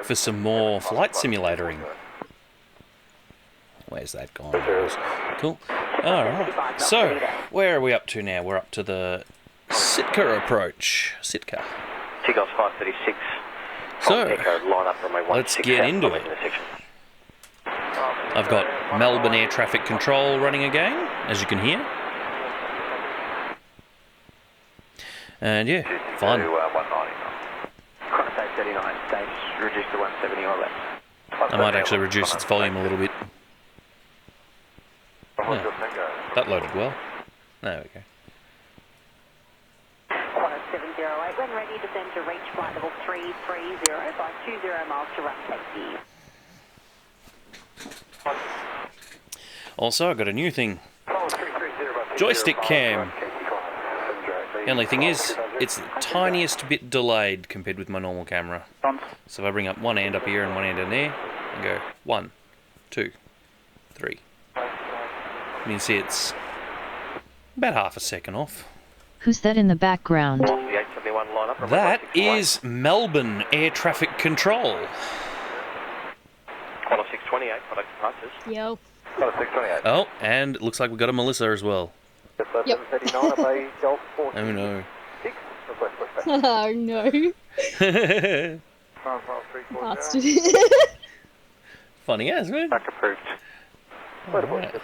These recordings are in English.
for some more flight simulatoring. Where's that gone? Cool. Alright, so where are we up to now? We're up to the Sitka approach. Sitka. Seagulls 536. So, let's get into it. I've got Melbourne air traffic control running again, as you can hear. And yeah, fun. I might actually reduce its volume a little bit. Oh, that loaded well. There we go. 10708, when ready, descend to reach flight level 330 by 20 miles to run taxi. Also, I got a new thing. Joystick cam. The only thing is, it's the tiniest bit delayed compared with my normal camera. So if I bring up one hand up here and one hand down there, and go 1, 2, 3. You can see it's about half a second off. Who's that in the background? That is Melbourne air traffic control. 628, product departures. Yo. 628. Oh, and it looks like we got a Melissa as well. Yep. Oh no. Oh no. Bastard. Funny as, man. Back approved. Right.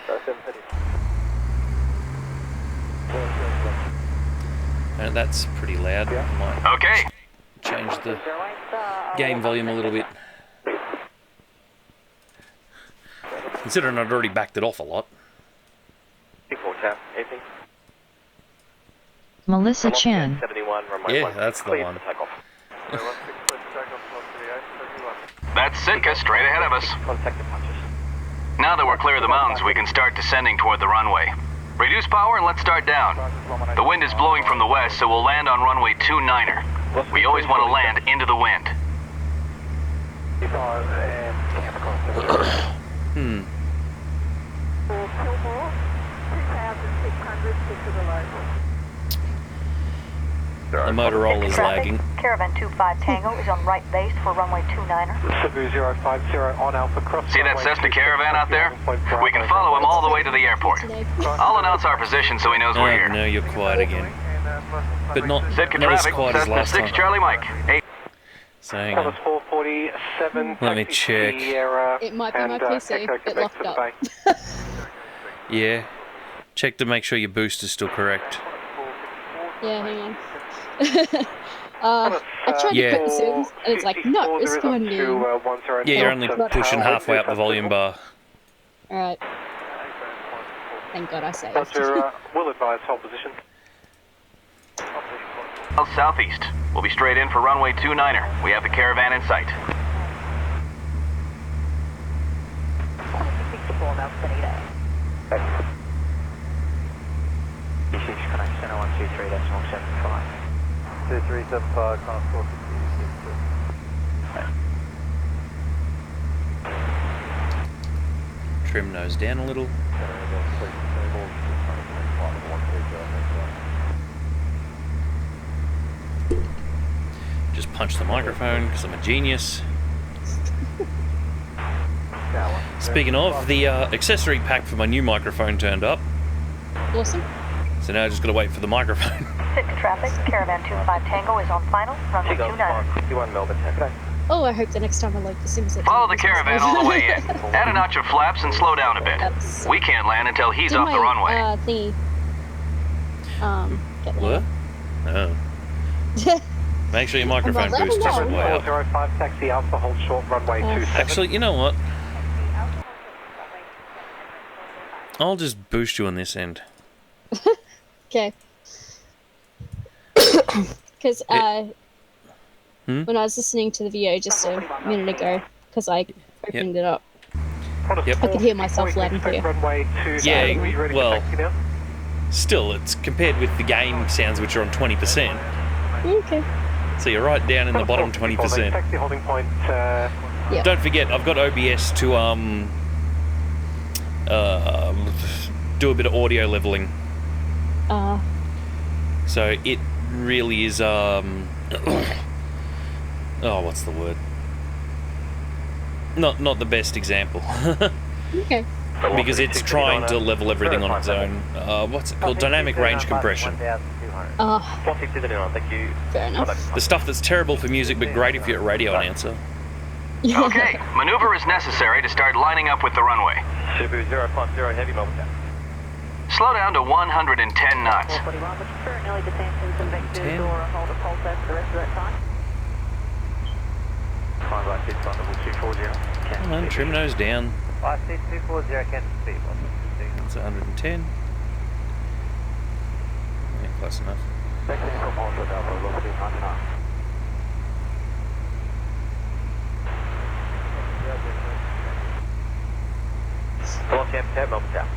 And that's pretty loud. I might Okay. change the game volume a little bit. Considering I'd already backed it off a lot. Melissa Chan. Yeah, that's the one. That's Sitka straight ahead of us. Now that we're clear of the mountains, we can start descending toward the runway. Reduce power and let's start down. The wind is blowing from the west, so we'll land on runway 29er. We always want to land into the wind. The Motorola's lagging. Caravan 25 Tango is on right base for runway 29er. Cebu 050 on Alpha Cross. See that Cessna Caravan out there? We can follow him all the way to the airport. I'll announce our position so he knows we're here. No, you're quiet again. But not as Sitka quiet as Cessna last 6 time. Charlie Mike. 8. So hang on. 447. Let me check. It might be my PC. It locked up. Yeah. Check to make sure your boost is still correct. Yeah, hang on. I tried to put this in, and it's like, not responding. Yeah, you're only pushing halfway up the volume bar. Alright. Thank God I saved. Will advise hold position. Southeast. We'll be straight in for runway 29er. We have the caravan in sight. Connection 123.75. 2375, transport 266. Trim nose down a little. Just punch the microphone because I'm a genius. Speaking of, the accessory pack for my new microphone turned up. Awesome. So now I just got to wait for the microphone. Sitka traffic, Caravan 25 Tango is on final, runway 29er. 51 Melbourne, okay. Oh, I hope the next time I load the Sims. Follow the caravan all the way in. Add a notch of flaps and slow down a bit. We can't land until he's off the runway. Thingy. Get What? Oh. Make sure your microphone I'm like, boost is level way up. 405 taxi Alpha, hold short runway 27. Actually, you know what? I'll just boost you on this end. Okay. Because when I was listening to the video just a minute ago, because I opened it up, Yep. I could hear myself loud and clear. Yeah, well, still, it's compared with the game sounds which are on 20%. Okay. So you're right down in the bottom 20%. Taxi holding point. Yeah. Don't forget, I've got OBS to do a bit of audio leveling. So it really is oh, what's the word? not the best example. Okay. Because it's trying to level everything on its own. What's it called? Dynamic range compression. Fair enough. The stuff that's terrible for music but great if you're a radio announcer. Okay, maneuver is necessary to start lining up with the runway. Cebu 050 heavy mobile down. Slow down to 110 knots. 441, which is for an early descent in some vectors or a hold of pulse for the rest of that time. 5 right 6 on level 240. Come on, trim nose down. 56240 can speed. That's 110. Yeah, close enough. Vector from also down velocity 99. Velocity MTAB mobile down.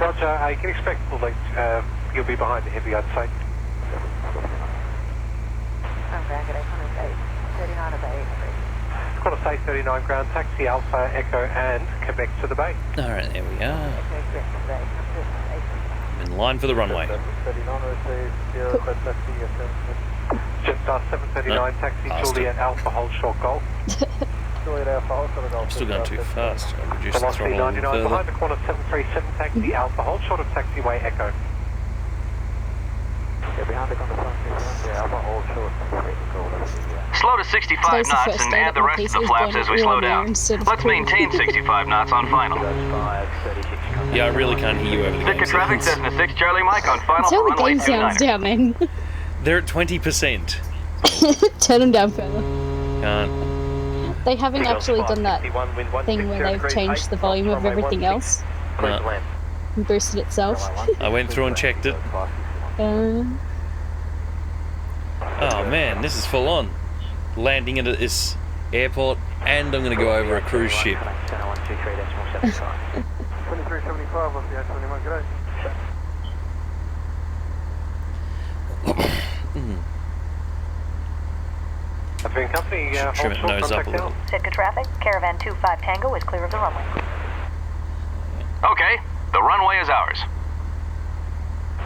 Roger, you can expect you'll be behind the heavy, I'd say. Got to say 39 ground, taxi Alpha, Echo and Quebec to the bay. Alright, there we are. I'm in line for the runway. Jetstar 739, taxi Juliet Alpha, hold short golf. I'm still going too fast. I'll reduce the Velocity throttle a 99, little behind further. the corner 737, taxi Alpha, hold short of taxiway Echo. Behind the corner Alpha, hold short. Slow to 65 Today's the knots first and day add that the my rest of PC the is flaps going as we all slow in there down. instead of Let's cool. maintain 65 knots on final. Yeah, I really can't hear you over the Sitka game traffic, sounds. Cessna 6 Charlie Mike on final That's how for the runway game sounds 29. down, man. They're at 20%. Turn them down further. Can't. They haven't actually done that thing where they've changed the volume of everything else No. and boosted itself. I went through and checked it. Oh man, this is full on. Landing at this airport and I'm going to go over a cruise ship. 2375 off the A21, good day. Company, Trim it nose up a little. Sitka traffic, Caravan 25 Tango is clear of the runway. Okay, the runway is ours. A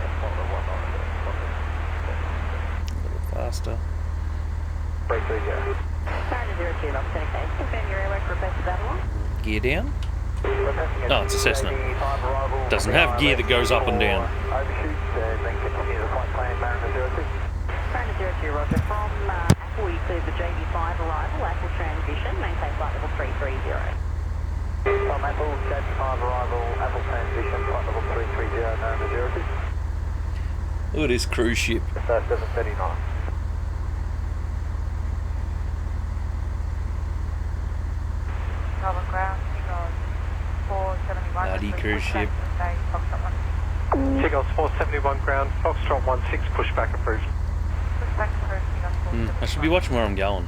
little faster. Current 02, Los Angeles. Confirm your airwork request to Babylon. Gear down? Oh, it's a Cessna. Doesn't have gear that goes up and down. Current 02, Roger. From Apple, you cleared the JB5 arrival, Apple transition, maintain flight level 330. From Apple, JB5 arrival, Apple transition, flight level 330, known as 02. Look at this cruise ship. 739. Bloody cruise ship. Seagulls 471 ground, Foxtrot 16, pushback approved. I should be watching where I'm going.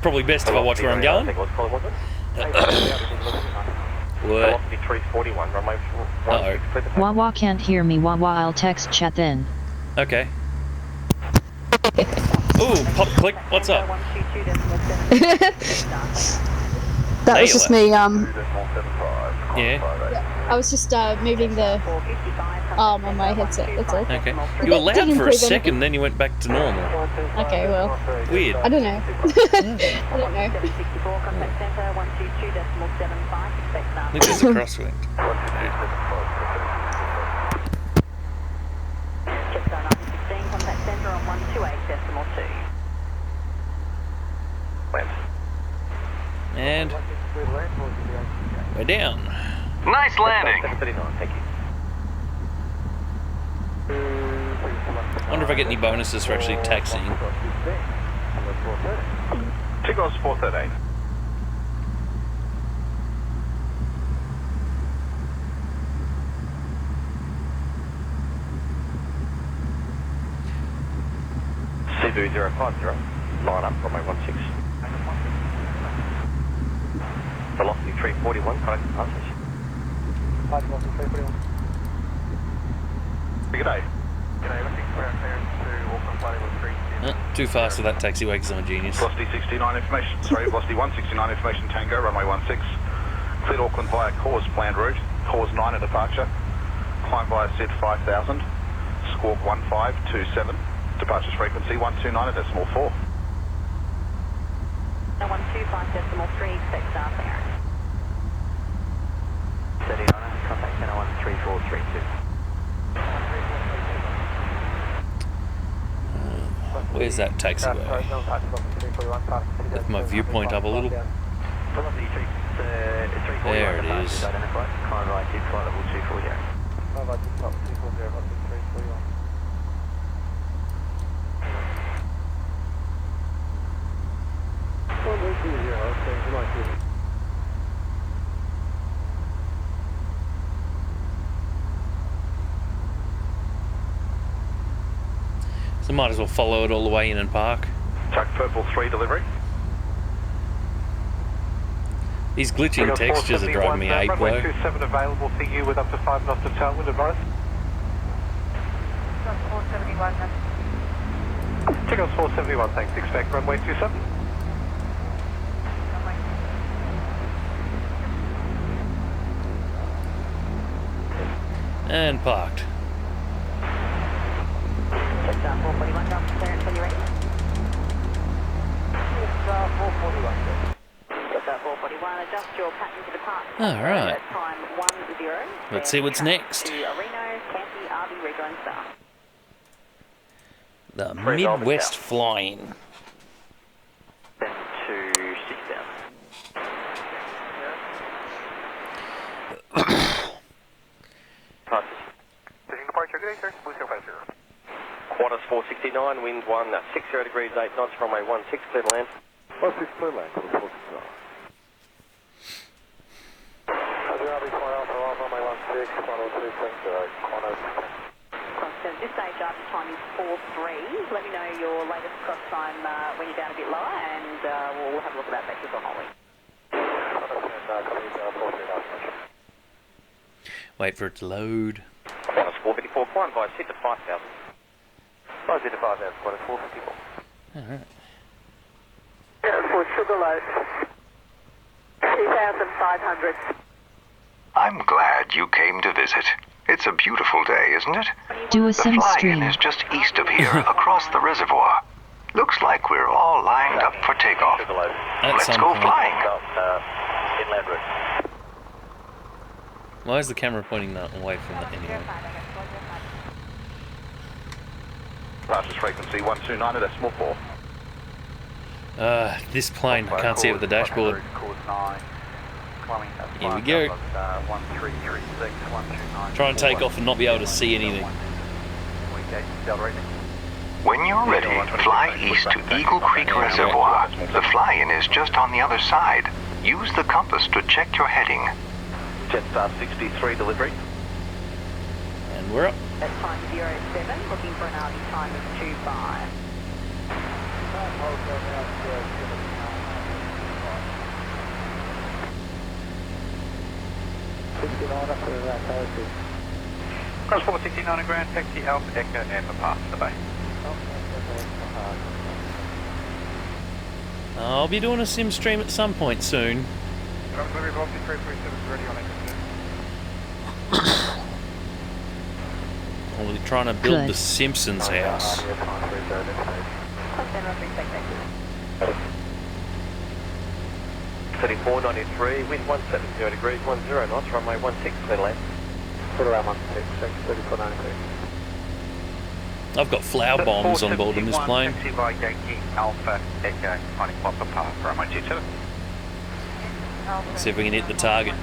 Probably best if I watch where I'm going. What? Velocity 341, runway Uh-oh. Wawa can't hear me. Wawa, I'll text chat then. Okay. Ooh, pop click, what's up? 122.7. That was just me, Yeah, I was just moving the arm on my headset, that's all. okay. You were loud Didn't for a improve second, then you went back to normal. Okay, well, Weird. I don't know. I don't know. 764, contact centre 122.75, expect I think there's a crosswind. Jetstar 916, contact centre on 128.2. And we're down. Nice landing. 739, thank you. Wonder if I get any bonuses for actually taxiing. Seagulls 413. Cebu 050, line up runway 16. Velocity 341, contact departures. Velocity 341. Good day. G'day, looking for our clearance to Auckland flight level 3. Too fast for that taxiway because I'm a genius. Velocity 69 information, sorry, Velocity 169 information Tango, runway 16. Cleared Auckland via Cause planned route, Cause 9 at departure. Climb via SID 5000, Squawk 1527, Departures frequency 129.4. 125.3, expect start there. Steady on it, contact 10134332. Where's that taxiway? Lift my viewpoint up a little. There it is. Climb right, keep flight level 240. So might as well follow it all the way in and park. Chuck Purple 3 delivery. These glitching textures are driving me ape, Runway though. 27 available to you with up to 5 knots of tailwind, advice. 471. Check out 471, thanks. Expect runway 27. And parked. Check down 441, drop clearance when you're ready. 441. Check down 441, adjust your pattern to depart. Alright. Time 10. Let's see what's next. To Reno, Canty, RV, Rejoin Star. The Midwest flying. Then to 6000. Taking departure, good day, sir. Blue 050. Qantas 469, wind 60 degrees 8 knots, runway 16, clear to land. 16 clear land, Qantas 469. At this stage, after time is 4-3. Let me know your latest cross time when you're down a bit lower, and we'll have a look at that back to the Holly. Wait for it to load. Qantas 454, climb by Sitka 5000. 505 out, Qantas 454. Alright. For Sugarloaf, 3,500. I'm glad you came to visit. It's a beautiful day, isn't it? Do a The sim fly-in stream. is just east of here, across the reservoir. Looks like we're all lined up for takeoff. At Let's some go point. flying. Inland route. Why is the camera pointing that away from the anyway? Departures frequency 129.4. This plane, I can't see it with the dashboard. Course 9. Climbing Here we go. 1336, 129. Try and take off and not be able to see anything. When you're ready, fly east to Eagle Creek Reservoir. The fly-in is just on the other side. Use the compass to check your heading. Jetstar 63 delivery. And we're up. At time 07, looking for an RV time of 25. Qantas 469 ground, taxi Alpha Echo Amber Pass to the bay. I'll be doing a sim stream at some point soon. Delivery velocity 337 ready on exit. I'll be trying to build Good. the Simpsons house. 3493, wind 170 degrees 10 knots, runway 16, clear to land. Put around 16, 3493. I've got flower bombs on board in this plane. Taxi by Yankee Alpha Echo, finding Papa Pass, runway 27. See if we can hit the target.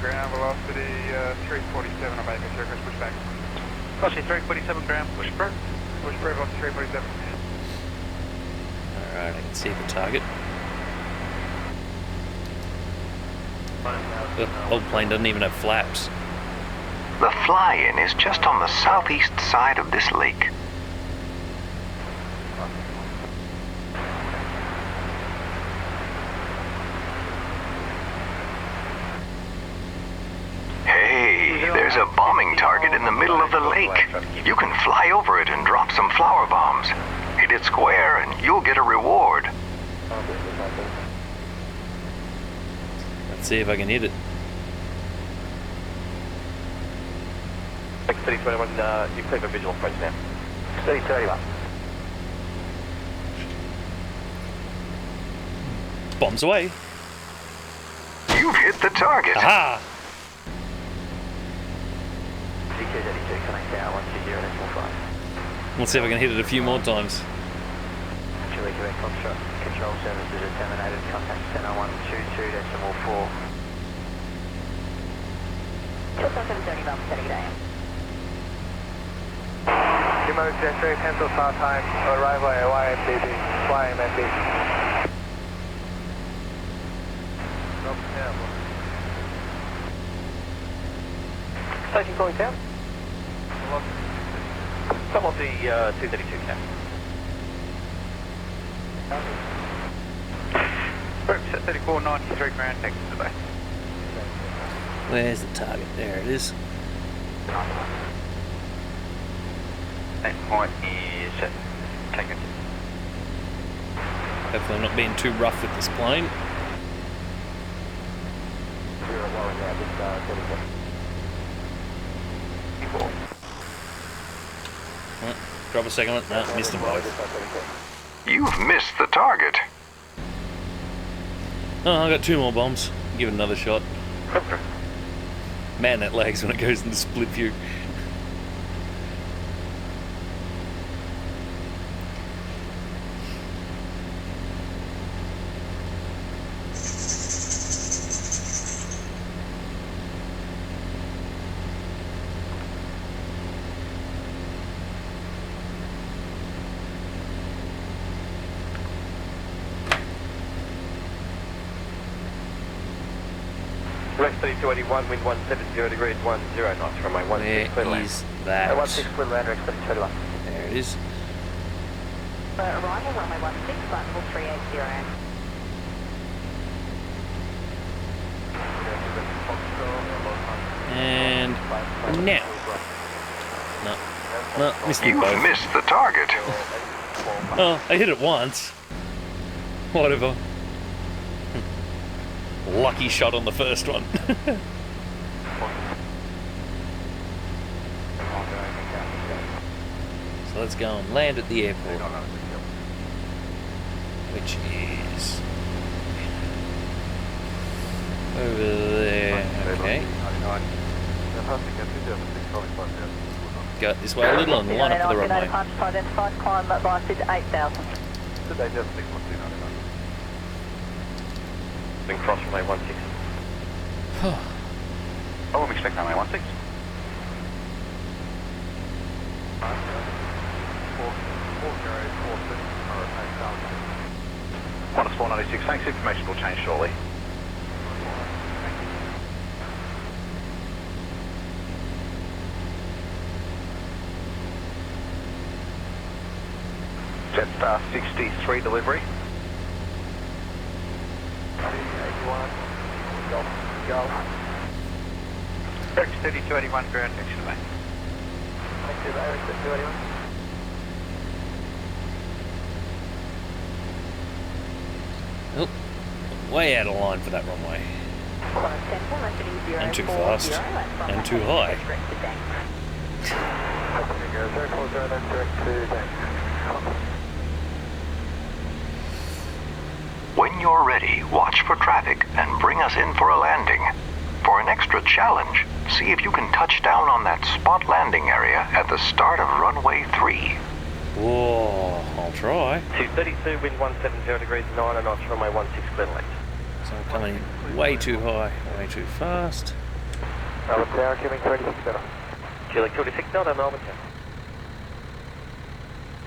Ground velocity 347, I'm making circus, push back. Velocity 347 ground, push through. Push through, velocity 347. Alright, I can see the target. The old plane doesn't even have flaps. The fly-in is just on the southeast side of this lake. Hey, there's a bombing target in the middle of the lake. You can fly over it and drop some flower bombs. Hit it square and you'll get a reward. Let's see if I can hit it. 3021, you clear for visual approach now. 3031. Bombs away. You've hit the target. Aha! CQ32, connect out 120.5. Let's see if I can hit it a few more times. Chile, Quebec, Foxtrot. Control services are terminated. Contact center 122.4. Tilton 730 Bump, setting it AM. Kimo Jet3, cancel start time. Arrival at YMDB. YMDB. Station calling down. Come off the 232 cap. Set 3493 ground, Texas today. Where's the target? There it is. That point is set. Taken. Hopefully I'm not being too rough with this plane. Right, drop a second one. No, missed them both. You've missed the target. Oh, I got 2 more bombs. Give it another shot. Man, that lags when it goes into split view. West 3281, wind 170 degrees, 10 knots from my 16 clear Where land. is that? 16 clear land, Rex 3281. There it is. Arrival, runway 16, flight level 380. And now. No, missed them You've both. missed the target. Oh, I hit it once. Whatever. Lucky shot on the first one. So let's go and land at the airport. Which is over there. Okay. Go this way a little and line up for the runway. Identified, climb by 8,000. Been cross from my 16. Oh, I'm expecting my 16. Qantas 496, thanks. Information will change shortly. Jetstar 63 delivery. Rex 3281 ground, Texas today. Oh, way out of line for that runway. And too fast. And too high. When you're ready, watch for traffic and bring us in for a landing. For an extra challenge, see if you can touch down on that spot landing area at the start of runway 3. Whoa, I'll try. 232, wind 170 degrees, 9 knots from my 16 clear length. So I'm coming way too high, way too fast. Melbourne Tower, coming 36 better. Chile 26, Delta, Melbourne Tower.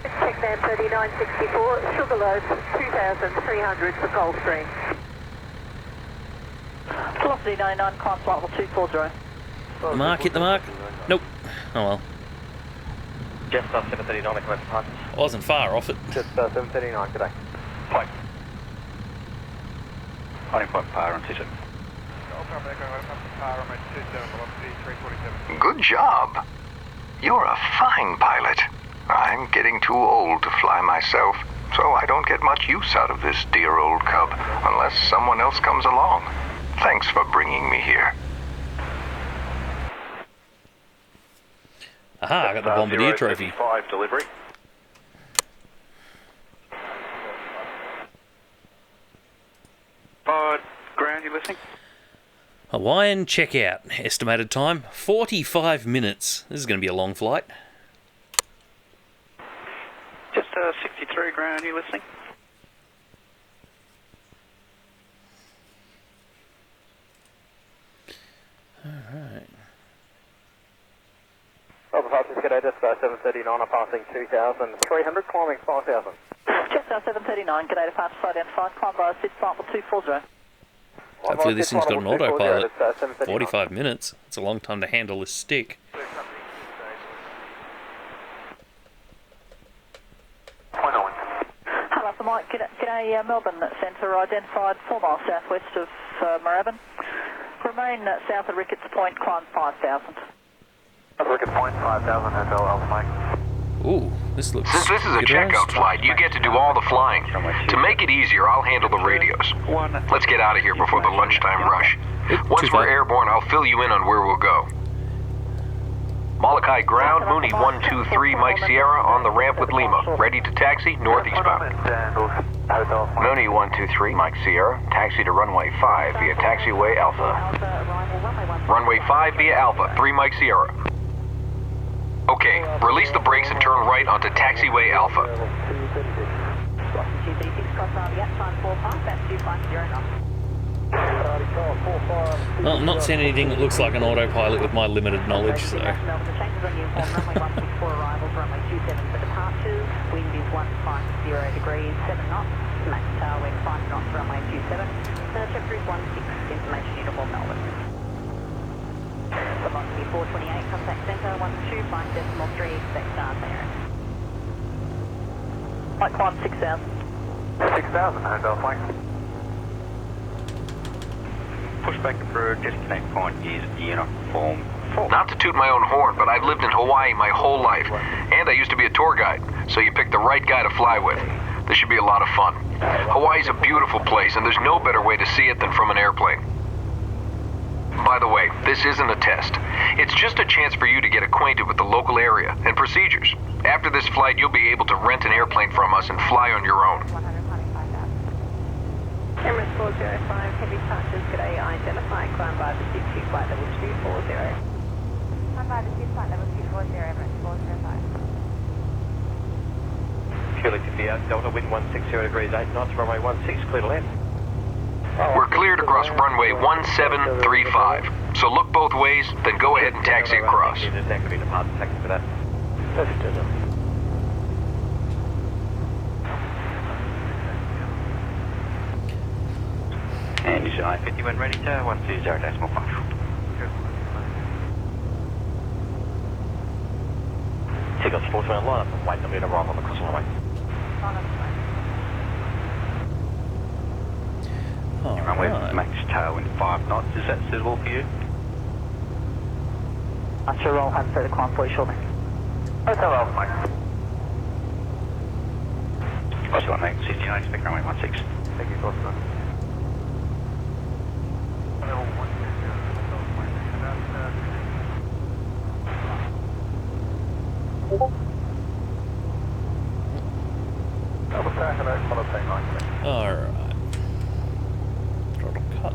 Checkman 3964, Sugarloaf 2,300 for Coldstream. Velocity 99, climb flight level 240. The mark, hit the mark. Nope. Oh well. Jetstar 739, climb for partners. I wasn't far off it. Jetstar 739 today. Point. Honey point power on T2. Good job. You're a fine pilot. I'm getting too old to fly myself, so I don't get much use out of this dear old cub unless someone else comes along. Thanks for bringing me here. Aha, I got the Bombardier trophy. 5 delivery. Ground, you listening? Hawaiian checkout. Estimated time, 45 minutes. This is going to be a long flight. Just 63 ground, you listening? Alright. Over Francisco, just 739, I'm passing 2,300, climbing 5,000. Chester 739, g'day, departure site identified, climb by Sid flight 240. Hopefully this thing's got an autopilot. 45 minutes. It's a long time to handle this stick. Hello, for Mike. G'day, Melbourne Centre, identified 4 miles southwest of Moorabbin. Remain south of Ricketts Point, climb 5,000. Ricketts Point, 5,000, Hotel Alpha Mike. Ooh, this looks... Since this is a checkout flight, you get to do all the flying. To make it easier, I'll handle the radios. Let's get out of here before the lunchtime rush. Once we're airborne, I'll fill you in on where we'll go. Molokai ground, Mooney 123 Mike Sierra on the ramp with Lima. Ready to taxi, northeastbound. Mooney 123 Mike Sierra, taxi to runway 5 via taxiway Alpha. Runway 5 via Alpha, 3 Mike Sierra. Okay, release the brakes and turn right onto taxiway Alpha. Well, I'm not seeing anything that looks like an autopilot with my limited knowledge, so... Wind is 150 degrees, 7 knots. Max tailwind 5 knots, runway 27. Chapter is 16, information uniform Melbourne. Velocity 428, contact centre 125.3, expect start there. Flight climb 6,000. 6,000, Hotel Flight. Pushback approved, disconnect point is uniform. Not to toot my own horn, but I've lived in Hawaii my whole life. And I used to be a tour guide, so you picked the right guy to fly with. This should be a lot of fun. Hawaii's a beautiful place, and there's no better way to see it than from an airplane. By the way, this isn't a test. It's just a chance for you to get acquainted with the local area and procedures. After this flight, you'll be able to rent an airplane from us and fly on your own. Emirates 405, heavy touches, g'day, identify, climb by the CQ flight level 240. Climb by the CQ flight level 240, Emirates 405. Purely to the Delta, wind 160 degrees 8 knots, runway 16, clear to land. We're cleared across runway 1735. So look both ways, then go ahead and taxi across. And is I-50 when ready to 120.5. Sitka Sportsman, line up and wait, there'll be an arrival on the cross runway. Runway max tailwind 5 knots, is that suitable for you? I'm sure I'll have further climb for you shortly. Hotel Alpha Mike. Cross line max 69, expect runway 16. Thank you, Crossman. Alright. Throttle cut.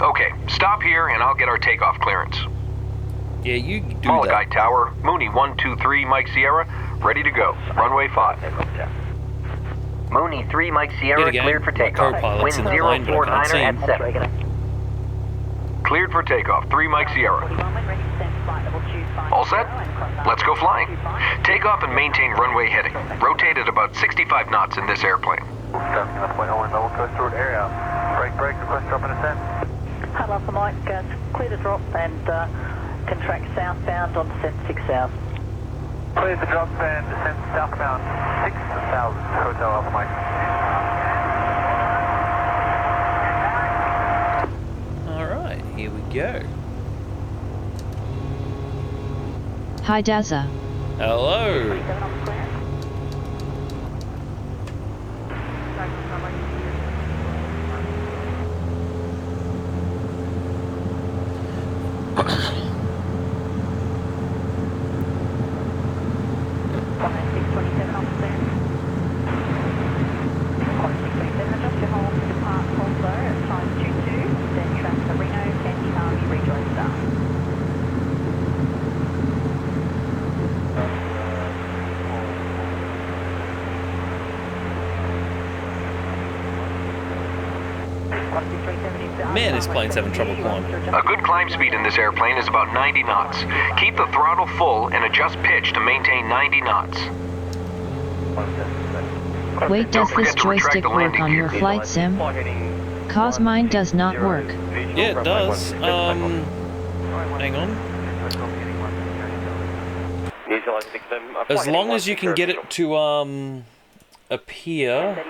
Okay, stop here and I'll get our takeoff clearance. Yeah, you do Molokai that. Tower, Mooney 123 Mike Sierra, ready to go. Runway 5. Mooney 3 Mike Sierra, cleared for takeoff. Wind 049er at 7. Cleared for takeoff, 3 Mike Sierra. All set? Let's go flying. Take off and maintain runway heading. Rotate at about 65 knots in this airplane. Brake, request drop and ascent. Hello for Mike, clear to drop and contract southbound on descent 6,000. Clear to drop and descent southbound 6,000, Hotel Alpha Mike. Alright, here we go. Hi Dazza. Hello. Man, this plane's having trouble climbing. A good climb speed in this airplane is about 90 knots. Keep the throttle full and adjust pitch to maintain 90 knots. Wait, does this joystick work on your flight sim? Cause mine does not work. Yeah, it does. Hang on. As long as you can get it to appear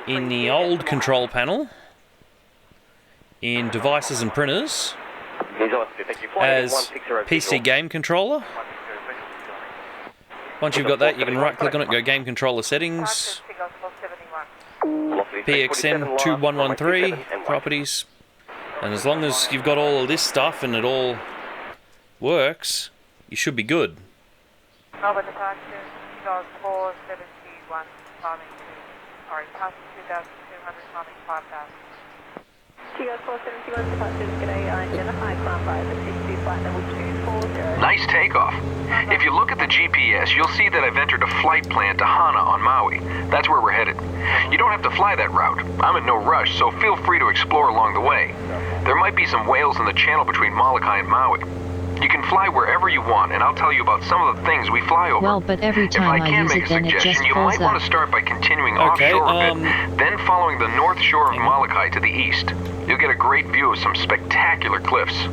in the old control panel, in devices and printers, as PC game controller. Once you've got that, you can right click on it, go game controller settings, PXN 2113 properties, and as long as you've got all of this stuff and it all works, you should be good. Over departure, 471, climbing to, sorry, passing 2,200, climbing 5,000. Tigo 471 departures, g'day, identify climb by the 62 flight level 240. Nice takeoff. If you look at the GPS, you'll see that I've entered a flight plan to Hana on Maui. That's where we're headed. You don't have to fly that route. I'm in no rush, so feel free to explore along the way. There might be some whales in the channel between Molokai and Maui. You can fly wherever you want, and I'll tell you about some of the things we fly over. Well, but every time I use it, then it just you falls might want up. to start by continuing offshore a bit, then following the north shore of Molokai to the east. You'll get a great view of some spectacular cliffs.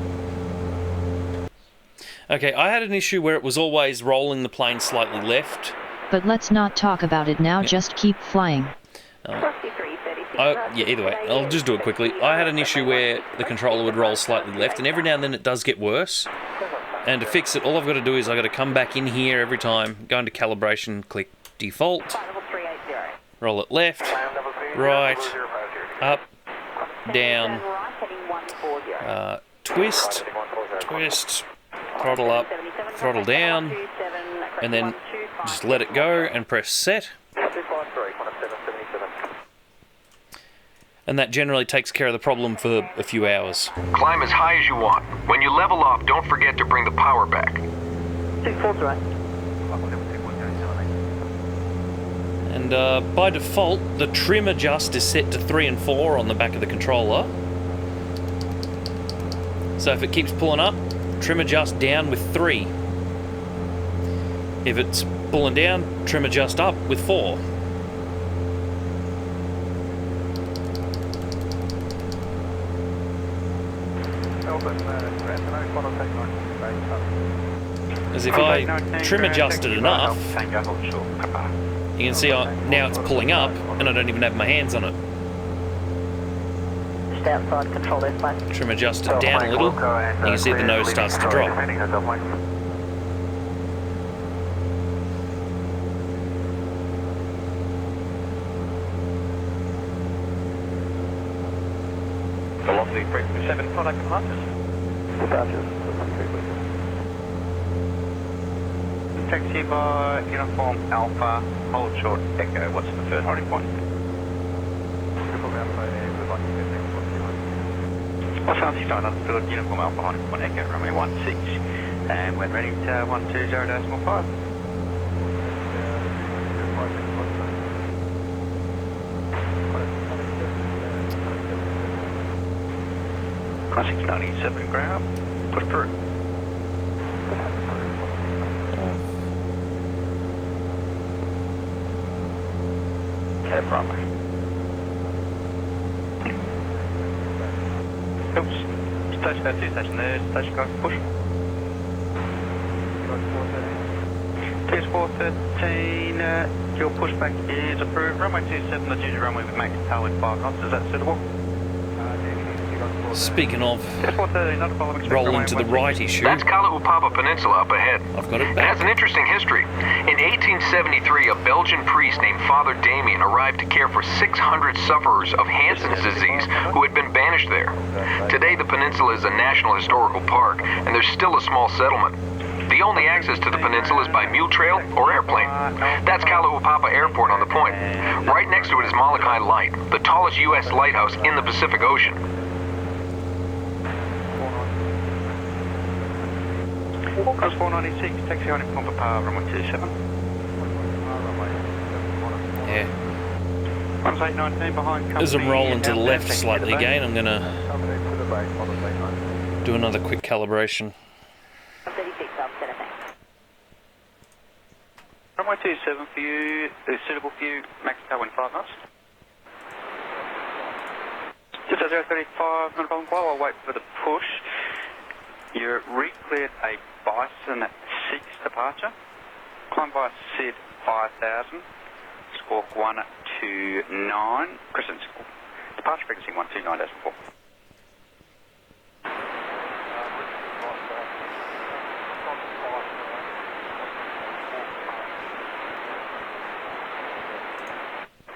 Okay, I had an issue where it was always rolling the plane slightly left. But let's not talk about it now, just keep flying. Yeah, either way, I'll just do it quickly. I had an issue where the controller would roll slightly left, and every now and then it does get worse. And to fix it, all I've got to do is I've got to come back in here every time, go into calibration, click default, roll it left, right, up, down, twist, throttle up, throttle down, and then just let it go and press set. And that generally takes care of the problem for a few hours. Climb as high as you want. When you level off, don't forget to bring the power back. And by default, the trim adjust is set to 3 and 4 on the back of the controller. So if it keeps pulling up, trim adjust down with 3. If it's pulling down, trim adjust up with 4. As if I trim adjusted enough, you can see now it's pulling up and I don't even have my hands on it. Just outside control airplane. Trim adjust it down a little, and you can see the nose starts to drop. Velocity 327, contact departures. Taxi by Uniform Alpha, hold short, Echo. What's the first holding point? What's the start? Understood. Uniform Alpha, holding point, Echo, runway 16. And when ready to 120.5. Classic 97 ground, push through. Okay, runway. Oops. Station 2, station there, station go, push. T 413, your pushback is approved. Runway 27, the duty runway with max tail at 5 knots, is that suitable? Speaking of rolling to the right issue, that's Kalaupapa Peninsula up ahead. I've got it It back. has an interesting history. In 1873, a Belgian priest named Father Damien arrived to care for 600 sufferers of Hansen's disease who had been banished there. Today, the peninsula is a National Historical Park, and there's still a small settlement. The only access to the peninsula is by mule trail or airplane. That's Kalaupapa Airport on the point. Right next to it is Molokai Light, the tallest U.S. lighthouse in the Pacific Ocean. Cost 496, taxi on Papa, runway 27. Yeah. 1819 behind. As I'm rolling to the left slightly again, I'm gonna do another quick calibration. 36, I'll set it back. Runway 27 for you, is suitable for you, max tailwind 5 knots. Just at 035, not a problem. While I wait for the push, you re-cleared a Bison at 6 departure. Climb by SID 5000, squawk 129, Crescent, departure frequency 129.4.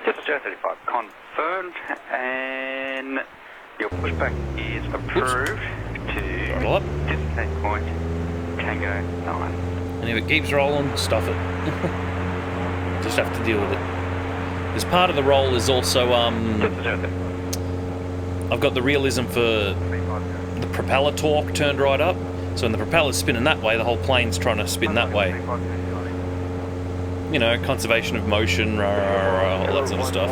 Just 035, confirmed, and your pushback is approved to designate point Tango 9. And if it keeps rolling, stuff it. Just have to deal with it. As part of the roll is also, I've got the realism for the propeller torque turned right up. So when the propeller's spinning that way, the whole plane's trying to spin that way. You know, conservation of motion, rah, rah, rah, all that sort of stuff.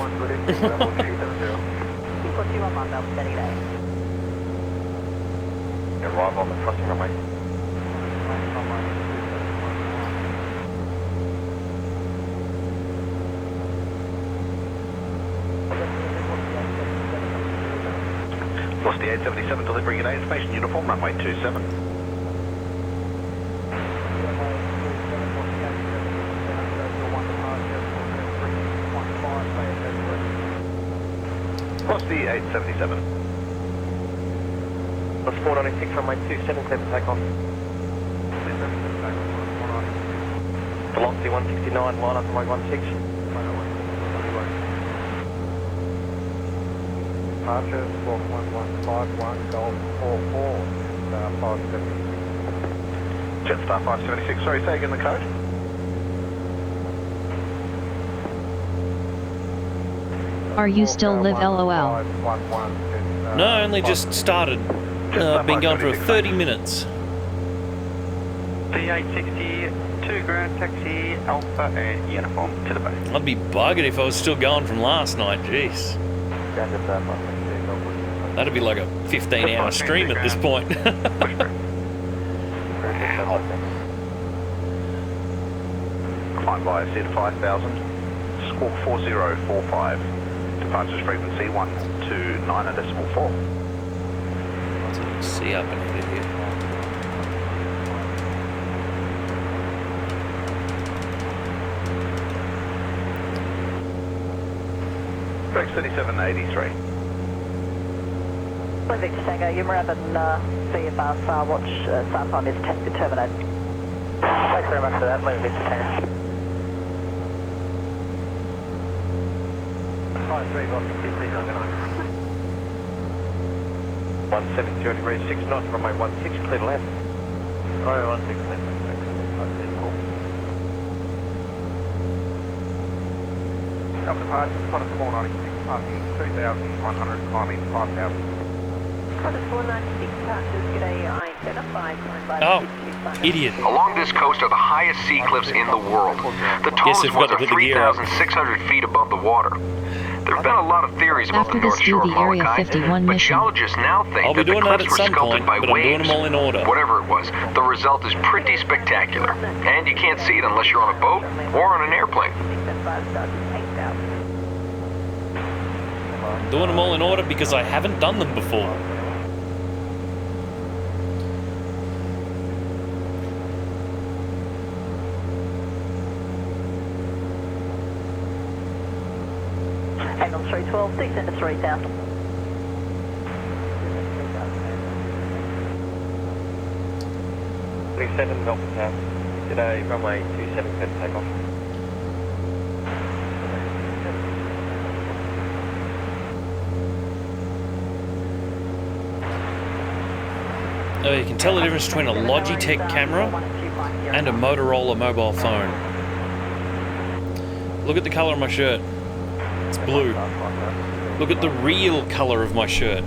Arrive on the crossing runway. Lost the 877 delivering an information uniform, runway 27. Lost the 877. Lost 496, runway 27, clear for takeoff. Velocity 169, line up runway 16. Departure, squawk 1151, Golf 44, Star 576. Jetstar 576, sorry, say again the code. Are you still live LOL? No, I only just started. I've been going for 30 minutes. D860, 2 ground taxi, Alpha and uniform to the base. I'd be buggered if I was still going from last night, jeez. That'd be like a 15-hour stream at this point. Climb by SID 5000, squawk 4045, departures frequency 129.4. See up and here. Rex 3783. Victor Tango, you were up in VFR SAR watch, SAR time is test determined. Thanks very much for that, Victor Tango. 170 degrees 6 knots, runway 16, clear to land. Runway 16, land. Up departure, Qantas 496, parking 2,100, climbing 5,000. Qantas 496, departures, g'day, I identified. Oh, idiot. Along this coast are the highest sea cliffs in the world. The tallest ones are 3,600 feet above the water. There have been a lot of theories about the North Shore of Molokai, but geologists now think that the cliffs were sculpted by waves. Whatever it was, the result is pretty spectacular. And you can't see it unless you're on a boat or on an airplane. Doing them all in order because I haven't done them before. Hang on 312, descend to 3000. Please 7 Melbourne Tower. Today, runway 27, clear to takeoff. Oh, you can tell the difference between a Logitech camera and a Motorola mobile phone. Look at the color of my shirt. It's blue. Look at the real color of my shirt.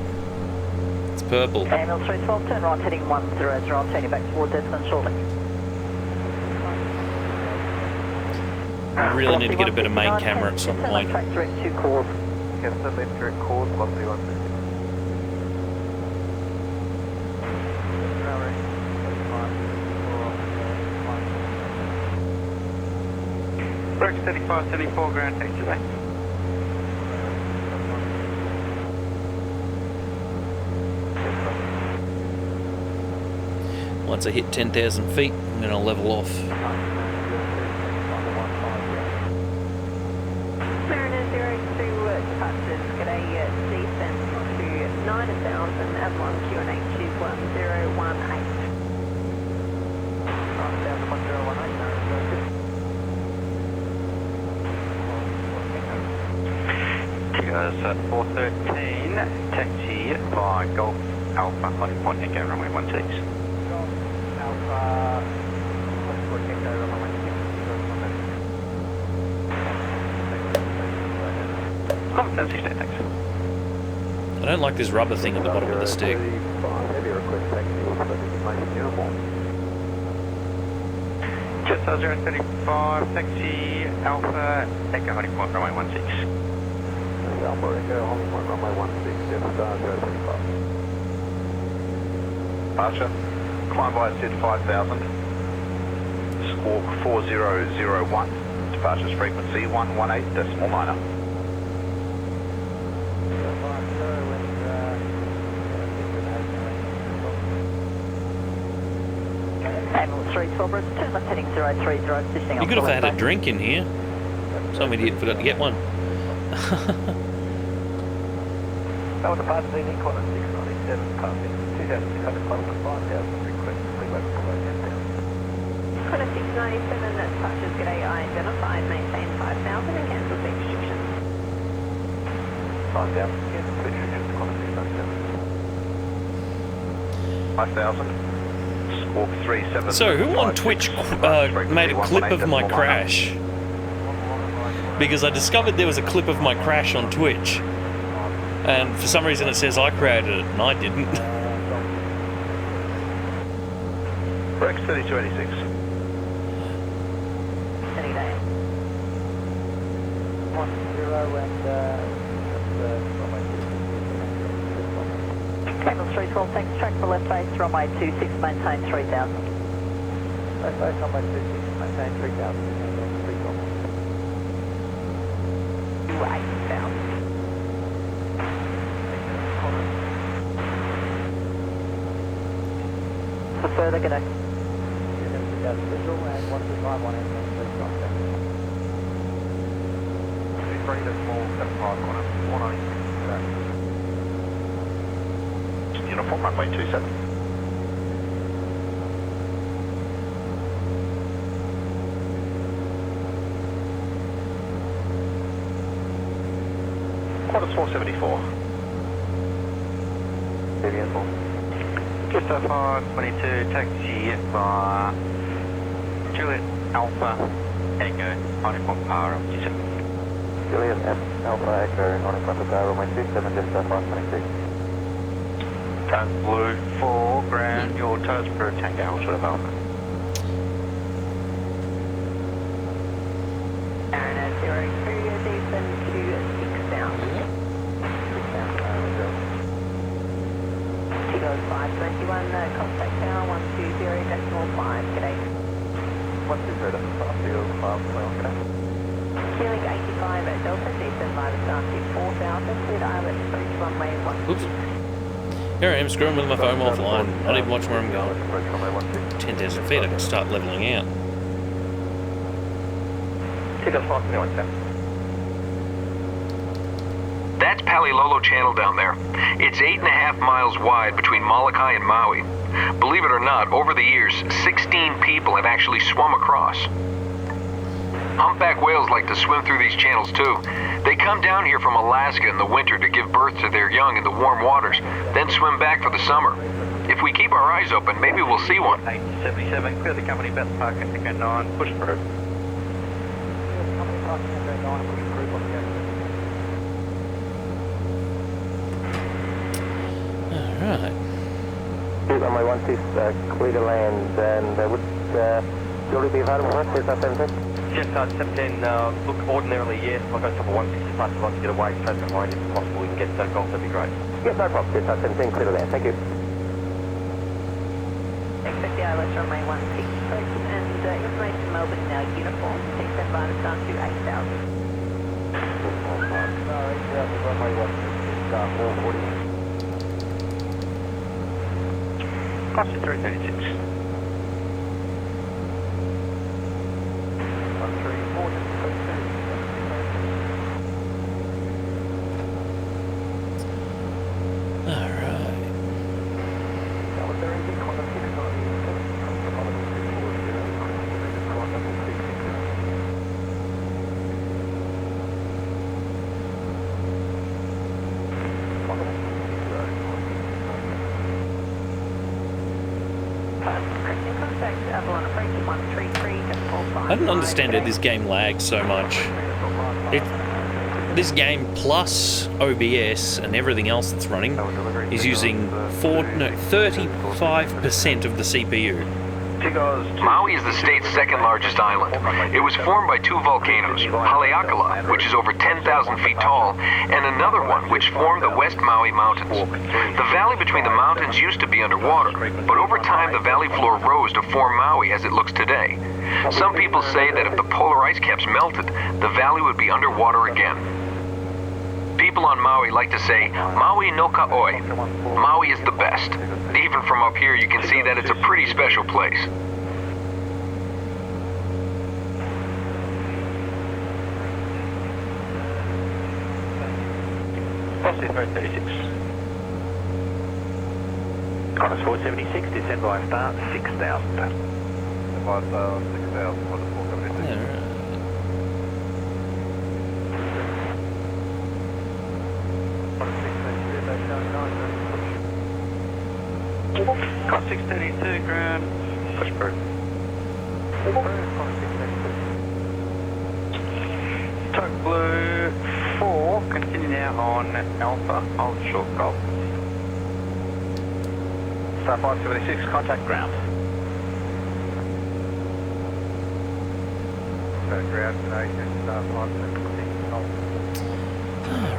It's purple. AML 312, turn right, heading 100, turning back towards Desmond shortly. Really need to get a better main camera at some point. Track direct 2 calls. Yes, sir, left direct course, velocity 160. Break 35, 74, ground taxi today. Once I hit 10,000 feet, I'm going to level off. Mariner 02 departures, g'day, descent to 9,000, Avalon Q&H is 1018. Tigers 413, taxi by Golf Alpha, Honey Point Echo, runway 16. Alpha, Echo, runway 16, thanks. I don't like this rubber thing at the bottom of the stick. Heavy request taxi, but this is making uniform. Just 035, taxi Alpha, Echo, Honey Point, runway 16. Alpha, Echo, Honey Point, runway 16, Jeff Star 035. Departure. Climb by SID 5000. Squawk 4001. Departure's frequency 118.9. Ambulance 312, turn left heading 030, positioning You could have had a drink in here. Some idiot forgot to get one. That was a part of the Equal 697, passing 2,600 kilometers, 5,000 request, freeway below 10,000. Quarter 697, departures, g'day, identified, maintain 5,000 and cancel the restrictions. 5,000, cancel the restrictions, quarter 697. 5000. Squawk 37. So, who on Twitch made a clip of my crash? Because I discovered there was a clip of my crash on Twitch. And for some reason it says I created it, and I didn't. Rex 3286. Any day. 10 and Ambulance 312, thanks, track for left base, runway 26, maintain 3,000. left base, runway 26, maintain 3,000. 8,000. For further, g'day. Visual and 125, 1 ambulance, 3 small 75 corner, 196. Uniform runway 27. Quarter 474. Just 522, taxi by Juliet Alpha, Echo, Honey Point Power, 27. Juliet Alpha Echo, Honey Point Power, runway 27, just 526. Toes blue, 4, ground, your toes per Tango, Alpha Alpha. Mariner 02, descend to 6,000. Kilo 521, contact tower 120.5, g'day. 120.5, g'day. Kilo 85 at Delta, descend live starship 4,000 with Iris, approach runway 16. Oops. Here I am screwing with my phone offline. Not even watching where I'm going. 10,000 feet, I can start leveling out. That's Palilolo Channel down there. It's 8.5 miles wide between Molokai and Maui. Believe it or not, over the years, 16 people have actually swum across. Humpback whales like to swim through these channels too. They come down here from Alaska in the winter to give birth to their young in the warm waters, then swim back for the summer. If we keep our eyes open, maybe we'll see one. 877, clear the company best park at Echo 9, push through. Alright. Runway 16, clear to land, and would Julie be available for us? Is that 17? Jet 17, look, ordinarily yes, I've got a couple 160 plus, I'd like to get away straight behind if possible, we can get Golf, that'd be great. Yes, no problem. Jet 17, clear to land. Thank you. Expect the ILS runway 16 approach and information Melbourne now uniform. Take that minus down to 8,000. No, 8,000, runway 440. Crossing 336. I don't understand how this game lags so much. This game plus OBS and everything else that's running is using 35% of the CPU. Maui is the state's second largest island. It was formed by two volcanoes, Haleakala, which is over 10,000 feet tall, and another one which formed the West Maui Mountains. The valley between the mountains used to be underwater, but over time the valley floor rose to form Maui as it looks today. Some people say that if the polar ice caps melted, the valley would be underwater again. People on Maui like to say, Maui no ka'oi. Maui is the best. Even from up here you can see that it's a pretty special place. Crossing 336. Qantas 476, descend by start 6,000. By 6,000 for the 476. Got 632 ground, push through. Tuck blue 4, continue now on Alpha, hold short Golf. Star 576, contact ground. So ground station, Star 576,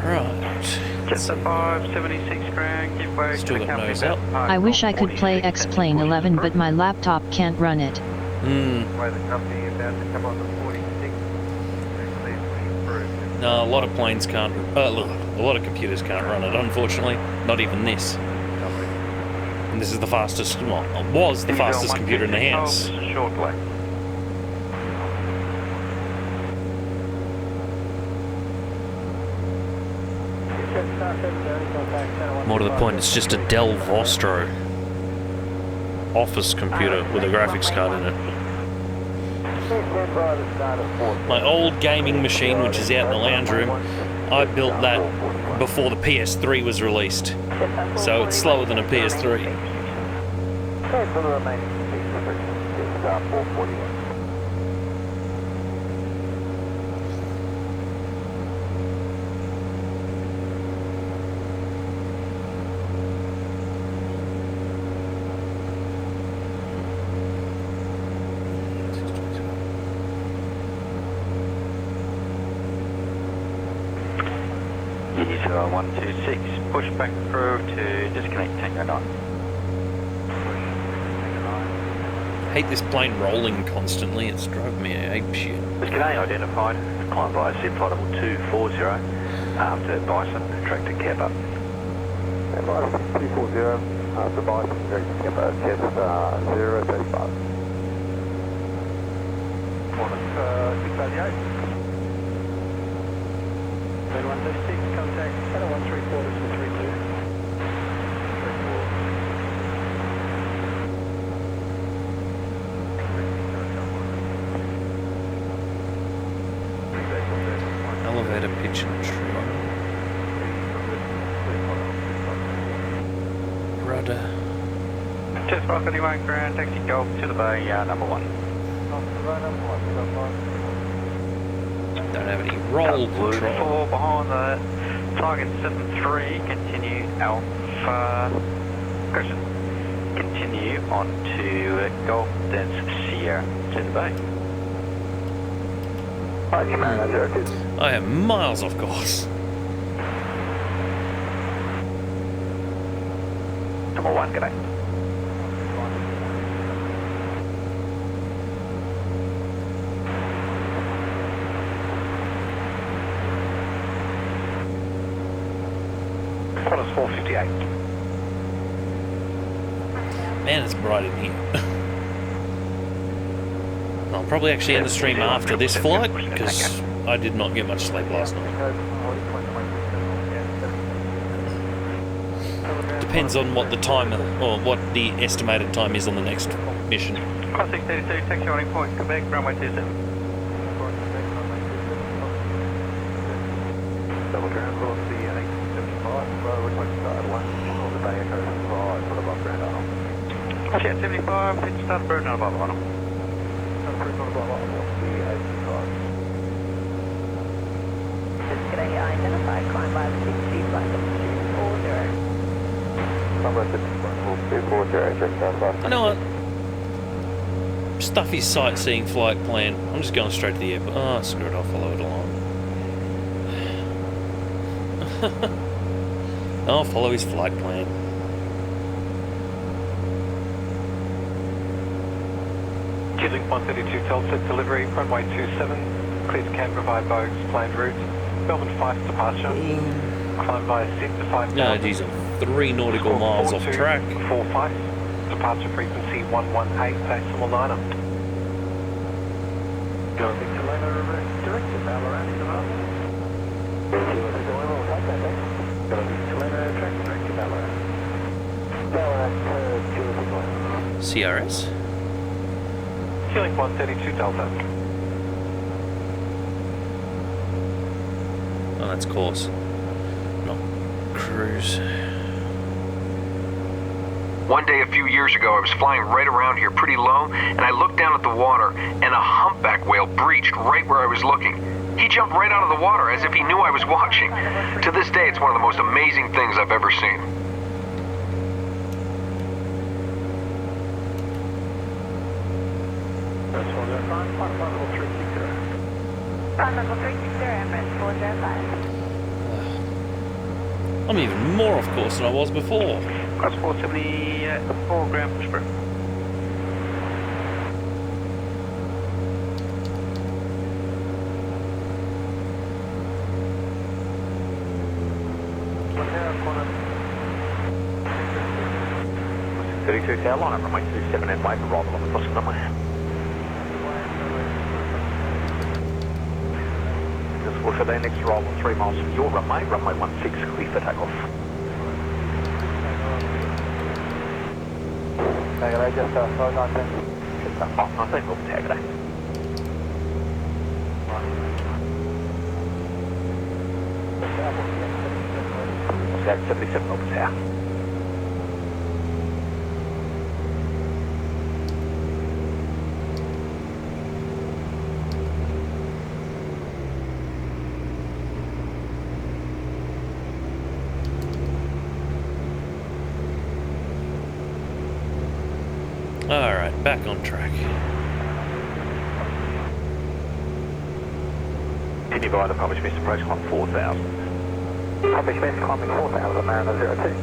Alright. Jet 576 ground, give way to Still the got company. nose up. I wish I could play X-Plane 11 but my laptop can't run it. Where the company about to come on the 46. No, a lot of planes can't, a lot of computers can't run it, unfortunately. Not even this. And this is the fastest, well, was the fastest computer in the house. Short black. More to the point, it's just a Dell Vostro office computer with a graphics card in it. My old gaming machine, which is out in the lounge room, I built that before the PS3 was released. So it's slower than a PS3. Easy 126, push back through to disconnect Tango 9. I hate this plane rolling constantly, it's driving me apeshit. G'day, identified. Climb by SID flight level 240 after Bison, track to Kepper. And by 240 after Bison, track to Kepper, test 035. Qantas 688. 136, contact Channel 1 3/4 for 32. Elevator pitch and trim. Rudder. Jet 531 ground, taxi Golf to the bay, number 1. Don't have any roll Blue control. 4 behind the target 73, continue Alpha, correction, continue on to Golf, then Sierra to the bay. I am miles off course. Number 1, g'day. Qantas 458. Man, it's bright in here. I'll probably actually end the stream after this flight, because I did not get much sleep last night. Depends on what the time, or what the estimated time is on the next mission. Cross 632, taxi running point, Quebec, runway 27. Double ground cross the 875, we're going to start at 1 on the bay echo 5, put above ground Arnold. Cross 75, pitch start bird and above Arnold. G'day, identify climb by 60 flight 240. You know what? Stuffy sightseeing flight plan. I'm just going straight to the airport. Oh, screw it, I'll follow it along. I'll follow his flight plan. Link 132 Telset delivery, runway 27, cleared to can provide Bogues, planned route, Melbourne 5 departure, climb via Sitka 5000. No, geez, I'm 3 nautical miles off track. 45, departure frequency 118, decimal 9er. Going to Leno, direct to Ballarat, departure. Going to Leno, track direct to Ballarat. Ballarat, CRS? Link 132 Delta. Oh, that's course, not cruise. One day a few years ago, I was flying right around here pretty low, and I looked down at the water, and a humpback whale breached right where I was looking. He jumped right out of the water as if he knew I was watching. To this day, it's one of the most amazing things I've ever seen. I'm even more off course than I was before. Cross 474, ground push bro. Airline, runway 27 and wait for arrival on the crossing runway. Just look for their next arrival 3 miles from your runway, runway 16, clear for takeoff. Okay, just outside 19. Just up 19, we'll tag today. That's 77 over tower. Alright, back on track. Continue by the published missed approach climb 4000. Published missed climbing 4000, Mariner 02.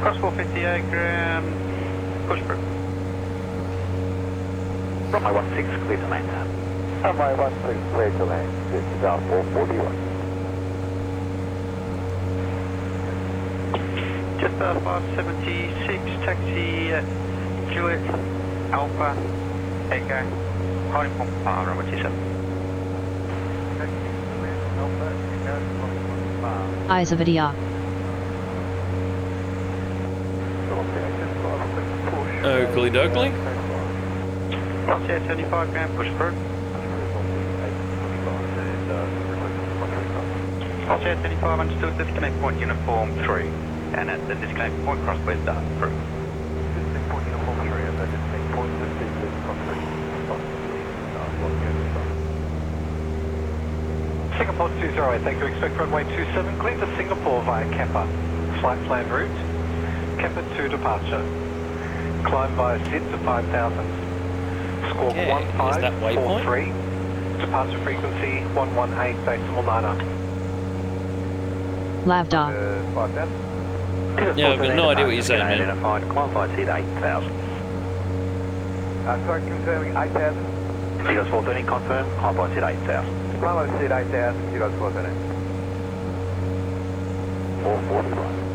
Cross 458, ground push bro. Runway 16, clear to land. Runway 16, clear to land. This is our 441. Just 576, taxi Juliet, Alpha, Echo, holding point runway 27. Eyes of a deer. Oakley dokley. Cross 75, ground push bro. Cross 75, understood, disconnect point uniform 3. And at the disconnect point, cross clear start, through. Disconnect point uniform 3, and the disconnect point is cross 3. Singapore 208, thank you. Expect runway 27, clear to Singapore via Kappa. Flight plan route. Kemper 2 departure. Climb via Sid to 5,000. Squawk Okay, is that waypoint? 1543. Departure frequency 118.9. Lavda. 5,000. Yeah, I've got no idea what you're saying, man. Identified. Climb via Sid 8,000. Sorry, confirming 8,000. Seagulls 413, confirm. Climb via Sid 8,000. Climb via Sid 8,000. Seagulls 413. 441.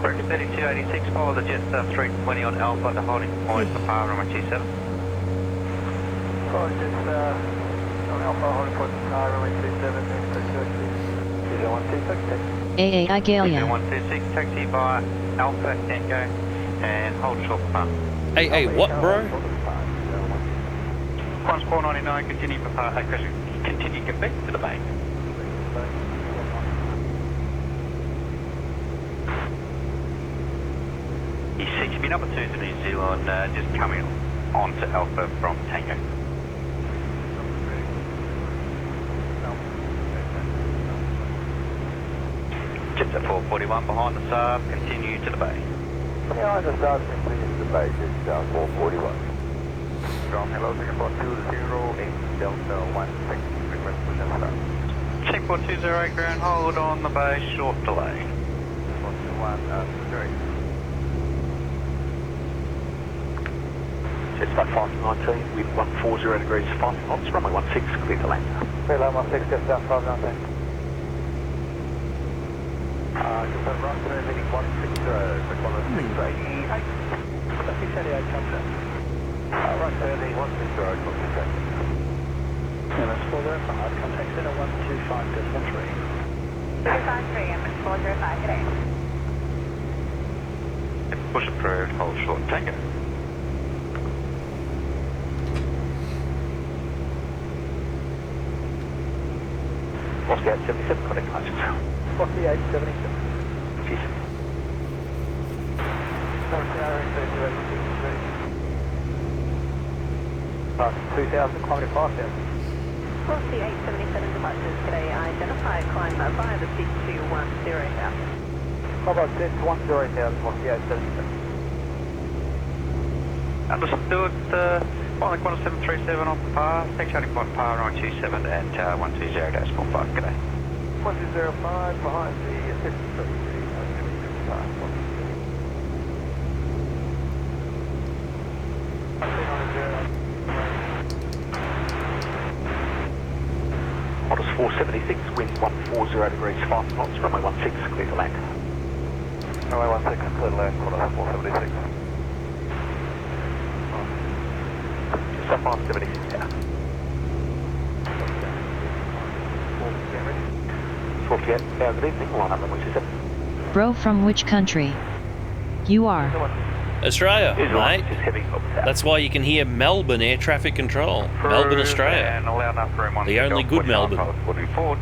Breaker 3286, follow the Jetstar 320 on Alpha to holding point for power runway 27. Follow Jetstar on Alpha holding point for power runway 27. 0126, AAI Galia. 0126, taxi via Alpha Tango and hold short for power. Hey, what, bro? Climb score 99, continue for power. Continue get back to the main. E6, be number 2 to New Zealand, just coming on to Alpha from Tango. Jetstar 441 behind the sub, continue to the bay. Behind the sub, continue to the bay, Jetstar 441. From hello, Singapore 20, 8 Delta 16, request for Jetstar. Check 420 ground, hold on the bay, short delay. 421, straight. Jetstar 519 with 140 degrees 5 knots, runway 16, clear to land. Clear line 16, Jetstar 519. Jetstar right, meeting 160, quick 688. 688 chapter. Right, 30, 160, contact. MS 405, contact center 125.3. 253, MS 405, today. Push approved, hold short Tango. Oscar 77, connect license. 4877. Cheers. Park 2,000, kilometre 5,000. Cross the 877 departures today, identified climb via the Sid to 10,000. How about Sid to 10,000, what's the 877? Understood, Pilot 1737 off the par, taxi heading point power runway 27 and 120.5, good day. 1205 behind the assistant secretary. Models 476, wind 140 degrees 5 knots, runway 16, clear to land. Runway 16, clear to land, Models 476. Jetstar 576 now. 48, good evening, line up runway 27. Bro, from which country? You are. Australia, Is mate. is heavy up south. That's why you can hear Melbourne air traffic control. Melbourne, Australia. And allow enough room on The only good Melbourne. Moving forward.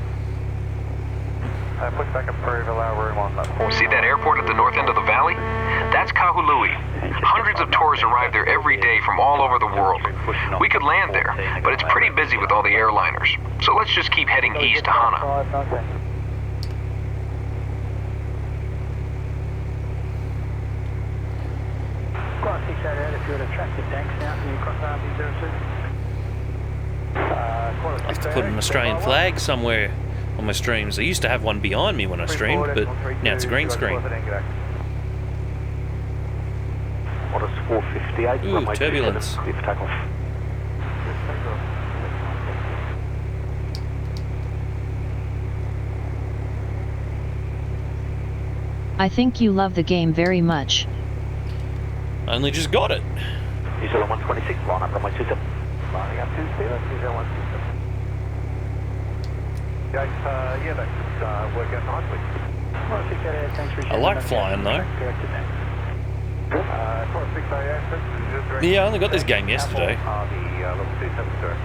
Push back approve, allow room on that. See that airport at the north end of the valley? That's Kahului. Hundreds of tours arrive there every day from all over the world. We could land there, but it's pretty busy with all the airliners. So let's just keep heading east to Hana. Quite 688 if you would have tracked the tanks now, can you cross RB02? I have to put an Australian flag somewhere on my streams. I used to have one behind me when I streamed, but now it's a green screen. Models 458, Ooh, runway turbulence. 27, clear for takeoff. I think you love the game very much. I only just got it. New Zealand 126, line up runway 27. Lining up 2 Zealand, New Zealand 127. Yeah, that's work out nicely. Well, 688, thanks for I like flying though. Yeah, I only got this game yesterday. Level 27, sir.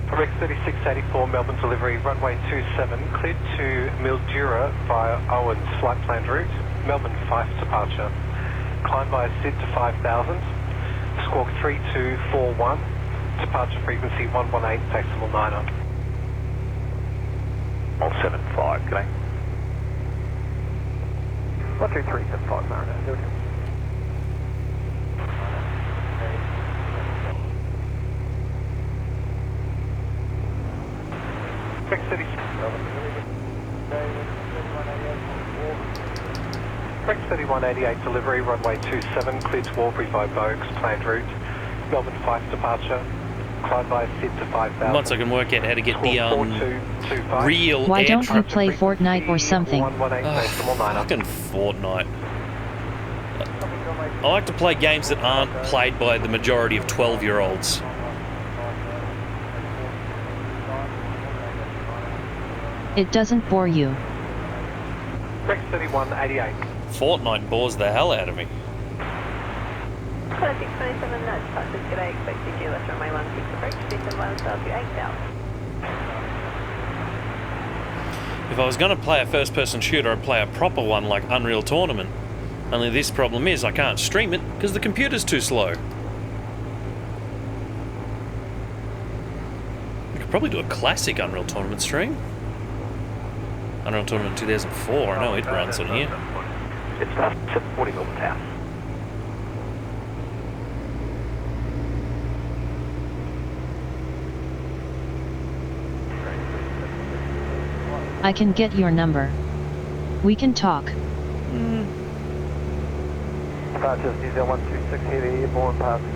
Correct 3684 Melbourne delivery, runway 27, cleared to Mildura via Owens flight planned route, Melbourne 5 departure. Climb via Sid to 5,000, squawk 3241, departure frequency 118.9. 175, g'day. 12375, Marinette, do it. Rex 3188 delivery, runway 27, cleared to Warbury by Bogues, planned route. Melbourne Fife departure, climb by Sid to 5000. Once I can work out how to get the real Why air don't you traffic. play Fortnite or something? Fucking Fortnite. I like to play games that aren't played by the majority of 12-year-olds. It doesn't bore you. Rex 3188. Fortnite bores the hell out of me. 2627, that's Texas, g'day, expected you, left runway 16 approach, system 1, south to 8000. If I was going to play a first-person shooter, I'd play a proper one like Unreal Tournament. Only this problem is I can't stream it because the computer's too slow. I could probably do a classic Unreal Tournament stream. Unreal Tournament 2004, I know it runs on here. It's 740 Melbourne Town. I can get your number. We can talk.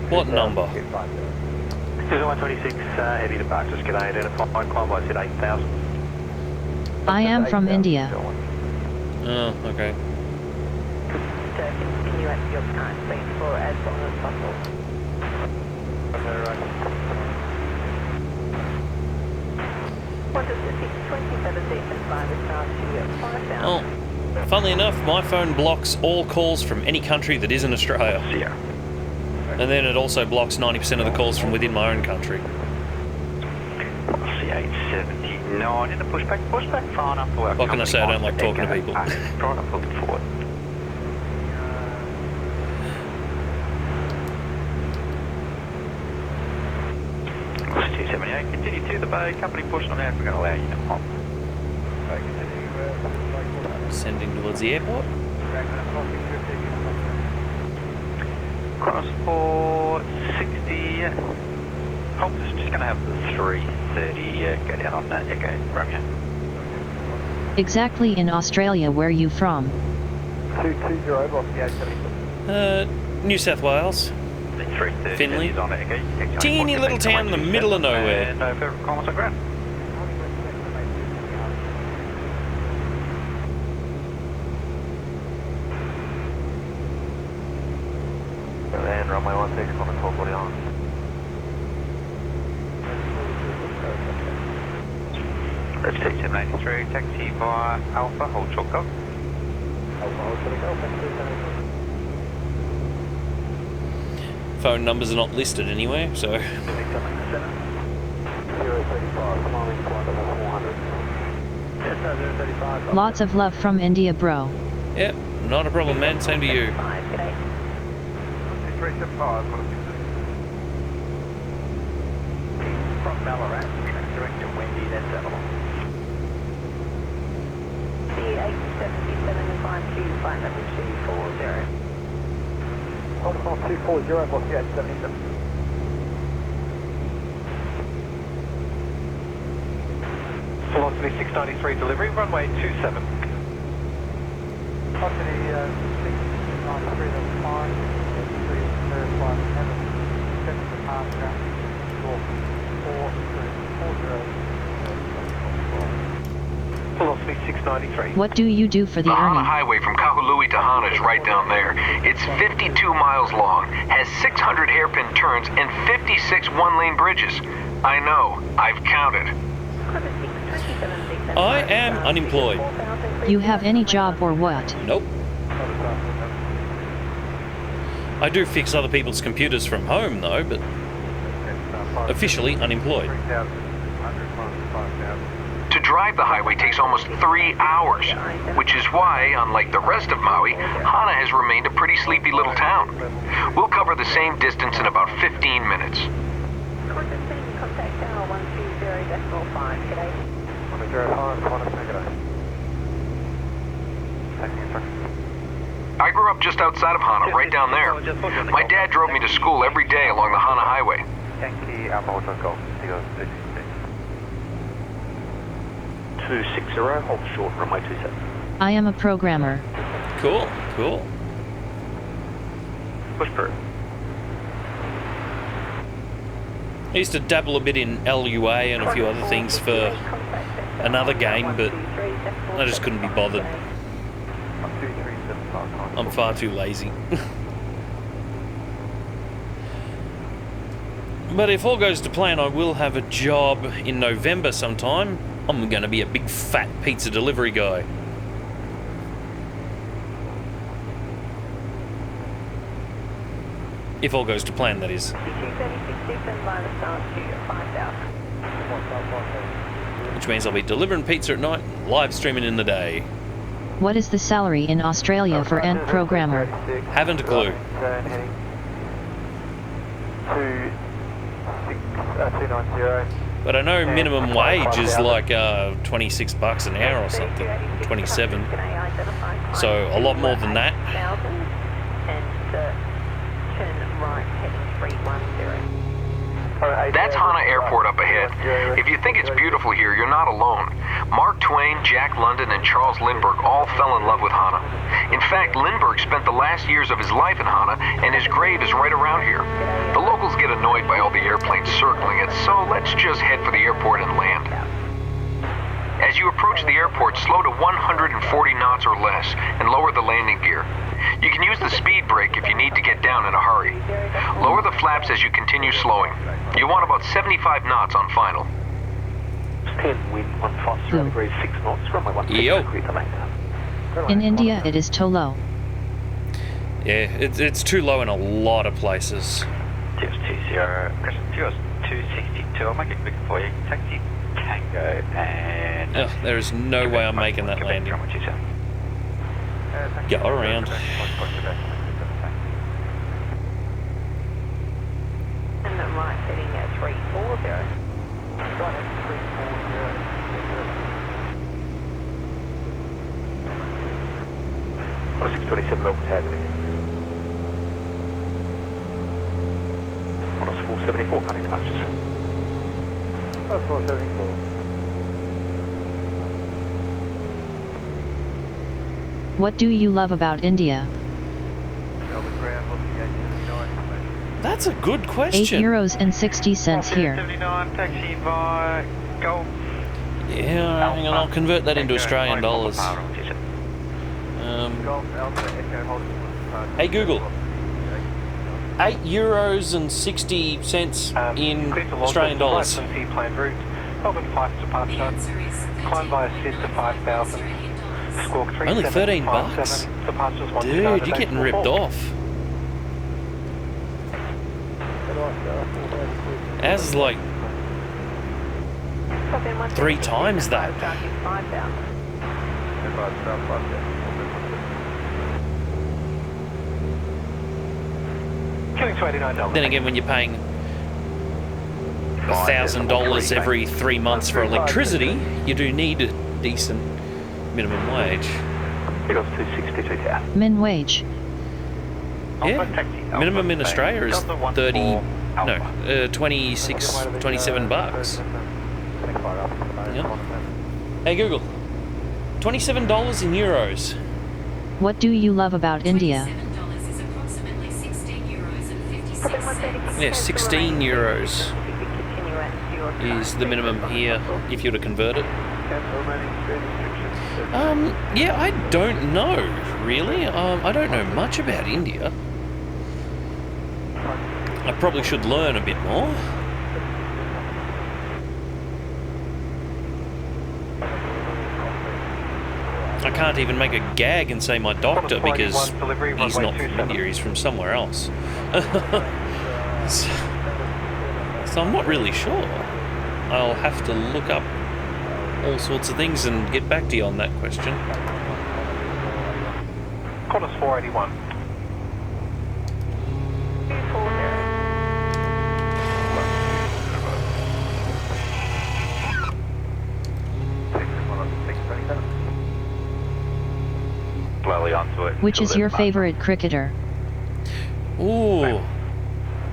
What number? 126, heavy departures, g'day, identified, climb by Sid 8000. I am from India. Oh, okay. Continue at your time, please, for as long as possible. Okay, right. What does the 627 decent find is now to 5000? Oh, funnily enough, my phone blocks all calls from any country that isn't Australia. Yeah. And then it also blocks 90% of the calls from within my own country. C879 in the pushback far enough to work. What can I say? I don't like talking to people. Try not looking forward. C78, continue to the bay, company pushing on out, we're going to allow you to hop. Sending towards the airport. Cross for 60, Hope is just going to have the 330 go down on that, okay, Romeo. Exactly in Australia, where you from? 220, block the 870. New South Wales. Finley. On it, okay. Teeny little town in the middle of nowhere. No further comments on ground. And runway 16 on the 1240 on. That's 783, taxi via Alpha, hold short call. Alpha, hold short call, Phone numbers are not listed anywhere, so. 035, come on in, flight level 400. Yes, sir, 035. Lots of love from India, bro. Yep, not a problem, man. Same to you. 375, from Ballarat, direct to Wendy, that's Avalon. C877 and 525 level 240. Protocol 240, block the 877. Velocity 693 delivery, runway 27. Velocity 693, that's fine. 335, set departure, door 440. Velocity 693. What do you do for the The Hana earning? Highway from Kahului to Hana is right down there. It's 52 miles long, has 600 hairpin turns, and 56 one-lane bridges. I know, I've counted. I am unemployed. You have any job or what? Nope. I do fix other people's computers from home, though, but officially unemployed. To drive the highway takes almost 3 hours, which is why, unlike the rest of Maui, Hana has remained a pretty sleepy little town. We'll cover the same distance in about 15 minutes. Contact tower 120.5, g'day. I grew up just outside of Hana, right down there. My dad drove me to school every day along the Hana Highway. Yankee Alpha Hotel Golf, 260, hold short, runway 27. I am a programmer. Cool, cool. Push through. I used to dabble a bit in LUA and a few other things for another game, but I just couldn't be bothered. I'm far too lazy. But if all goes to plan, I will have a job in November sometime. I'm going to be a big fat pizza delivery guy. If all goes to plan, that is. Which means I'll be delivering pizza at night, live streaming in the day. What is the salary in Australia for end programmer? Haven't a clue. But I know minimum wage is like 26 bucks an hour or something, 27. So a lot more than that. That's Hana Airport up ahead. If you think it's beautiful here, you're not alone. Mark Twain, Jack London, and Charles Lindbergh all fell in love with Hana. In fact, Lindbergh spent the last years of his life in Hana, and his grave is right around here. The locals get annoyed by all the airplanes circling it, so let's just head for the airport and land. As you approach the airport, slow to 140 knots or less, and lower the landing gear. You can use the speed brake if you need to get down in a hurry. Lower the flaps as you continue slowing. You want about 75 knots on final. 10, wind 150 degrees 6 knots, runway 16. In India, it is too low. Yeah, it's too low in a lot of places. Tips 20, question 262, I'll make it quick for you. Taxi Tango and... Ugh, there is no way I'm making that landing. Go around. And then right heading at 340. On 627 Milk Avenue. On us 474 coming to matches. 474. What do you love about India? That's a good question. €8.60 here. 79, taxi by Golf. Yeah, hang on, I'll convert that into Australian dollars. Hey Google, €8.60 in Australian dollars. Only 13 bucks? Dude, you're getting ripped off. Ours is like 3 times that. Then again, when you're paying $1,000 every 3 months for electricity, you do need a decent minimum wage. Min wage. Yeah, minimum in Australia is 27 bucks. Yeah. Hey Google, $27 in euros. What do you love about India? Yeah, 16 euros is the minimum here if you were to convert it. Yeah, I don't know, really. I don't know much about India. I probably should learn a bit more. I can't even make a gag and say my doctor because he's not from India, he's from somewhere else. So I'm not really sure. I'll have to look up all sorts of things and get back to you on that question. Qantas 481. Which is your favorite cricketer? Ooh,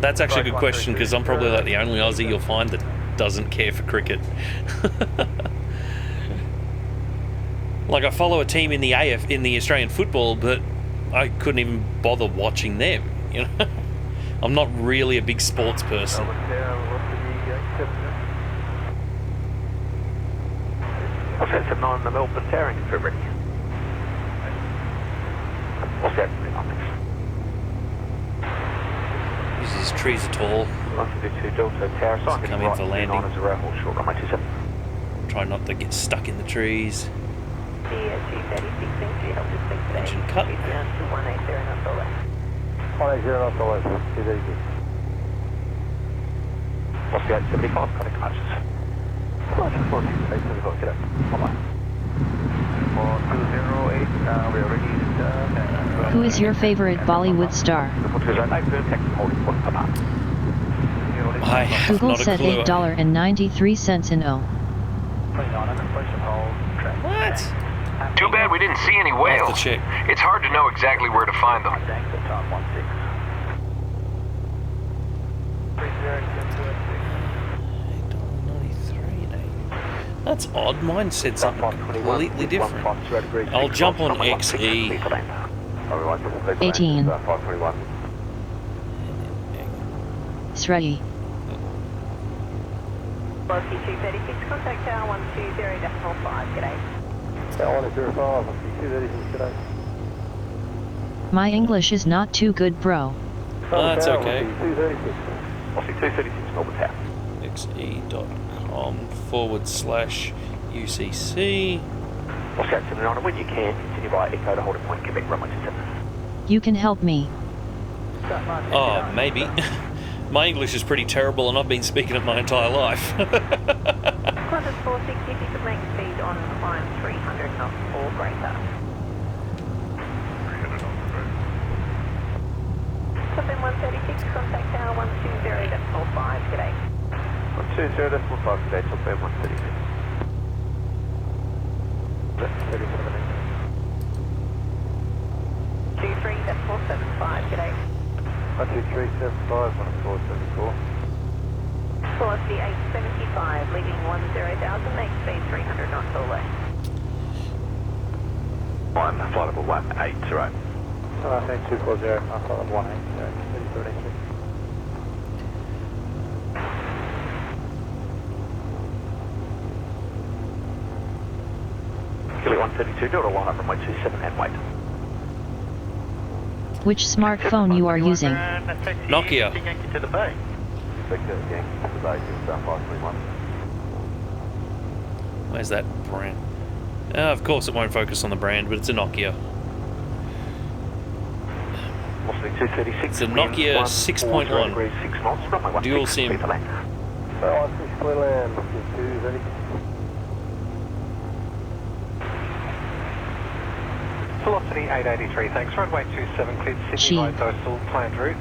that's actually a good question, because I'm probably like the only Aussie you'll find that doesn't care for cricket. Like, I follow a team in the in the Australian football, but I couldn't even bother watching them, you know? I'm not really a big sports person. Okay, so 9 the Melbourne Towering for ready. What's that? These trees are tall. Come in for landing. Try not to get stuck in the trees. Engine cut. 180 What's the 875 cutting classes? Who is your favorite Bollywood star? I have Google not a said clue. $8.93 in O. What? Too bad we didn't see any I'll have whales. to check. It's hard to know exactly where to find them. That's odd. Mine said something completely different. I'll jump on XE. 18. Srei. Velocity 236, contact tower 120.5, g'day. Tower 105, 236, g'day. My English is not too good, bro. That's okay. 236. 236, Melbourne Tower. xe.com/UCC. Oscar 79, when you can, continue by Echo to hold a point, Quebec, runway 27. You can help me. Oh, maybe. My English is pretty terrible and I've been speaking it my entire life. Qantas 460, if you could make speed on climb 300 knots or greater. Top in 136, contact tower 120.5, g'day. 120.5, g'day, top end 136. 23.75, g'day. 123.75, 104.74. Velocity 875, leaving 10,000, make speed 300 knots all way. I'm flight level 180. 240, I'm flight level 180, Kilo 132, do it a line up runway 27 and wait. Which smartphone you are using? Nokia. To the bay. Where's that brand? Of course it won't focus on the brand, but it's a Nokia. It's a Nokia 6.1. Dual SIM. Velocity 883, thanks. Runway 27, cleared Sydney by Dostal, planned route.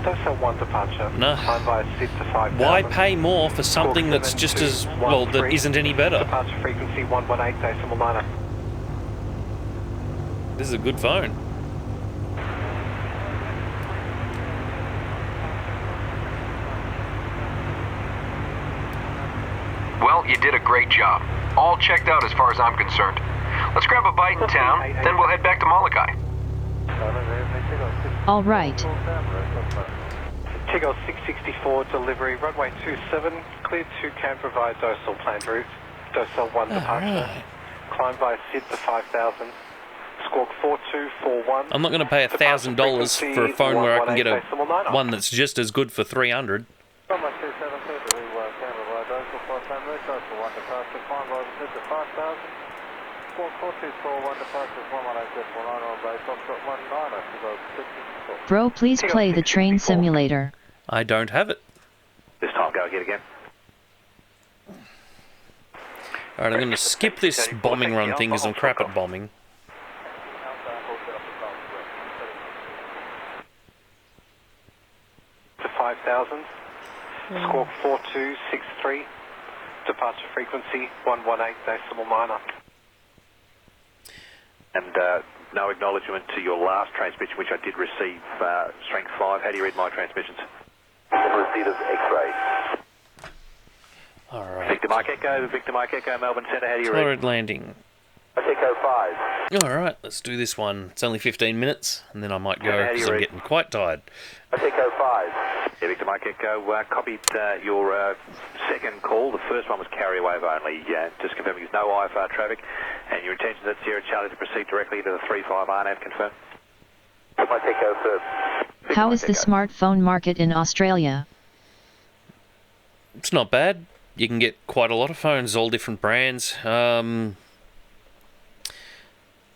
Dostal 1 departure. No. Time via Sid to 5,000. Why pay more for something that's just as, well, that isn't any better? Departure frequency 118.9. This is a good phone. Well, you did a great job. All checked out as far as I'm concerned. Let's grab a bite in town, then we'll head back to Molokai. All right. Tiggle 664, delivery, runway 27, cleared to Canberra via Dostal, planned route. Dostal 1 departure. Climb via Sid to 5,000. Squawk 4241. I'm not going to pay $1,000 for a phone where I can get a one that's just as good for $300. Bro, please play the train simulator. I don't have it. This time, go again. Alright, I'm going to skip this bombing run thing because I'm crap at bombing. To 5,000. Squawk 4263. Departure frequency 118.9. And no acknowledgement to your last transmission, which I did receive, strength 5. How do you read my transmissions? Receipt of X-ray. Alright. Victor Mike Echo, Melbourne Centre, how do you Telluride read? landing. Echo 5. Alright, let's do this one. It's only 15 minutes, and then I might go because I'm getting quite tired. Echo 5. Yeah, Victor Mike Echo, copied your second call. The first one was carry wave only. Just confirming there's no IFR traffic, and your intention at Sierra Charlie to proceed directly to the 35 RNAV, confirm. Mike Echo first. How is the smartphone market in Australia? It's not bad. You can get quite a lot of phones, all different brands.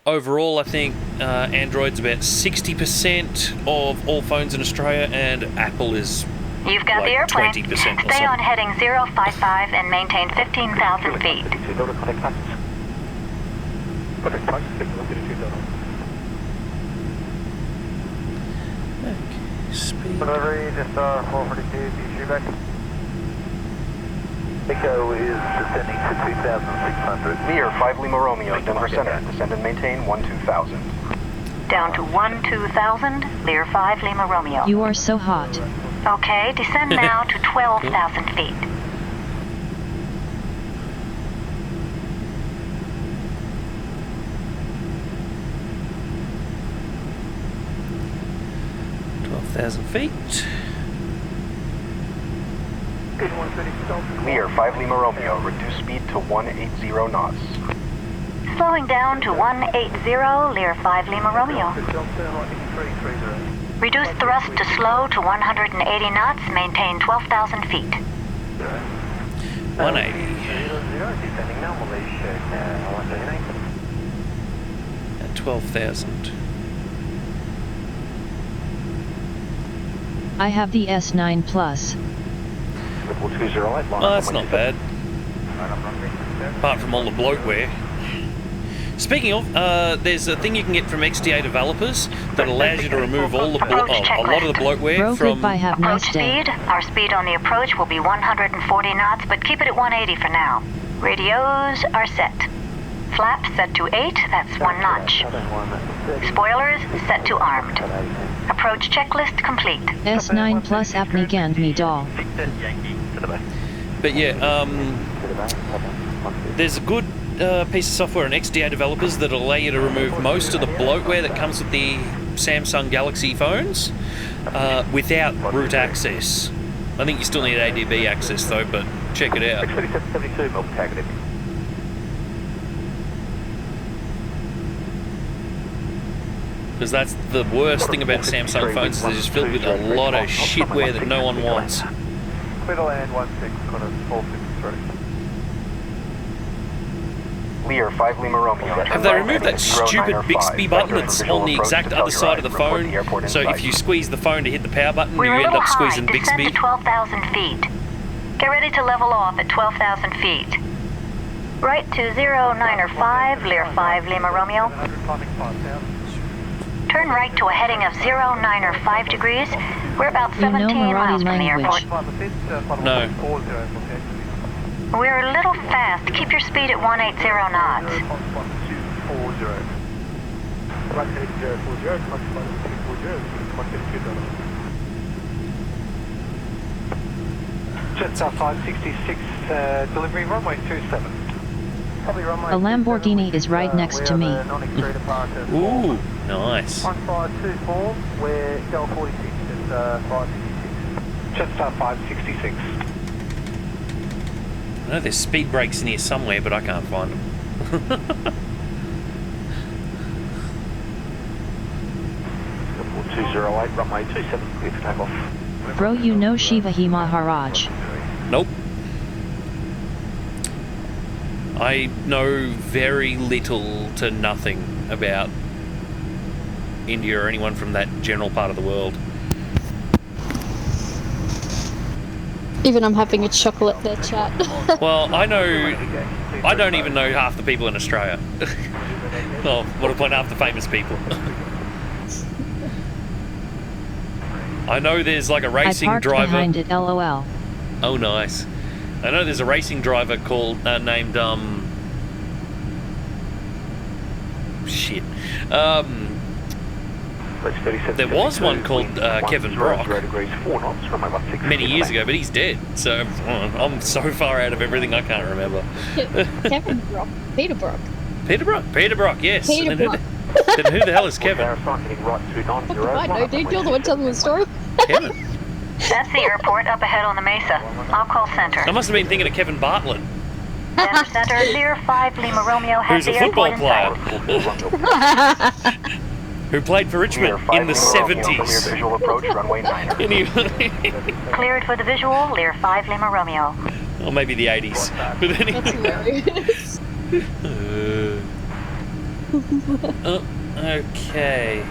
Overall, I think Android's about 60% of all phones in Australia, and Apple is You've got like the airplane. 20% or Stay something. on heading 055 and maintain 15,000 feet. Speed. Delivery, just 442, back. Echo is descending to 2,600. Near 5 Lima Romeo, Denver Center. Descend and maintain 12,000. Down to 12,000, clear 5 Lima Romeo. You are so hot. Okay, descend now to 12,000 feet. feet. Clear 5 Lima Romeo, reduce speed to 180 knots. Slowing down to 180, Lear 5 Lima Romeo. Reduce thrust to slow to 180 knots, maintain 12,000 feet. 180. At 12,000. I have the S9 Plus. Oh, that's not bad. Apart from all the bloatware. Speaking of, there's a thing you can get from XDA developers that allows you to remove all the a lot of the bloatware from. Approach speed. Our speed on the approach will be 140 knots, but keep it at 180 for now. Radios are set. Flaps set to 8, that's 1 notch. Spoilers set to armed. Approach checklist complete. S9 Plus apnea and me doll. But yeah, there's a good piece of software in XDA developers that allow you to remove most of the bloatware that comes with the Samsung Galaxy phones without root access. I think you still need ADB access though, but check it out. Because that's the worst thing about Samsung phones, is they're just filled with a lot of shitware that no one wants. Clear to land 16, corner 453. Lear 5 Lima Romeo. Have they removed that stupid Bixby button that's on the exact other side of the phone? So if you squeeze the phone to hit the power button, you end up squeezing Descend Bixby? to 12,000 feet. Get ready to level off at 12,000 feet. Right to 095, Lear 5 Lima Romeo. Turn right to a heading of 095 degrees. We're about 17 miles from the airport. No. We're a little fast. Keep your speed at 180 knots. Jetstar 566, delivery runway 27. A Lamborghini is right next to me. Ooh, nice. 1524, we're Del 46, it's 566. Jetstar 566. I know there's speed brakes in here somewhere, but I can't find them. 208, runway 27, clear for takeoff. Bro, you know Shivaji Maharaj. Nope. I know very little to nothing about India or anyone from that general part of the world. Even I'm having a chuckle at their chat. Well, I don't even know half the people in Australia. Well, what about half the famous people? I know there's like a racing I parked driver. behind it, LOL. Oh, nice. I know there's a racing driver called named shit. There was one called Kevin Brock many years ago, but he's dead. So I'm so far out of everything I can't remember. Kevin Brock. Peter Brock. Peter Brock. Peter Brock, yes. Peter Brock. Then who the hell is Kevin? I know, dude. You're the one telling the story. Kevin? That's the airport up ahead on the mesa. I'll call center. I must have been thinking of Kevin Bartlett. Denver Center, 05 Lima Romeo has Who's the a football airport in player. sight. Who played for Richmond in the 70s. Visual approach, runway 9. Cleared for the visual, Lear 5 Lima Romeo. Or maybe the 80s. But anyway. Okay.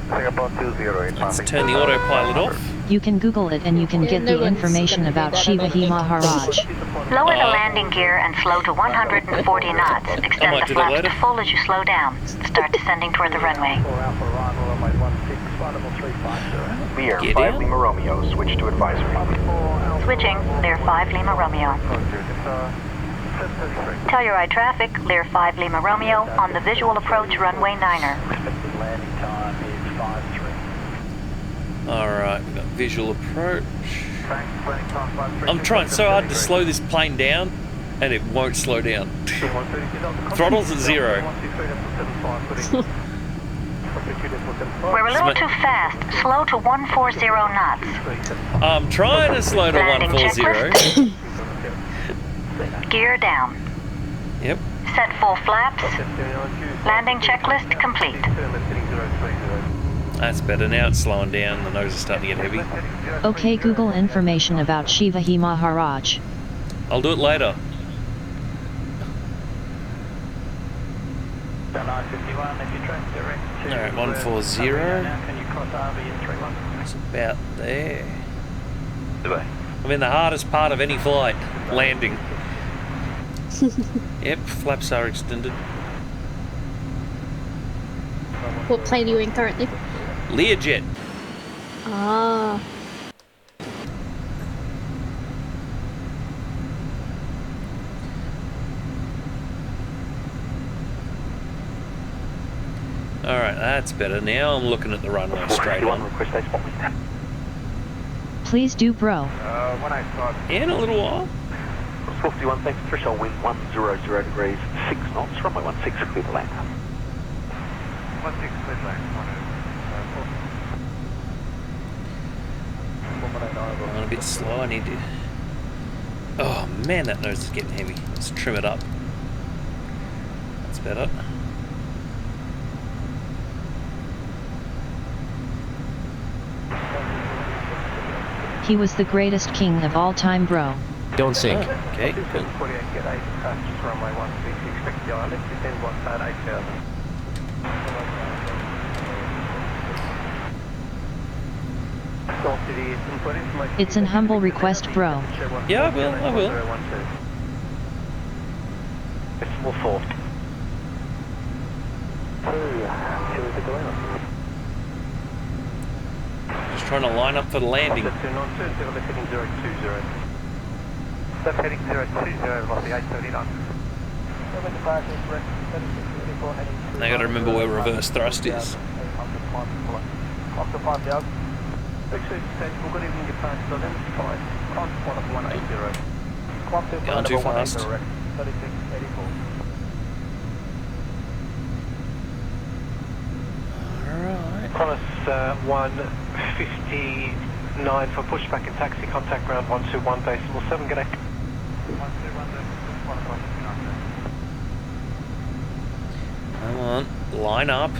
Let's turn the autopilot off. You can Google it and you can get the information about Shivaji Maharaj. Lower the landing gear and slow to 140 knots. Extend the flaps to full as you slow down. Start descending toward the runway. Lear 5 Lima Romeo, switch to advisory. Switching, Lear 5 Lima Romeo. Telluride traffic, Lear 5 Lima Romeo, on the visual approach runway 9er. Alright, we've got visual approach. I'm trying so hard to slow this plane down, and it won't slow down. Throttle's at 0. We're a little too fast. Slow to 140 knots. I'm trying to slow to Landing 140. Gear down. Yep. Set full flaps. Landing checklist complete. That's better. Now it's slowing down. The nose is starting to get heavy. Okay, Google information about Shivaji Maharaj. I'll do it later. Alright, 140. It's about there. I'm in the hardest part of any flight. Landing. Yep, flaps are extended. What plane are you in currently? Learjet. Ah. Alright, that's better. Now I'm looking at the runway straight on. Please do, bro. In a little while. 51, thanks. Threshold wind 100 degrees, 6 knots, runway 16, clear to land. 16, clear to land. I'm a bit slow. I need to. Oh man, that nose is getting heavy. Let's trim it up. That's better. He was the greatest king of all time, bro. Don't sink. Oh, okay, cool. It's an humble request, bro. Yeah, I will. I will. Decimal 4. Just trying to line up for the landing. Left heading 020, velocity 839. Now I gotta remember where reverse thrust is. Going too fast. Alright. Qantas 159 for pushback and taxi, contact ground 121, decimal 7, good day. Come on, line up.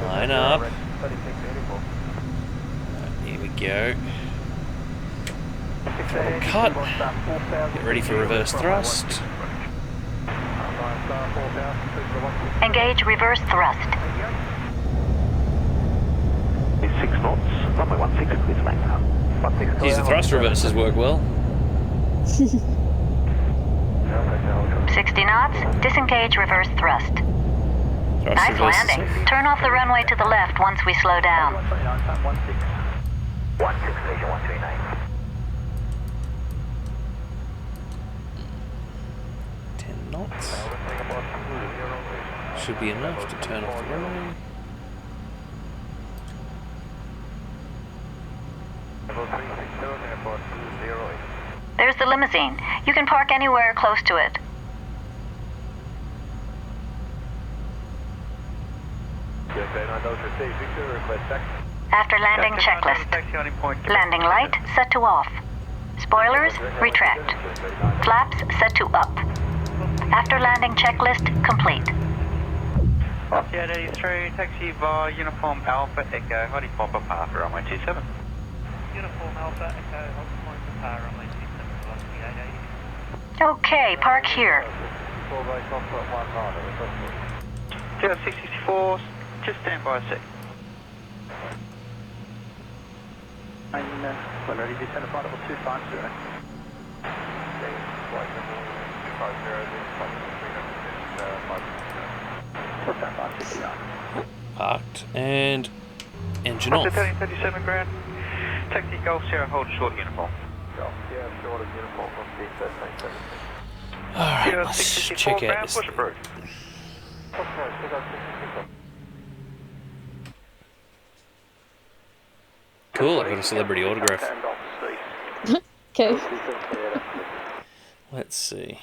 Line up. Here we go. Full cut. Get ready for reverse thrust. Engage reverse thrust. 6 knots, runway 16, clear to land. Geez, the thrust reversers work well. 60 knots, disengage reverse thrust. Nice landing. Turn off the runway to the left once we slow down. knots. Should be enough to turn off the runway. There's the limousine. You can park anywhere close to it. After landing checklist. Landing light set to off. Spoilers retract. Flaps set to up. After landing checklist complete. Yeah, 83, taxi via Uniform Alpha Echo, Hottie Papa Parker, runway 27. Uniform Alpha Echo, Hottie Papa Parker, runway 27, velocity 880. Okay, park here. 264, just stand by a sec. When ready, descend to flight level 250. Parked and engine off. 37 ground. Taxi Golf Sierra, hold short uniform. Golf Sierra, short of uniform from C13. Alright, let's check out this. Cool, I got a celebrity autograph. Okay. Let's see.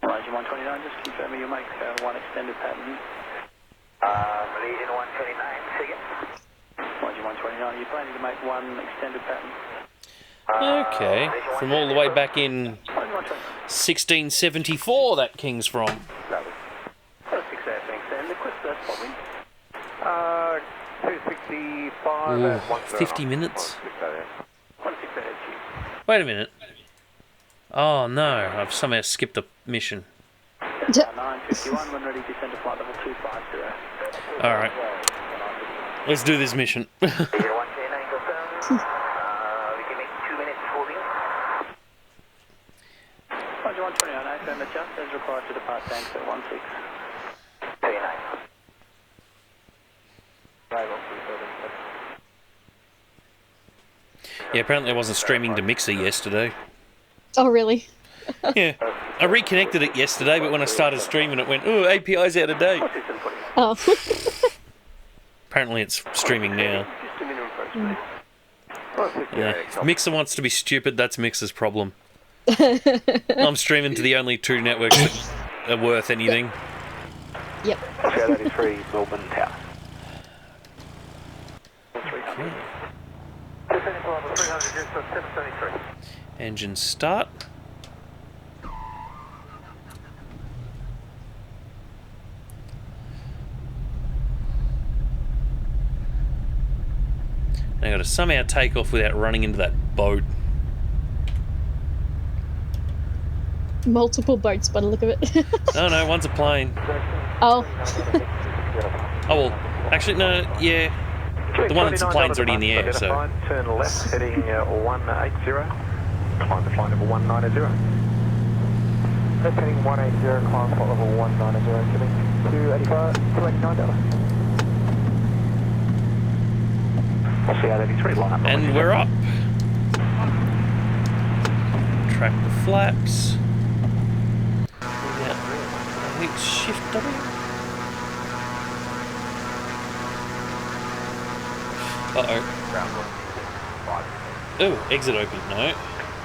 Malaysian 129, just confirming you'll make one extended pattern. Malaysian 129, say again. Malaysian 129, you're planning to make one extended pattern? Okay, from all the way back in 1674 that King's from. Lovely. 6 hours, thanks, and the quick first spot win. 265 Ooh, and 50 minutes? 16 ahead, chief. Wait a minute. Oh no, I've somehow skipped a mission. 951, when ready, descend to flight level 250. Alright. Let's do this mission. We can make 2 minutes holding. Malaysian 129, AFM adjust as required to depart tanks at 16. 39. Yeah, apparently I wasn't streaming to Mixer yesterday. Oh, really? Yeah, I reconnected it yesterday, but when I started streaming it went, oh, API's out of date. Oh. Apparently it's streaming now. Yeah, if Mixer wants to be stupid, that's Mixer's problem. I'm streaming to the only two networks that are worth anything. Yep. Oscar 83, Melbourne Tower. Okay. Engine start. I got to somehow take off without running into that boat. Multiple boats by the look of it. No, one's a plane. Oh. Oh well, actually no, yeah. The one that's a plane's already in the air, so. Turn left, heading 180. Climb to flight level 190. Left heading 180, climb flight level 190, heading 285, 289. I'll see 883 line up. And we're up. Track the flaps. Yeah. I think shift W. Uh-oh. Oh, exit open, no.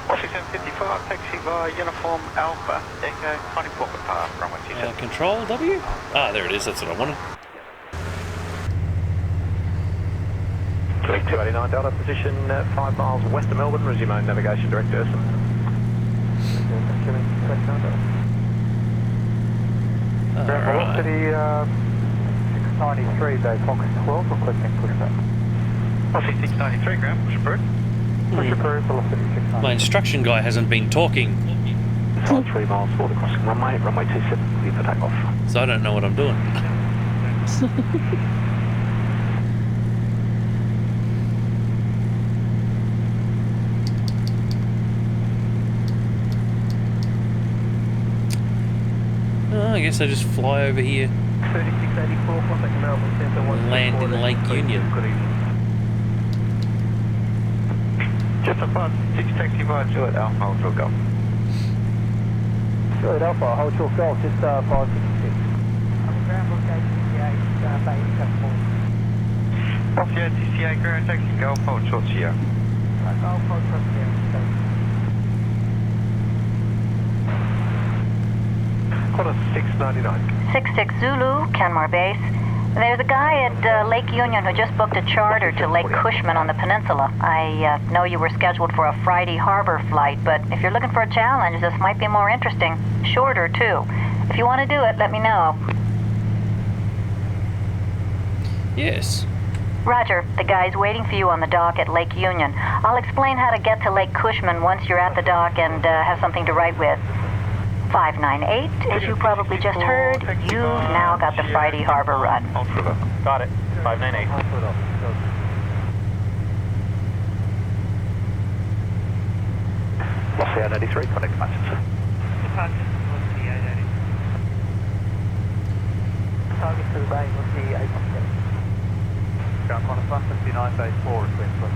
6755, taxi via Uniform Alpha Echo, 24 Papa, runway 27. Control W? Ah, there it is, that's what I wanted. 289 Delta, position 5 miles west of Melbourne, resume own navigation direct Urson. Velocity 693, Bay Fox 12, requesting pushback. Velocity 693, ground, push approved. Push approved, velocity 693. My instruction guy hasn't been talking. 3 miles forward crossing runway, runway 27, clear for takeoff. So I don't know what I'm doing. guess I just fly over here. 3684, contact Melbourne Centre 1. Land in Lake Union. Just above 6 taxi via Juliet Alpha, hold short golf. Juliet Alpha, hold short golf, just 566. Ground location, Bay Offshore TCA, ground taxi, golf, hold short Sierra. Golf, hold short Sierra. Quarter 699. 66 Zulu, Canmore Base. There's a guy at Lake Union who just booked a charter to Lake Cushman on the peninsula. I know you were scheduled for a Friday harbor flight, but if you're looking for a challenge, this might be more interesting. Shorter, too. If you want to do it, let me know. Yes. Roger. The guy's waiting for you on the dock at Lake Union. I'll explain how to get to Lake Cushman once you're at the dock and have something to write with. 598, as you probably just heard, you've now got the Friday Harbor run. Got it. 598. Lost 883, connect to Manchester. Target to the bay, what's the 817? Ground contact 159, base 4, request.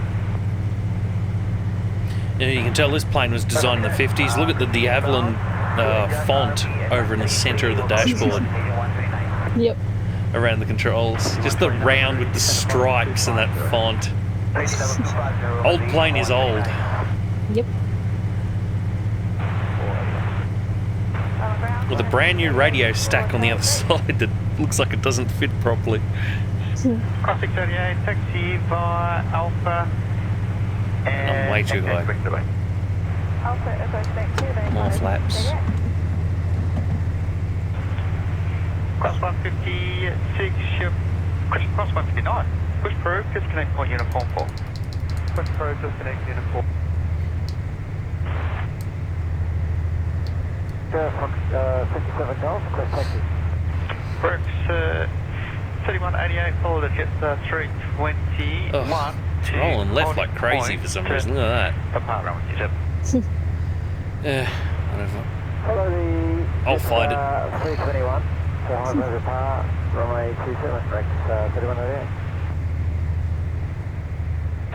You can tell this plane was designed in the 50s. Look at the Diavolon font over in the centre of the dashboard. Yep. Around the controls. Just the round with the stripes and that font. Old plane is old. Yep. With a brand new radio stack on the other side that looks like it doesn't fit properly. Cross 638, taxi via Alpha. I'm way too high. More flaps. Cross 156, cross 159. Push through, disconnect point uniform 4. Push through, disconnect uniform. 57 Golf, request taxi. Brooks 3188, follow the jet 321. It's rolling left like crazy for some reason. Look at that. Whatever. Follow the... I'll find it. 321, so high over par, runway 27, Rex 3188.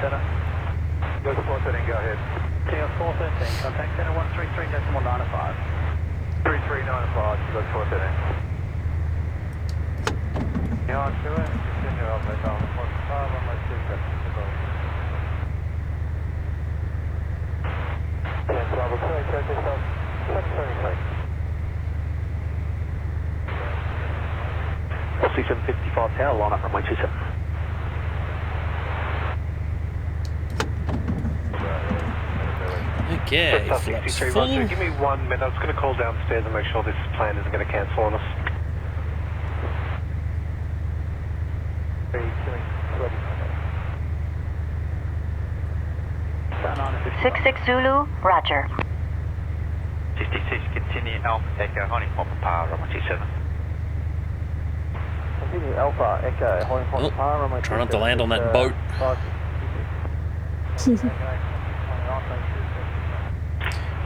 Center. Go to 413, go ahead. Chaos 413, contact center 133.95. 3395, go to 413. Yeah, to it. Continue up at down 45 on my 27. Yes, level 2, check yourself. 6755 tower, line up runway 27. Okay, flaps full. Give me 1 minute. I was going to call downstairs and make sure this plane isn't going to cancel on us. 66 Zulu, Roger. 66, continue Alpha Echo, holding point for power, runway 27. Continue Alpha Echo, holding point for power, runway 27. Try not to land on that boat.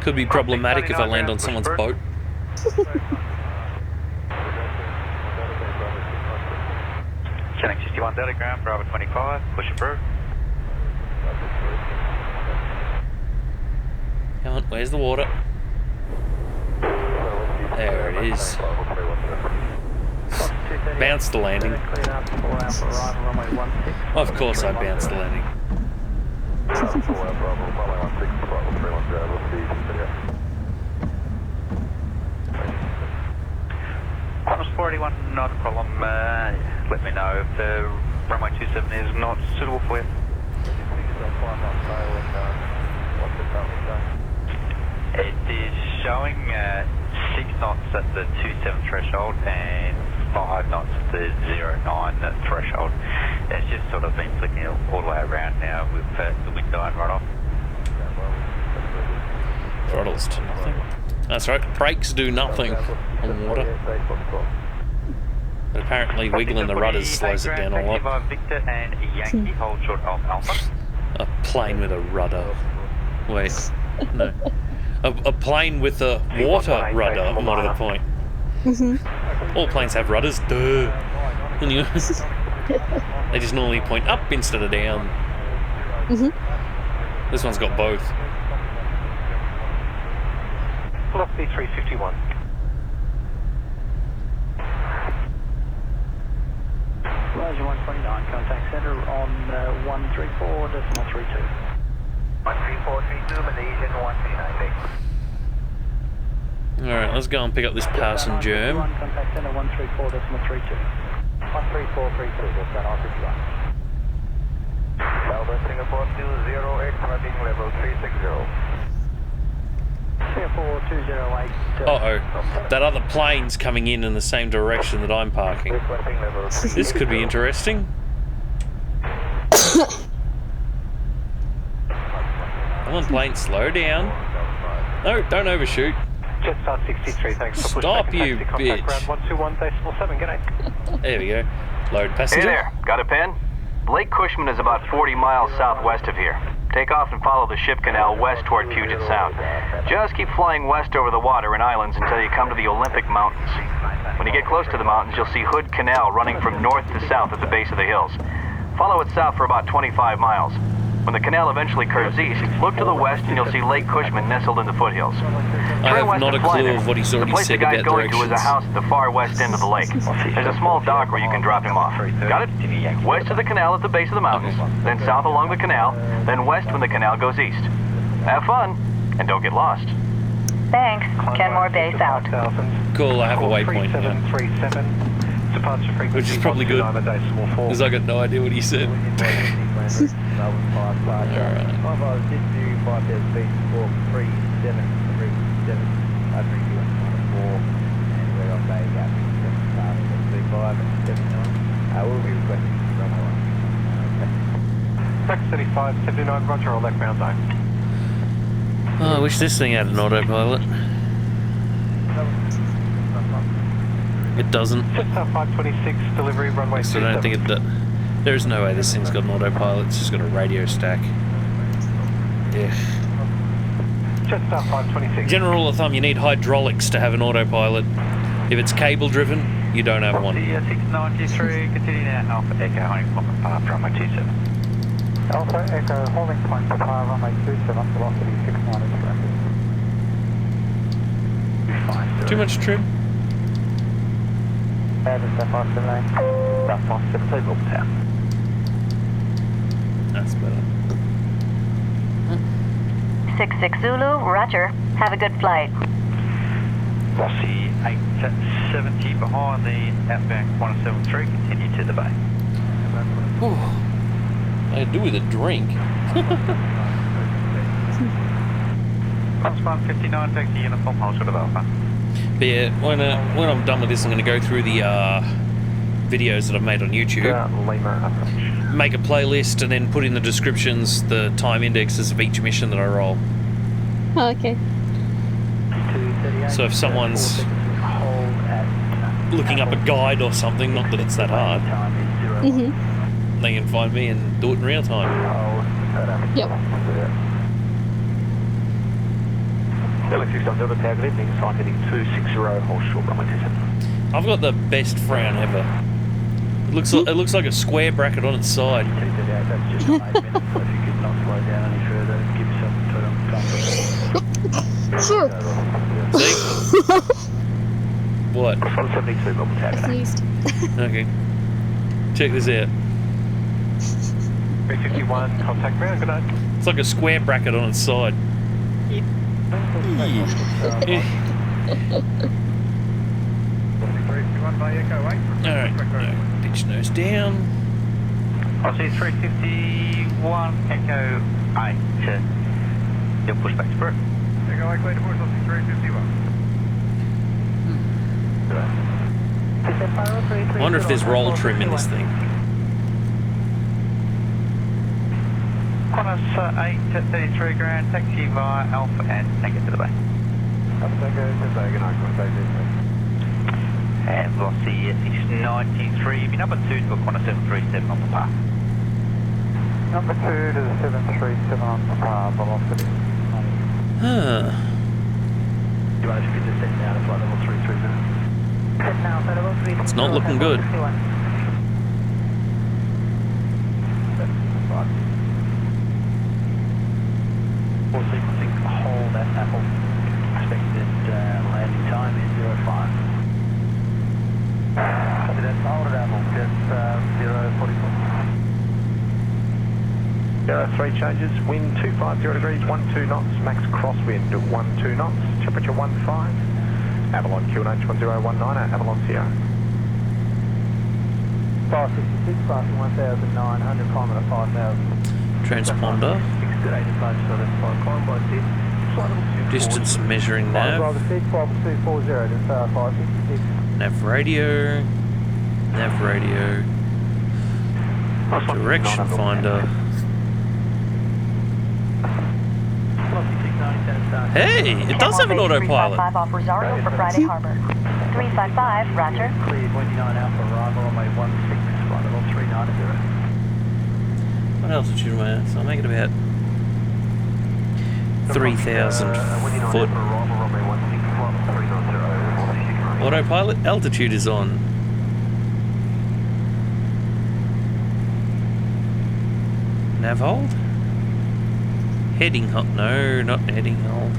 Could be problematic if I land on someone's boat. Oceanic 61 Delta ground, Bravo 25, push it through. Come on, where's the water? There it is. Bounced the landing. Of course I bounced the landing. Qantas 481, not a problem. Let me know if the runway 27 is not suitable for you. It is showing 6 knots at the 27 threshold and 5 knots at the 09 threshold. It's just sort of been flicking all the way around now with the wind dying right off. Throttles to nothing. That's right, brakes do nothing on water. But apparently wiggling the rudders slows it down a lot. Victor and Yankee, hold short of Alpha. A plane with a rudder. Wait, no. A plane with a water rudder, more to the point. All planes have rudders, duh. Anyway, they just normally point up instead of down. This one's got both. Velocity 351. Roger 129, contact center on 134.32. 13432, Malaysian 139. Alright, let's go and pick up this passenger. Contact center 134.32. 13432, that's an R51. Melbourne, Singapore 208, parking level 360. Singapore 208. Uh-oh. That other plane's coming in the same direction that I'm parking. This could be interesting. Come on, plane, slow down. No, don't overshoot. Jetstar 63, thanks for pushback. Stop, you Taxi bitch. contact ground 121.7, good day. There we go. Load Hey passenger. there, got a pen? Lake Cushman is about 40 miles southwest of here. Take off and follow the ship canal west toward Puget Sound. Just keep flying west over the water and islands until you come to the Olympic Mountains. When you get close to the mountains, you'll see Hood Canal running from north to south at the base of the hills. Follow it south for about 25 miles. When the canal eventually curves east, look to the west and you'll see Lake Cushman nestled in the foothills. I have not a clue of what he's already said about The place the guy's going to is a directions. house at the far west end of the lake. There's a small dock where you can drop him off. Got it? West of the canal at the base of the mountains, then south along the canal, then west when the canal goes east. Have fun, and don't get lost. Thanks. Kenmore Base out. Cool, I have a waypoint now. 3737. Departure frequency Which is probably good, 129 a day, small 4. because I got no idea what he said. Tax 35, 79, roger, all left ground zone. Oh, I wish this thing had an autopilot. It doesn't. Jetstar 526, delivery runway So I don't think it does. There's no way this thing's got an autopilot, it's just got a radio stack. Yeah. Jetstar 526. General rule of thumb, you need hydraulics to have an autopilot. If it's cable driven, you don't have one. 693, continue now, Alpha Echo, holding point apart, runway 27. Alpha Echo, holding point apart, runway 27, velocity 693. Too much trim? That's 579. That's better. 66 Zulu, roger. Have a good flight. Rossi 870 behind the outbound 173, continue to the bay. I could do with a drink. Crossman 59, taxi uniform, hold short of Alpha. But yeah, when I'm done with this, I'm going to go through the videos that I've made on YouTube, make a playlist, and then put in the descriptions the time indexes of each mission that I roll. Oh, okay. So if someone's looking up a guide or something, not that it's that hard, they can find me and do it in real time. Yep. I've got the best frown ever. It looks like a square bracket on its side. See? What? Sneezed. Okay. Check this out. 351, contact ground, good night. It's like a square bracket on its side. Alright, pitch nose down. I see 351, Echo 8. You'll push back to Brooke. Echo 8, clear to push, I see 351. I wonder if there's roll trim in this thing. Qantas 8 at 33 grand, taxi via Alpha and take it to the bay. And velocity 693, you've been up at 2 to a Qantas 737 on the par. Number 2 to the 737 on the par, velocity. Huh. You want to get this set down to flight level 330? It's not looking good. Full sequencing, hold at Naples. Expected landing time is 05. Copy that, hold at Naples, just 044. 03 changes, wind 250 degrees, 12 knots, max crosswind 12 knots, temperature 15. Avalon QNH 1019 at Avalon Sierra. 566, passing 1,900, kilometre 5,000. Transponder. Distance measuring nav. Nav radio. Nav radio. Direction finder. Hey, it does have an autopilot. 355 off Rosario for Friday Harbor. 355, roger. Clear 29 Alpha arrival on my 16, flight level 390. What altitude am I at? So I'm making about 3,000 foot. Autopilot altitude is on. Nav hold? Heading hold? No, not heading hold.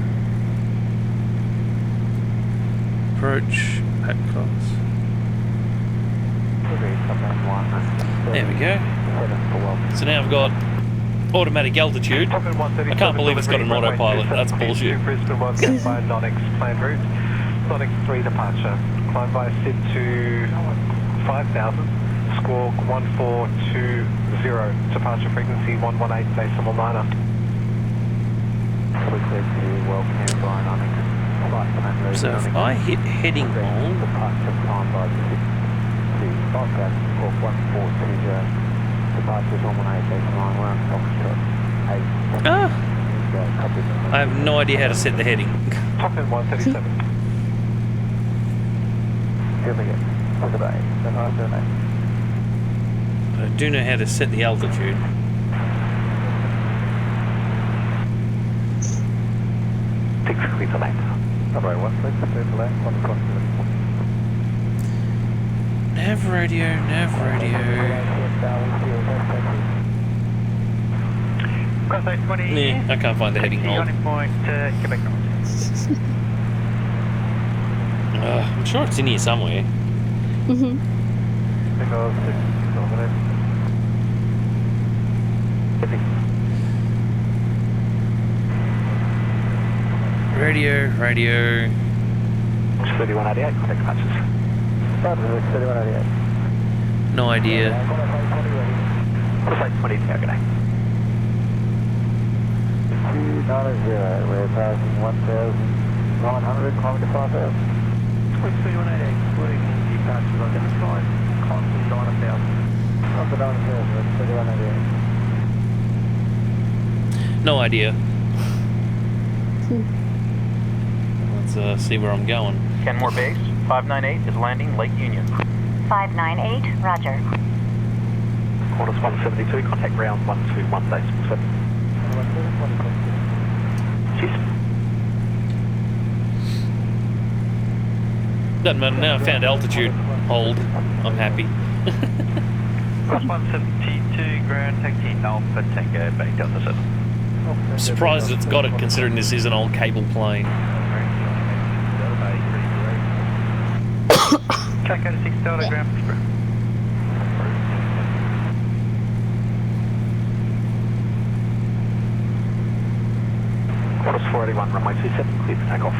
Approach at course. There we go. So now I've got automatic altitude. I can't believe it's got an autopilot. That's bullshit. Brisbane welcome by Nonix planned route. Nonix 3 departure. Climb by SID to 5,000. Squawk 1420. Departure frequency 118 decimal 9. So if I hit heading hold, I have no idea how to set the heading. Top end 137. I do know how to set the altitude. Clear for land. Number 1, please, clear for land. Nav radio, nav radio. Yeah, I can't find the heading hold. I'm sure it's in here somewhere. Radio, radio. 3188, contact matches. 3188. No idea. Flight 20 now, good day. 290, we're passing 1,900, kilometre 5,000. 3188, excluding departures identified, constant 9,000. Constant 9,000, that's 3188. No idea. Let's see where I'm going. Kenmore Base, 598 is landing Lake Union. 598, roger. Quarters 172, contact ground 121 decimal 7. Cheers. Doesn't matter now, I found altitude. Hold. I'm happy. Cross 172, ground taxi Alpha Tango, back Delta 7. I'm surprised it's got it considering this is an old cable plane. Check out 6 Delta ground pushback. Quarters 481, runway 27, clear for takeoff.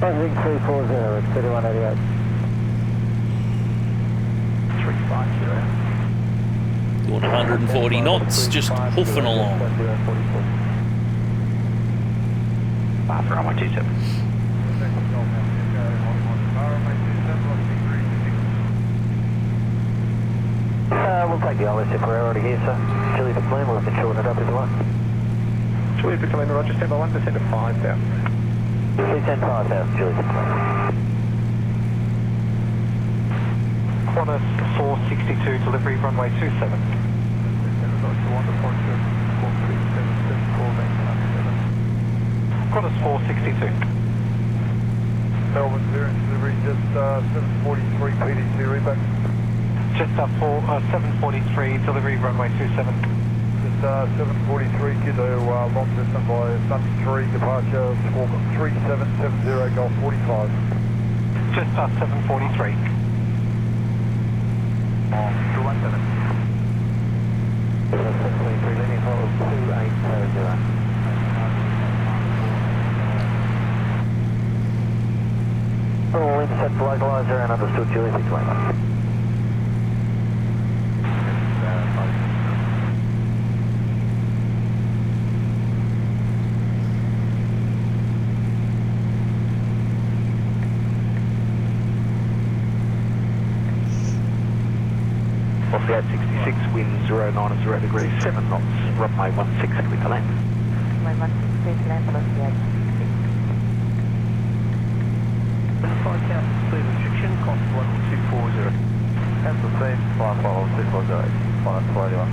Buzzing 340 at 3188. 350. Doing 140 knots, just hoofing along. After runway 27. We'll take the LS if we're already here, sir. Chili for plane, we'll have to shorten it up if you want. Chili for plane, Roger, stand by 1, descend to 5,000. Descend 5,000, Chili for plane. Qantas 462, delivery runway 27. Qantas 462. Melbourne 0 delivery, just 743 PDC reback. Just 743, delivery runway 27. Just 743, Kiddo, long distance by Sunny 3, departure, squawk 3770, Golf 45. Just 743. 217. 743, leading hold 2800. All intercept localizer and understood Julie 620. Oscar 66, wind 090 degrees, 7 knots, runway 16, clear to land. Runway 16, clear to land, Oscar 66. Flight count, speed restriction, cost 1240. Cancel speed, flight follow 240, flight 481.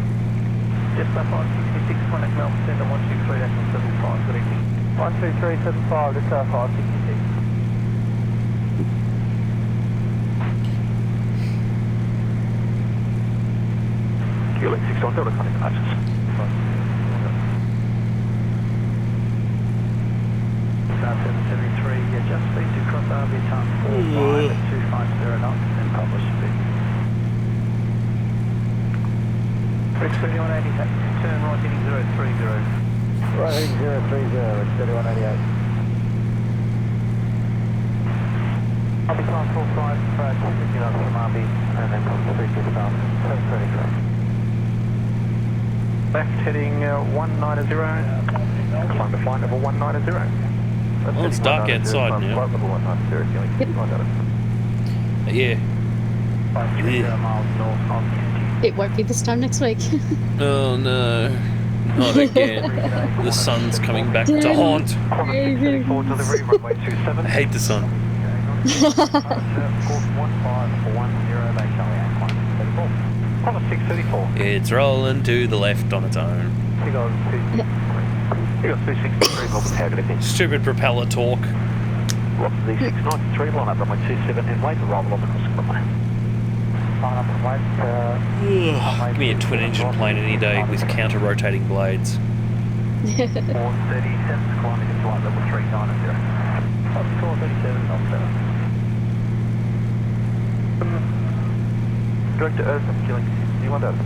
Just 566, contact Melbourne Centre 123.75, good evening. 123.75, just 566. QLX 6 on Delta, contact departures. South 773, just speed to cross RV time 45 at 250 knots and publish speed. Rex 3180, turn right heading 030. Right heading 030, Rex 3188. RV class 45, 250 knots from RV and then publish speed to start 733. Left heading 190, climb to flight level 190. Well, it's dark outside now. Yeah. It won't be this time next week. Oh no. Not again. The sun's coming back to haunt. I hate the sun. It's rolling to the left on its own. Stupid propeller talk. Lots of the 693, line up runway 27 and wait to roll along across the runway. Give me a twin-engine plane any day with counter-rotating blades. 437, climbing to flight level 390. 437, not 7. Director Ursa, killing C1 Ursa.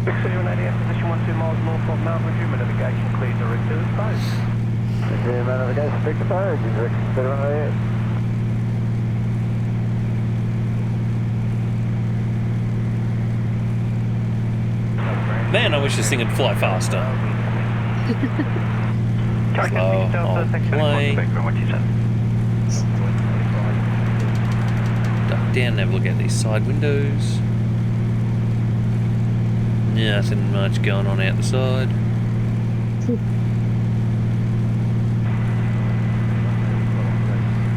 63188, position 12 miles north of Mount Resume navigation, clear direct to the base. Resume navigation, direct to base, direct to 788. Man, I wish this thing would fly faster. Slow, I'll play. Duck down, have a look at these side windows. Nothing much going on out the side.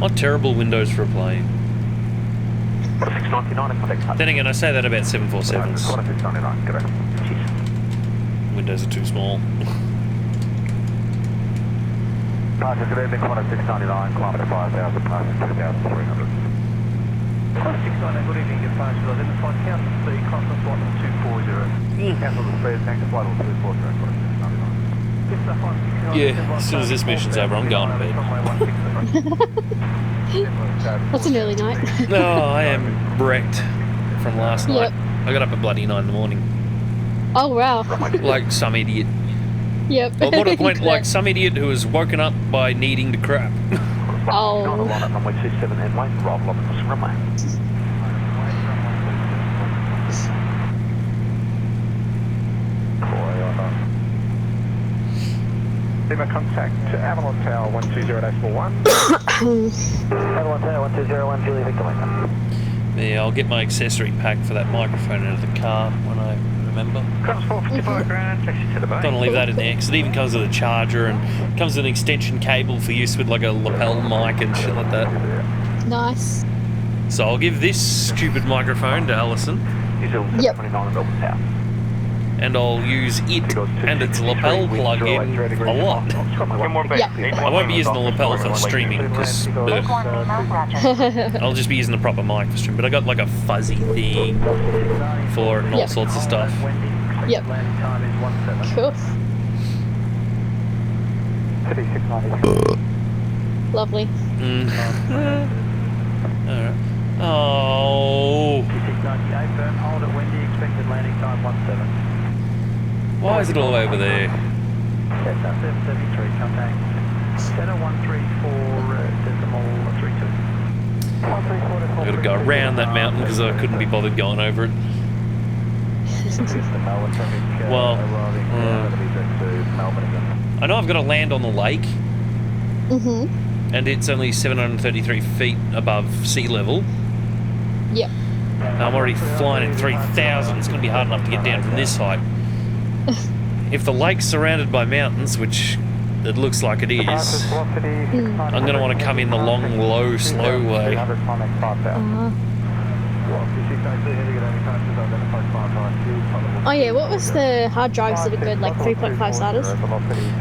What terrible windows for a plane. Then again, I say that about 747s. Windows are too small. Departure, good evening, Qantas 699, kilometre 5,000, departure 2,300. Qantas 699, good evening, departure, then the flight count speed, constant flight level 240. Cancel the speed, thanks, flight level 240, Qantas 699. Yeah, as soon as this mission's over, I'm going to bed. That's an early night. No, I am wrecked from last night. Yep. I got up at bloody 9 in the morning. Oh wow. Like some idiot. Yep. Well, more to the point, like some idiot who was woken up by needing to crap. Oh. Runway 27 and wait, roll along across the runway. Lima contact to Avalon Tower 120.41. Avalon Tower 1201, Julie Victor Lima. Yeah, I'll get my accessory pack for that microphone out of the car when I remember. Cross 455 grand, taxi to the bay. Don't want to leave that in there because it even comes with a charger and comes with an extension cable for use with like a lapel mic and shit like that. Nice. So I'll give this stupid microphone to Alison. Yep. and I'll use it and its lapel plug-in a lot. I won't be using the lapel for streaming because I'll just be using the proper mic for streaming. But I got like a fuzzy thing for it and all sorts of stuff. Yep. Cool. Lovely. Alright. Oh. Why is it all over there? I've got to go around that mountain because I couldn't be bothered going over it. Well, I know I've got to land on the lake. And it's only 733 feet above sea level. Yep. I'm already flying at 3,000. It's going to be hard enough to get down from this height. If the lake's surrounded by mountains, which it looks like it is, I'm going to want to come in the long, low, slow way. Oh yeah, what was the hard drives that are good, like 3.5 SATAs?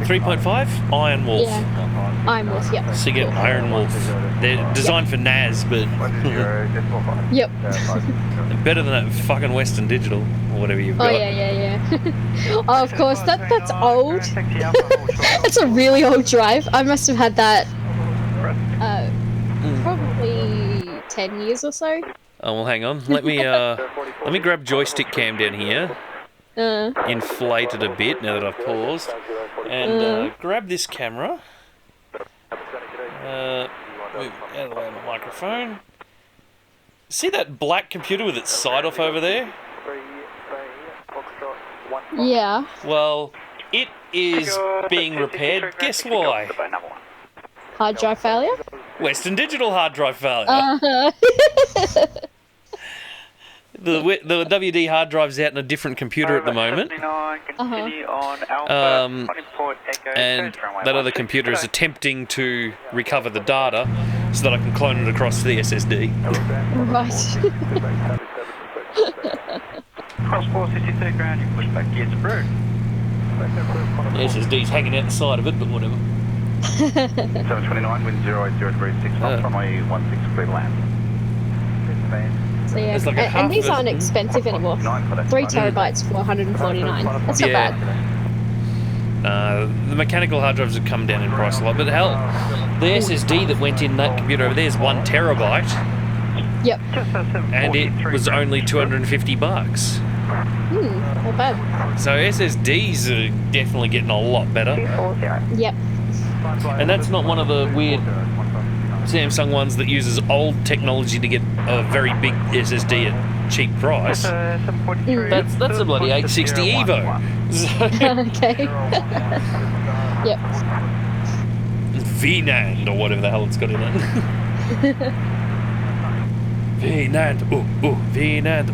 3.5? Iron Wolf. Yeah. Iron Wolf, yep. So you get Iron Wolf. They're designed for NAS, but... Yep. better than that fucking Western Digital, or whatever you've got. Oh yeah. Oh, of course, that's old. That's a really old drive. I must have had that probably 10 years or so. Oh well, hang on. Let me grab joystick cam down here. Inflate it a bit now that I've paused, and grab this camera. Move out of the way of the microphone. See that black computer with its side off over there? Yeah. Well, it is being repaired. Guess why? Hard drive failure? Western Digital hard drive failure. The WD hard drive's out in a different computer at the moment. And that other computer is attempting to recover the data so that I can clone it across to the SSD. Right. Cross 462 ground, you push back gears approved. The SSD's hanging out the side of it, but whatever. 729, wind 080 degrees 6 knots, runway 16 clear land. So yeah, like and these aren't expensive anymore. 3 terabytes for 149. That's not bad. The mechanical hard drives have come down in price a lot, but hell, the SSD that went in that computer over there is 1 terabyte. Yep. And it was only $250. Not bad. So SSDs are definitely getting a lot better. Yep. And that's not one of the weird Samsung ones that uses old technology to get a very big SSD at cheap price. That's a bloody 860 Evo. Okay. Yep. VNAND, or whatever the hell it's got in it. VNAND, VNAND,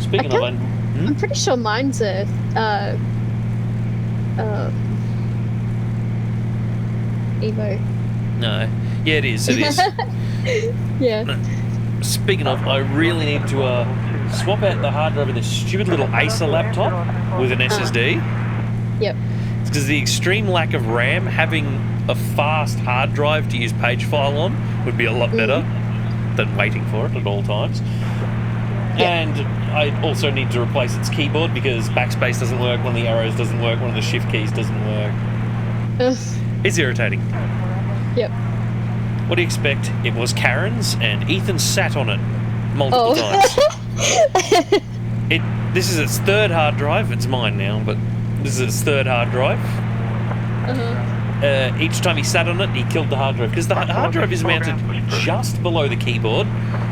Speaking of... I'm pretty sure mine's a... Evo. No. Yeah, it is. Yeah. Speaking of, I really need to swap out the hard drive of this stupid little Acer laptop with an SSD. Yep. It's because the extreme lack of RAM, having a fast hard drive to use page file on would be a lot better than waiting for it at all times. Yep. And I also need to replace its keyboard because backspace doesn't work, one of the arrows doesn't work, one of the shift keys doesn't work. It's irritating. Yep. What do you expect? It was Karen's, and Ethan sat on it multiple times. This is its third hard drive. It's mine now, but this is its third hard drive. Each time he sat on it, he killed the hard drive because the hard drive is mounted just below the keyboard,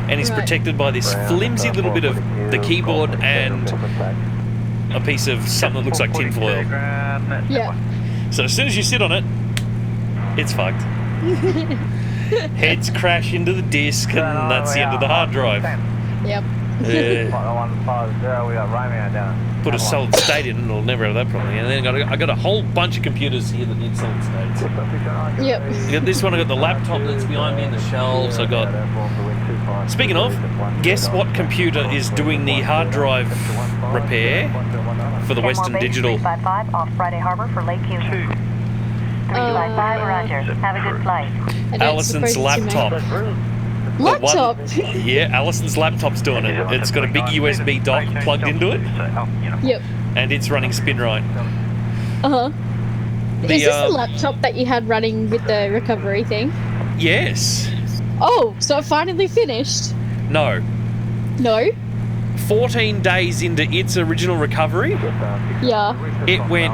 and is protected by this flimsy little bit of the keyboard and a piece of something that looks like tinfoil. Yeah. So as soon as you sit on it, it's fucked. Heads crash into the disc, and that's the end of the hard drive. Yep. Put a solid state in, and it'll never have that problem. And then I got a whole bunch of computers here that need solid states. Yep. I got this one. I got the laptop that's behind me in the shelves. I got. Speaking of, guess what computer is doing the hard drive repair for the Western Digital. 355 off Friday Harbor for Lake Union. 355, roger. Have a good flight. Allison's laptop. Laptop? Yeah, Allison's laptop's doing it. It's got a big USB dock plugged into it. Yep. And it's running SpinRite. Uh-huh. Is this the laptop that you had running with the recovery thing? Yes. Oh, so it finally finished? No. No? 14 days into its original recovery, Yeah. it went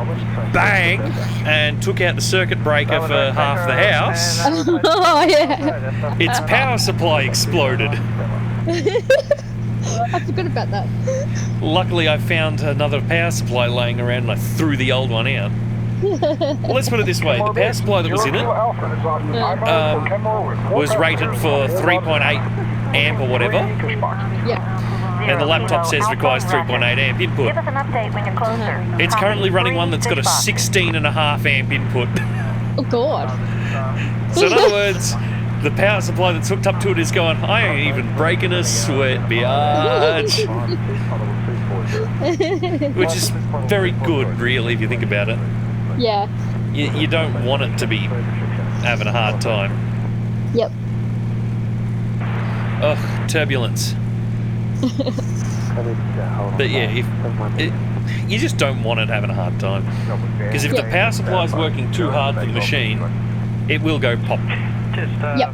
bang and took out the circuit breaker for half the house. Oh, yeah. Its power supply exploded. I forgot about that. Luckily, I found another power supply laying around and I threw the old one out. Well, let's put it this way. The power supply that was in it was rated for 3.8 amp or whatever. Yeah. And the laptop says requires 3.8 amp input. Give us an update when you're closer. It's currently running one that's got a 16.5 amp input. Oh, God. So in other words, the power supply that's hooked up to it is going, I ain't even breaking a sweat, biatch. Which is very good, really, if you think about it. Yeah. You don't want it to be having a hard time. Yep. Ugh, turbulence. But yeah, you just don't want it having a hard time. Because if the power supply is working too hard for the machine, it will go pop. Yep.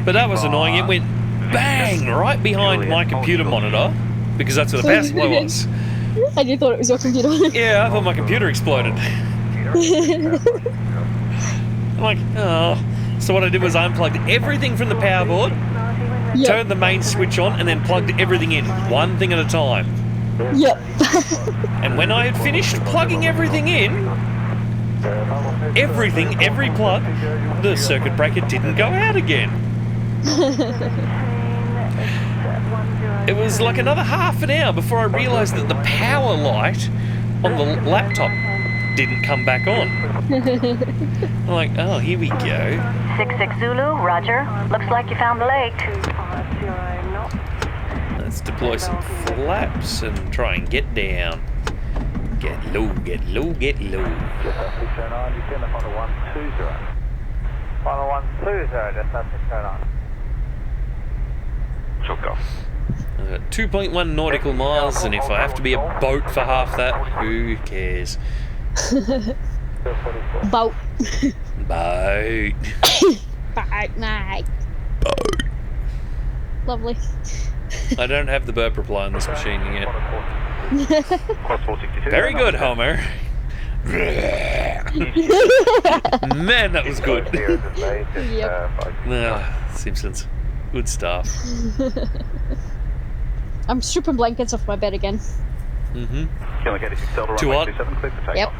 But that was annoying. It went bang right behind my computer monitor, because that's where the power supply was. And you thought it was your computer? Yeah, I thought my computer exploded. I'm like, oh. So what I did was I unplugged everything from the power board, turned the main switch on, and then plugged everything in, one thing at a time. Yep. And when I had finished plugging everything in, every plug, the circuit breaker didn't go out again. It was like another half an hour before I realised that the power light on the laptop didn't come back on. I'm like, oh, here we go. 66 Zulu, roger. Looks like you found the lake. Let's deploy some flaps and try and get down. Get low, get low, get low. Final 120, that's 609. Shook off. I've got 2.1 nautical miles, and if I have to be a boat for half that, who cares? Boat. Boat. Boat night. Boat. Lovely. I don't have the burp reply on this machine yet. Very good, Homer. Man, that was good. Yep. Simpsons. Good stuff. I'm stripping blankets off my bed again. Mm-hmm. Too hot? Yep.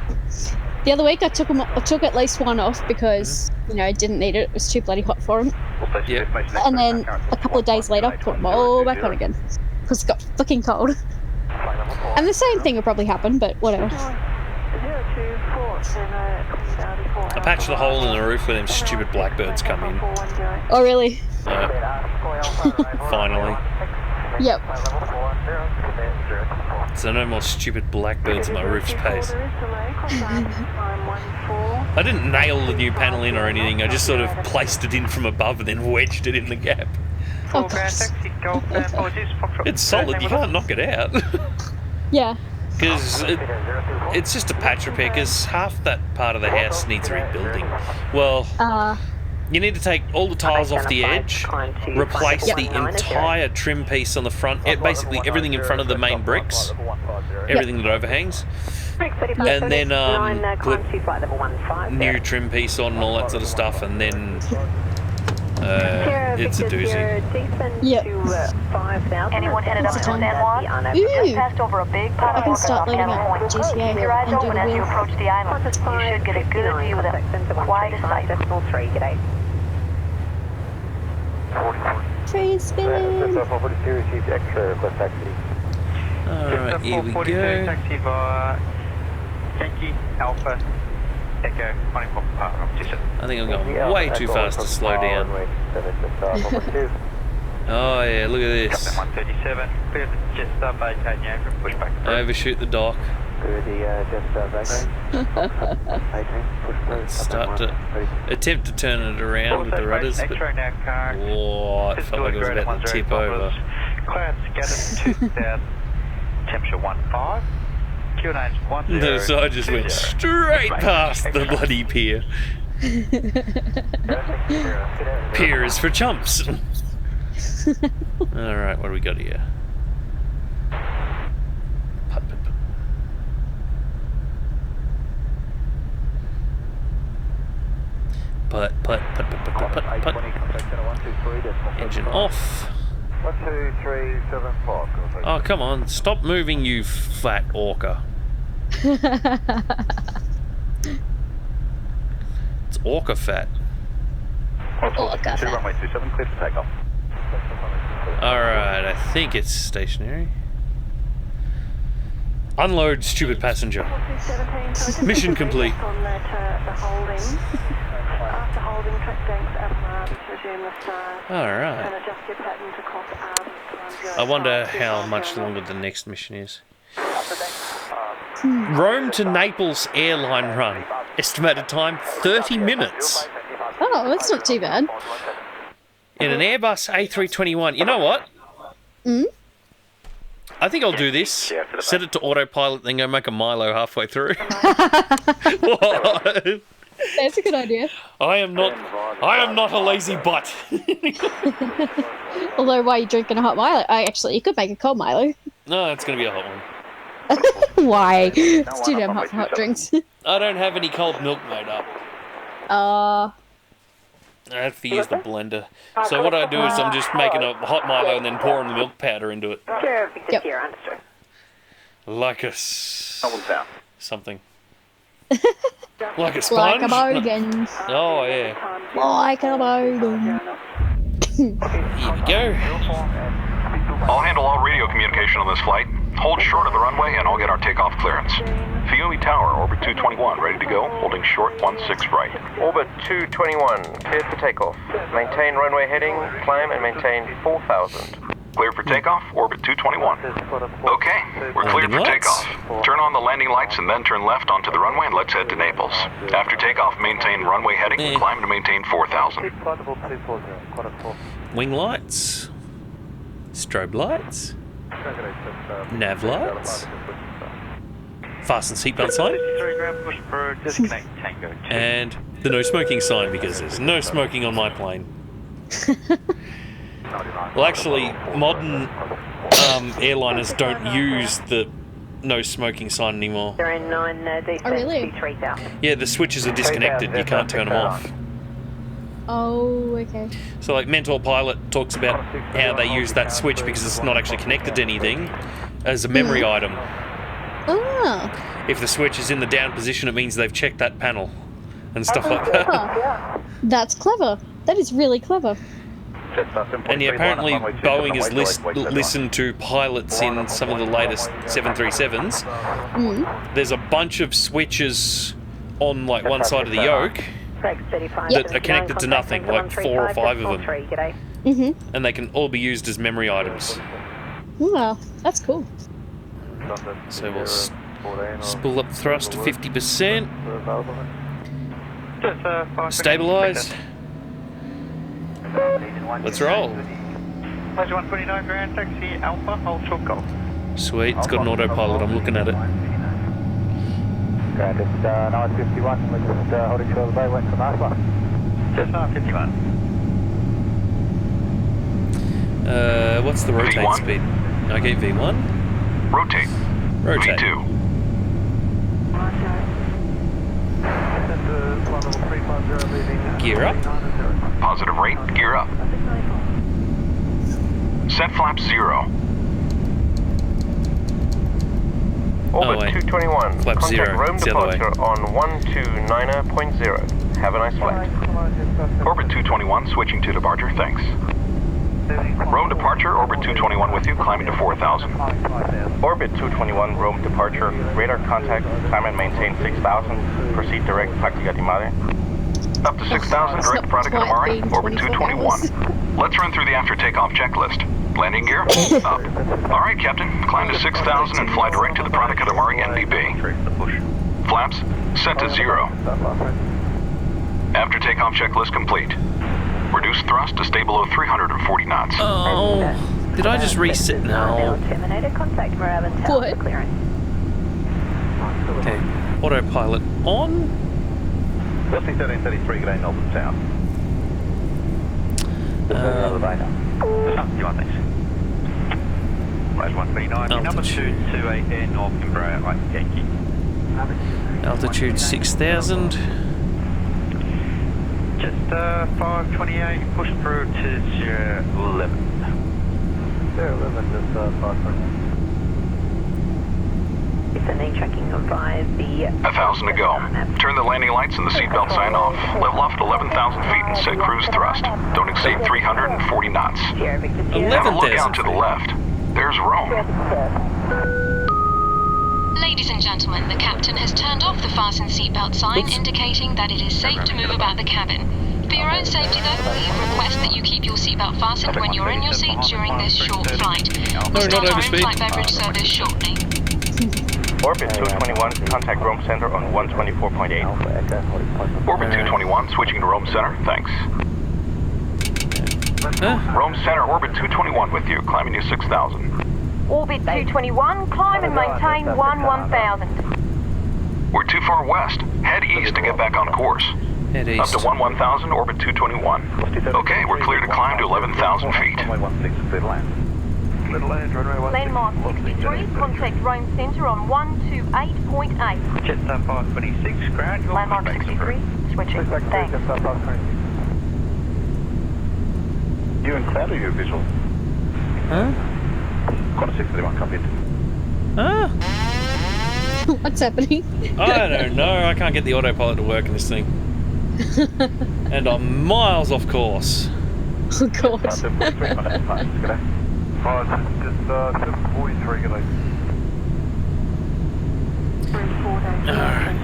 The other week I took at least one off because, I didn't need it. It was too bloody hot for them. Yep. And then a couple of days later, put them all back on again because it got fucking cold. And the same thing will probably happen, but whatever. I patched the hole in the roof where them stupid blackbirds come in. Oh, really? Finally. Yep. So no more stupid blackbirds in my roof space. I didn't nail the new panel in or anything, I just sort of placed it in from above and then wedged it in the gap. Oh, it's solid, you can't knock it out. Yeah. Because it's just a patch repair, because half that part of the house needs rebuilding. Well, you need to take all the tiles off the edge, replace the entire trim piece on the front, basically everything in front of the main bricks, everything that overhangs, and then put new trim piece on and all that sort of stuff, and then it's a doozy. Yep. Anyone headed up to San Juan? Just passed over a big pot of water off Camp Point. Keep your eyes open as you approach the island. You should get a good view of the quietest sight. Train spinning. Alright, here we go. Taxi via Yankee Alpha Echo 24. I think I'm going way too fast to slow down. Oh yeah, look at this. Captain 137, clear the Jetstar vacate now from pushback. Overshoot the dock. Clear the Jetstar vacate. 18, push through. Start to attempt to turn it around with the rudders, but oh, it felt like it was about to tip over. Clouds scattered 2000, temperature 15. Q&H 10. So I just went straight past the bloody pier. Pier is for chumps. Alright, what do we got here? Putt. Engine off. 12375. Oh, come on. Stop moving, you fat orca. It's orca fat. Orca fat. Runway 27, clear for takeoff. Alright, I think it's stationary. Unload, stupid passenger. Mission complete. Alright. I wonder how much longer the next mission is. Rome to Naples airline run. Estimated time 30 minutes. Oh, that's not too bad. In an Airbus A321. You know what? I think I'll do this. Set it to autopilot, then go make a Milo halfway through. What? That's a good idea. I am not a lazy butt. Although, why are you drinking a hot Milo? You could make a cold Milo. No, it's going to be a hot one. Why? It's too damn hot for hot drinks. I don't have any cold milk made up. I have to use the blender. So what I do is I'm just making a hot Milo and then pouring the milk powder into it. Yep. Like a something. Like a sponge? Like a bogan. Oh, yeah. Like a bogan. Here we go. I'll handle all radio communication on this flight. Hold short of the runway and I'll get our takeoff clearance. Fiume Tower, orbit 221, ready to go, holding short 16 right. Orbit 221, cleared for takeoff. Maintain runway heading, climb and maintain 4,000. Clear for takeoff, orbit 221. Okay, we're cleared for takeoff. Turn on the landing lights and then turn left onto the runway and let's head to Naples. After takeoff, maintain runway heading, climb to maintain 4,000. Wing lights. Strobe lights. Nav lights. Fasten seatbelt sign. And the no smoking sign, because there's no smoking on my plane. Well, actually, modern airliners don't use the no smoking sign anymore. Oh, really? Yeah, the switches are disconnected. You can't turn them off. Oh, okay. So, like, Mentor Pilot talks about how they use that switch because it's not actually connected to anything as a memory item. Oh. If the switch is in the down position, it means they've checked that panel and stuff like that. That's clever. That is really clever. And yeah, apparently Boeing has listened to pilots in some of the latest 737s. There's a bunch of switches on like one side of the yoke that are connected to nothing, like 4 or 5 of them. And they can all be used as memory items. Wow, that's cool. So we'll spool up thrust to 50%. Stabilised. Let's roll. 129 ground taxi Alpha, hold short golf. Sweet, it's got an autopilot, I'm looking at it. Ground, it's 951, we're just holding short of the bay, waiting for Alpha. Just 951. What's the rotate V1. speed? Okay, V1. Rotate. Rotate. V2. Gear up. Positive rate, gear up. Set flaps 0. Orbit wait. 221, Flap contact 0, Rome it's the other way. departure on 129.0. Have a nice flight. Orbit 221, switching to departure, thanks. Rome departure, orbit 221 with you, climbing to 4,000. Orbit 221, Rome departure, radar contact, climb and maintain 6,000, proceed direct, Practica di Mare. Up to 6,000, direct product of Murray, orbit 221. Let's run through the after takeoff checklist. Landing gear, up. All right, Captain, climb to 6,000 and fly direct to the product of Murray NPB. Flaps, set to 0. After takeoff checklist complete. Reduce thrust to stay below 340 knots. Oh, did I just reset? No. What? Okay, autopilot on. Roughly 1333, good day, Northern South. You want this? Rise 139, number 228 Air North Embraer, right, Yankee. Altitude 6,000. Just 528, push through to 011. 011, just 528. Descending, tracking on 5, the... 1,000 to go. Turn the landing lights and the seatbelt sign off. Level off at 11,000 feet and set cruise thrust. Don't exceed 340 knots. Have a look out to the left. There's Rome. Ladies and gentlemen, the captain has turned off the fasten seatbelt sign, indicating that it is safe to move about the cabin. For your own safety, though, we request that you keep your seatbelt fastened when you're in your seat during this short flight. We'll start our in-flight beverage service shortly. Orbit 221, contact Rome Center on 124.8. Orbit 221, switching to Rome Center, thanks. Rome Center, Orbit 221 with you, climbing to 6,000. Orbit 221, climb and maintain 1000. We're too far west. Head east to get back on course. Head east. Up to 1000, Orbit 221. Okay, we're clear to climb to 11,000 feet. Landmark 63, contact Rome Center on 128.8. Jetstar 526, ground, your Landmark 63, switching, thanks. You and Cloud are your visual? Huh? Qantas 631, copy it. Huh? What's happening? I don't know. I can't get the autopilot to work in this thing. And I'm miles off course. Oh god. Just 743, good day. Alright.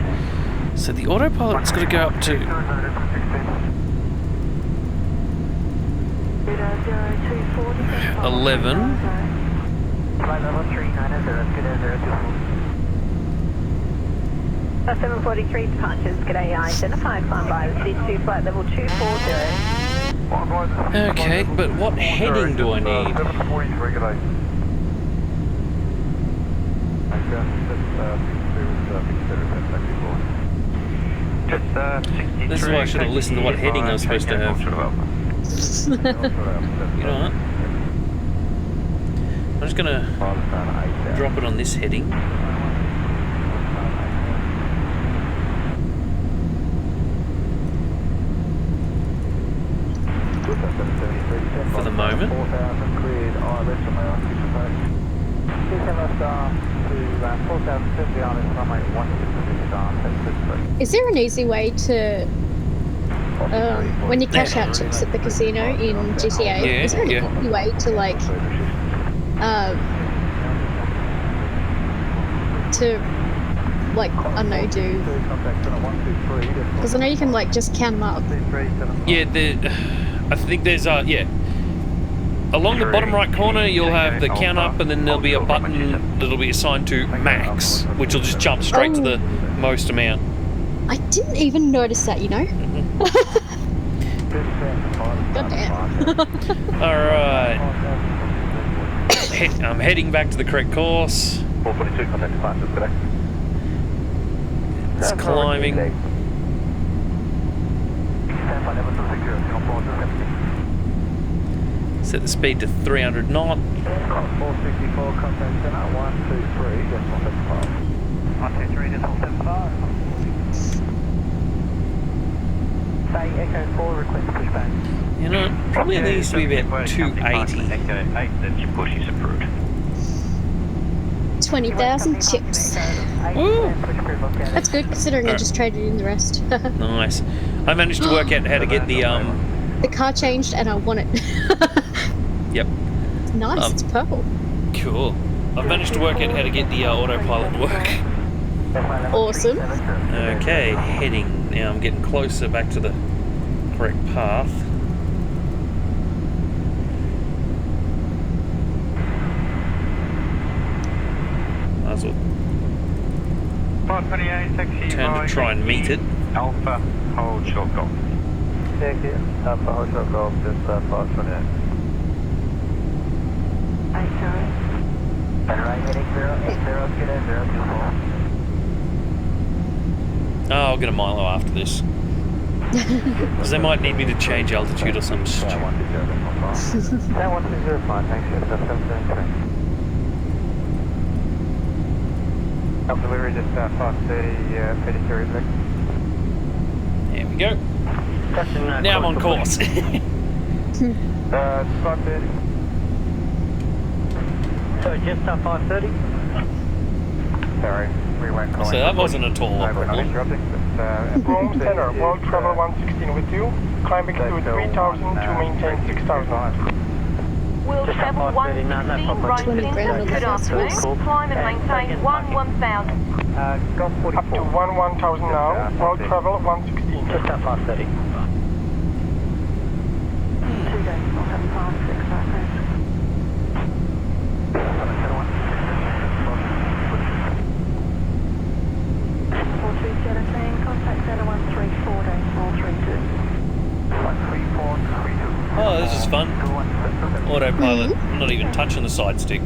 So the autopilot's got to go up to... 11. 743 departures, g'day, identified, climb by the C2 flight level 240. Okay, but what heading do I need? 743, good day. This is why I should have listened to what heading I was supposed to have. You know what? I'm just gonna drop it on this heading. For the moment. Is there an easy way to, when you cash out chips at the casino in GTA, is there an easy way to like, I don't know, do, because I know you can like just count them up. Yeah, I think there's yeah. Along the bottom right corner, you'll have the count up, and then there'll be a button that'll be assigned to max, which will just jump straight to the most amount. I didn't even notice that, you know. Goddamn. Alright. I'm heading back to the correct course. 442, contact departures, good day. It's climbing. Set the speed to 300 knot. 464, contact center, 123, decimal 75. 123, decimal 75. Say Echo 4, request pushback. You know, probably needs to be about 280. Echo 8, then your push is approved. 20,000 chips. Woo! That's good considering I just traded in the rest. Nice. I managed to work out how to get the The car changed and I want it. Yep. It's nice, it's purple. Cool. I've managed to work out how to get the autopilot to work. Awesome. Okay, heading. Now I'm getting closer back to the correct path. Might as well 528, taxi. turn to try and meet it. Alpha, hold short golf. Thank you. Alpha, hold short golf, just 528. 80. Right, heading 080, kilo 024. Oh, I'll get a Milo after this. Because they might need me to change altitude or some stupid. 1205, thanks, yes, that's 773. Alpha delivery just 530, 33 Rick. There we go. Now I'm on course. 530. So just 530? Sorry, we weren't calling. So that wasn't at all a We're not problem. interrupting, but Room center, World Travel 116 with you. Climbing to 3000 to maintain 6000. World Travel 116, right in, good afternoon. Climb and maintain 1000. Up to 1000 now. World Travel 116. Just 530. 2 days, I'll have 5, 6, 5 days. Contact 013, 4 days, 432. 13432. Oh, this is fun. Autopilot, not even touching the side stick.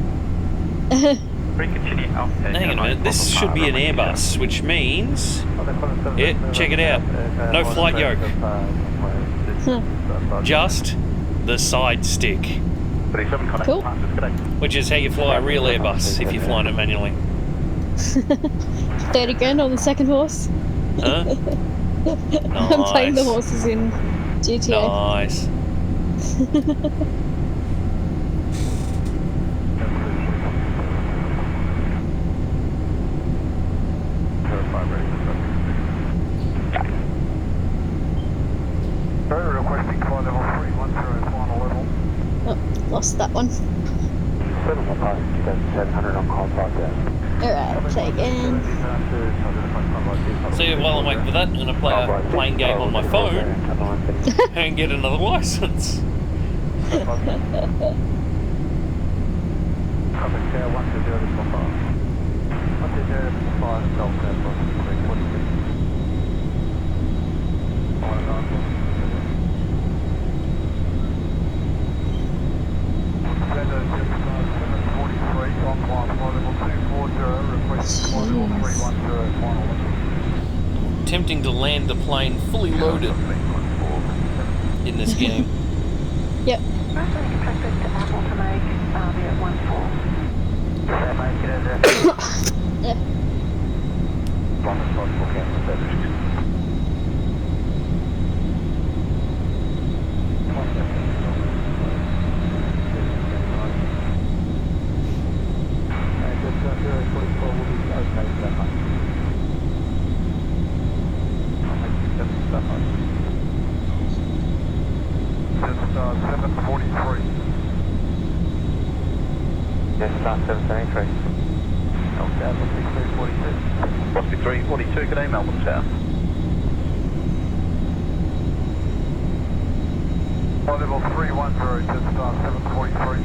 Recontinue Alpha. Hang on a minute, this should be an Airbus, which means... Yeah, check it out. No flight yoke. Just the side stick. Cool. Which is how you fly a real Airbus, if you're flying it manually. 30 grand on the second horse. Huh? I'm playing the horses in GTA. Nice. Requesting flight level 310 final level. Oh, lost that one. 700 on call 5,000. Alright, play again. So while I'm waiting for that, I'm going to play a playing game on my phone and get another license. Attempting to land the plane fully loaded in this game. Yep. Yeah. Yes, 773. Must be 342, good day, Melbourne Town. Level 310, just 743.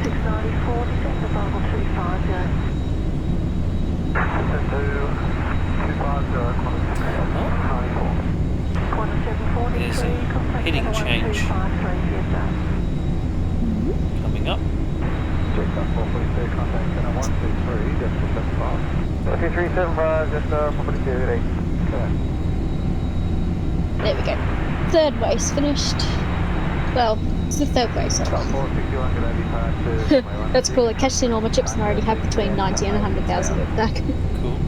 694, descend to level 250. 250, There's a heading change coming up. Okay, 375, just 442, There we go. Third race finished. Well, it's the third race I've won. That's cool. I cashed in all my chips and I already have between 90 and 100,000 of that. Cool.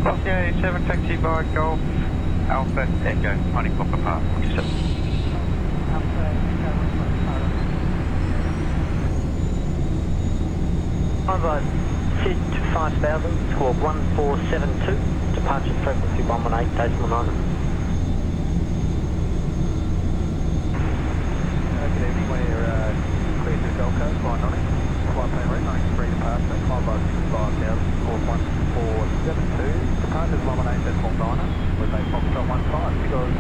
Okay, 7 taxi by Golf Alpha Echo, Honey Popper Park, 47. Over Sid to 5000, score 1472, departure frequency 118.9. Good evening, we're clear to Gold Coast, flight 90. Flight plan route 93 departure, climb by 5000, score 1472, departure 118.9, with a Foxtrot 15, 2 hours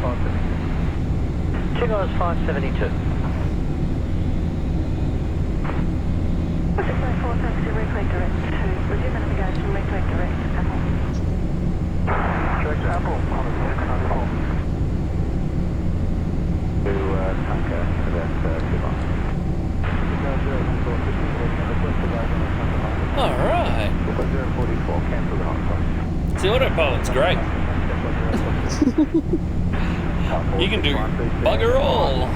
572. 2 hours 572. Taxi, replay direct to resume navigation, replay direct to Apple. Direct to Apple, on the 694. To Tanker, about 2 miles. Alright. 044, cancel the Hong Kong. See, autopilot's great. You can do bugger all.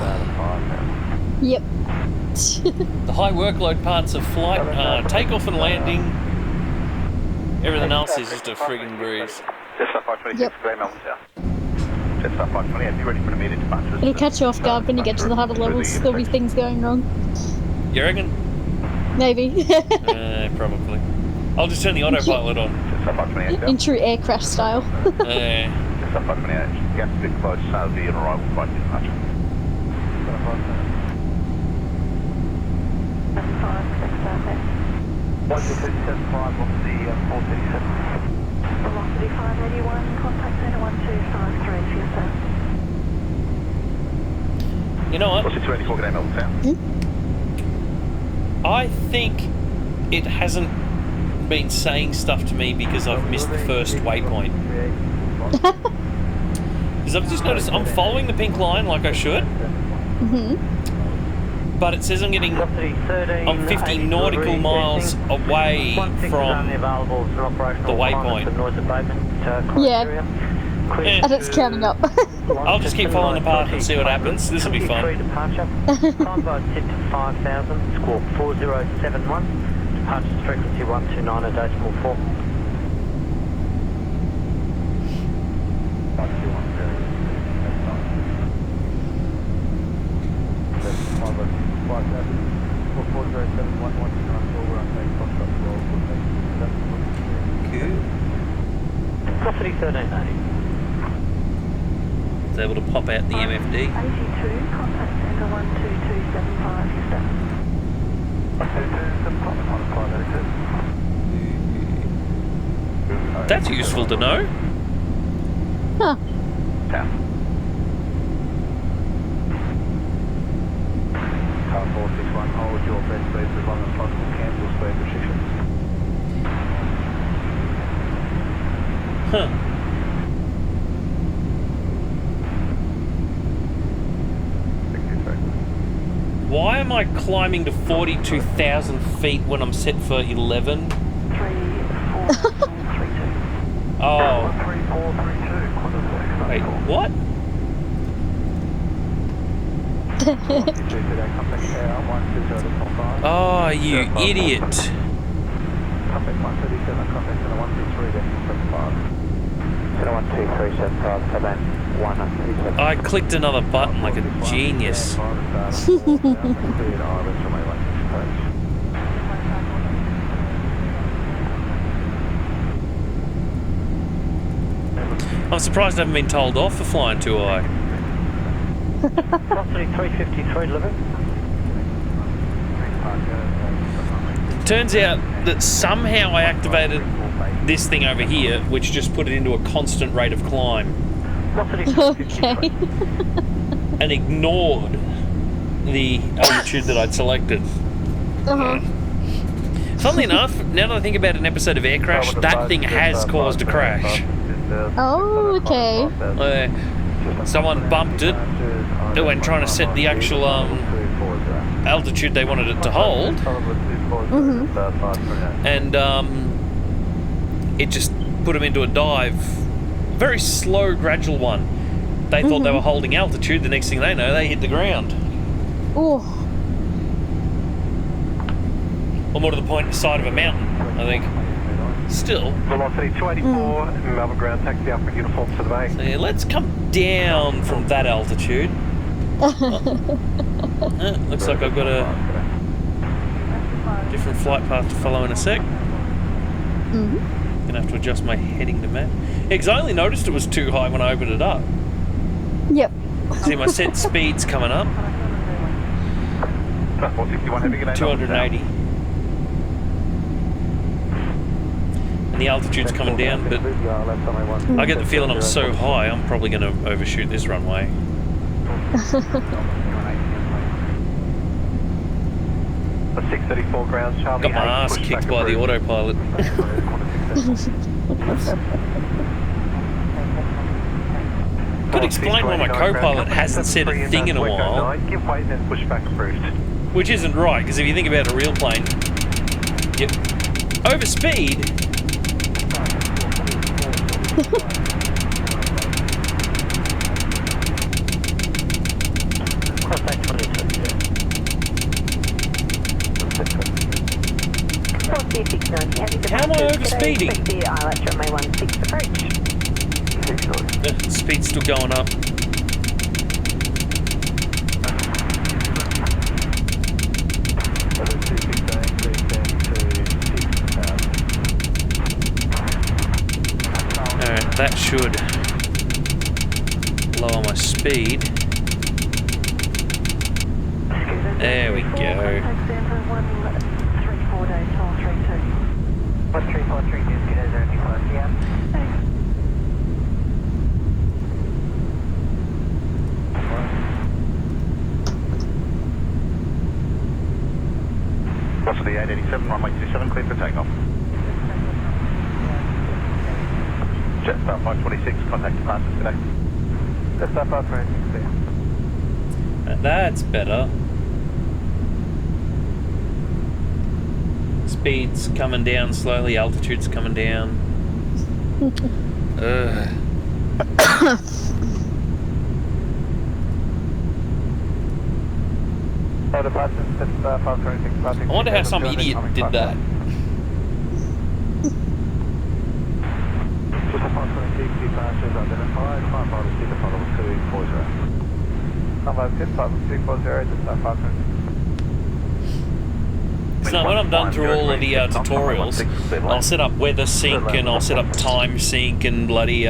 Yep. The high workload parts of flight, takeoff and landing, everything else is just a friggin' breeze. Just up 526, Grey Mountain South. Just up 528, be ready for an immediate departure. It'll catch you off guard when you get to the harder levels. There'll be things going wrong. You reckon? Maybe. Probably. I'll just turn the autopilot on. Just up 528. In true aircraft style. Just up 528, gas bit close, be an arrival flight departure. 127.5 off the 437. Velocity 581, contact center 1253 for yourself. You know what? What's it 284, good day, Melbourne Sound? I think it hasn't been saying stuff to me because I've missed the first waypoint. Because I've just noticed I'm following the pink line like I should. But it says I'm 50 nautical miles away from the waypoint. Yeah. And it's counting up. I'll just keep following the path and see what happens. This will be fun. Climb by Sid to 5000, score 4071, departure frequency 129.4. Velocity 1380. It's able to pop out the MFD. 82, contact center 12275 yourself. That's useful to know. Huh. Car 461, hold your best speed as long as possible, cancel speed restrictions. Huh. Why am I climbing to 42,000 feet when I'm set for 11? 3432. Oh. 3432. Wait, what? Oh, you idiot. Contact 137, contact center 123, I clicked another button like a genius. I'm surprised I haven't been told off for flying too high. Velocity 353 delivered. Turns out that somehow I activated this thing over here, which just put it into a constant rate of climb. Okay. And ignored the altitude that I'd selected. Funnily enough, now that I think about an episode of Air Crash, that thing has caused a crash. Oh, okay. Someone bumped it when trying to set the actual altitude they wanted it to hold. And it just put them into a dive. Very slow, gradual one. They thought they were holding altitude. The next thing they know, they hit the ground. Oh. Or more to the point, the side of a mountain, I think. Still. Velocity 284, Melbourne ground taxi up for uniform to the bay. So yeah, let's come down from that altitude. Looks like I've got a Different flight path to follow in a sec. Gonna have to adjust my heading to map. Yeah, because I only noticed it was too high when I opened it up. Yep. See, my set speed's coming up. 280. And the altitude's coming down, but I get the feeling I'm so high, I'm probably going to overshoot this runway. The 634 grounds, Charlie. Got my ass kicked by the autopilot. Could explain why my co-pilot hasn't said a thing in a while. Give way and then push back approved. Which isn't right, because if you think about a real plane, yep, overspeed. How am I overspeeding? The speed's still going up. Alright, that should lower my speed. There we go. 1343 is good as anything close, yeah. What's the 887, runway 27, clear for takeoff. Jetstar 526, contact departures today. Jetstar 526, clear. That's better. Speed's coming down slowly, altitude's coming down. I wonder how some idiot did that. Just a 526 departures identified, 556 Pothole 240. Number 55640, just 526. So when I'm done through all of the tutorials, I'll set up weather sync and I'll set up time sync and bloody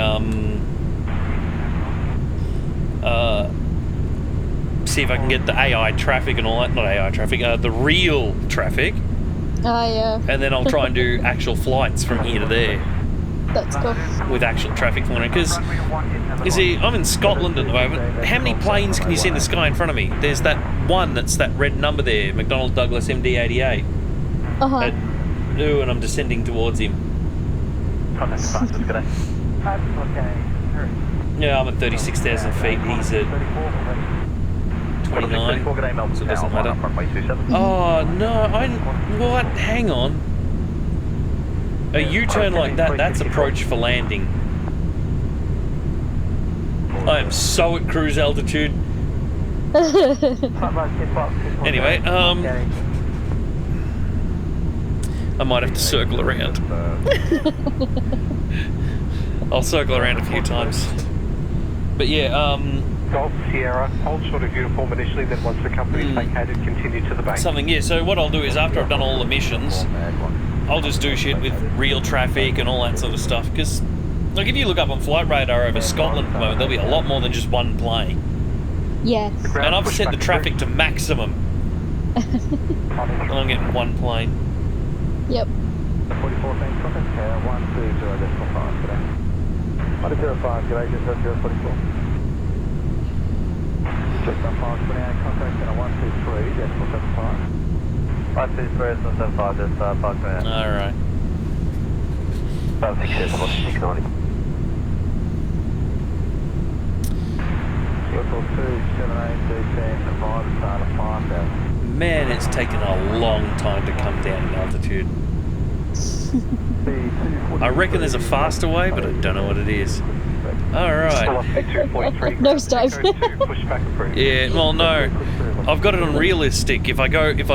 see if I can get the AI traffic and all that. Not AI traffic, the real traffic. Oh yeah. And then I'll try and do actual flights from here to there. That's cool. With actual traffic flying, because you see, I'm in Scotland at the moment. How many planes can you see in the sky in front of me? There's that one that's that red number there, McDonnell Douglas MD-88. And I'm descending towards him. Yeah, I'm at 36,000 feet. He's at 29, so it doesn't matter. Oh no! What? Hang on. A U-turn like that, that's approach for landing. I am so at cruise altitude. Anyway, I might have to circle around. I'll circle around a few times. But yeah, Golf Sierra, hold short of uniform initially, then once the company's vacated, continue to the bank. So what I'll do is after I've done all the missions, I'll just do shit with real traffic and all that sort of stuff, because like if you look up on Flight Radar over Scotland at the moment, there'll be a lot more than just one plane. Yeah. And I've set the traffic to maximum. I'm getting one plane. Yep. 44 thanks, contact 120.5 today. 105, good agent, 044. Just on 528, contact center 123, decimal 75. 523, decimal 75, just 528. Alright. 560, 690. 278, Man, it's taken a long time to come down in altitude. I reckon there's a faster way, but I don't know what it is. Alright. Nosedive. Yeah, well no. I've got it on realistic. If I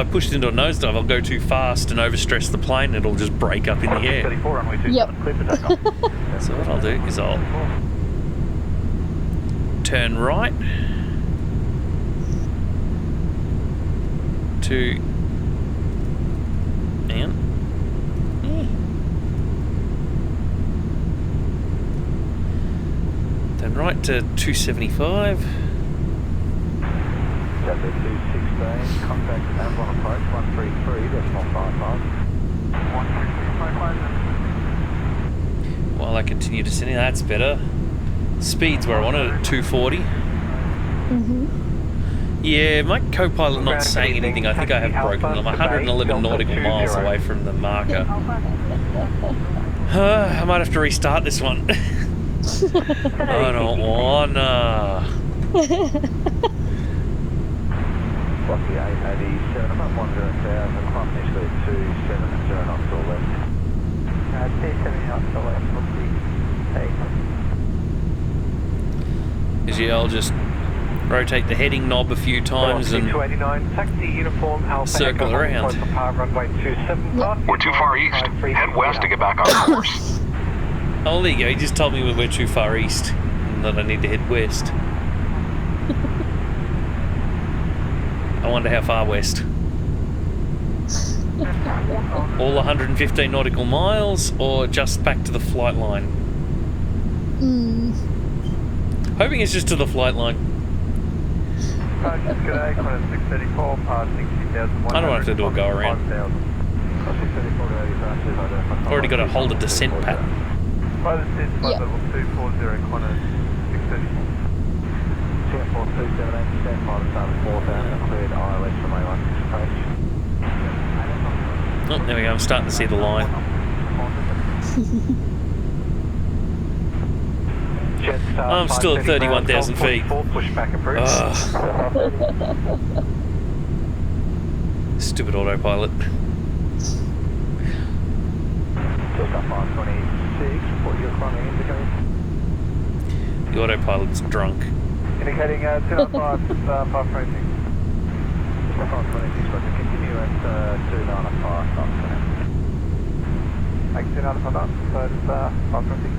push it into a nosedive, I'll go too fast and overstress the plane and it'll just break up in the air. Yep. So what I'll do is I'll turn right to Hang on. Then right to 275. Chapter 216, contact Avalon approach 133.55. 133.55. While I continue descending, that's better. Speed's where I want it at 240. Yeah, my co-pilot not saying anything. I think I have broken them. I'm 111 nautical miles away from the marker. I might have to restart this one. I don't wanna. Rocky 887, I'm up 10,000, climb initially 270 knots to the left. 270 knots to the left, Is I'll just rotate the heading knob a few times and taxi uniform Alpha circle around. Runway 27. We're too far east. Head west to get back on course. Oh, there you go. He just told me we're too far east and that I need to head west. I wonder how far west. All 115 nautical miles or just back to the flight line? Hoping it's just to the flight line. I don't have to do a go around. Already got to hold a descent pattern. Level 240, Qantas 630. Singapore 278, stand by the start of 4,000, cleared ILS from A1 approach. Oh, there we go, I'm starting to see the line. I'm still at 31,000 feet. Stupid autopilot. Just up 526, what you're climbing indicating? The autopilot's drunk. Indicating 295, 526. Just 526, but continue at 295 knots. Make 295 knots, so it's 526.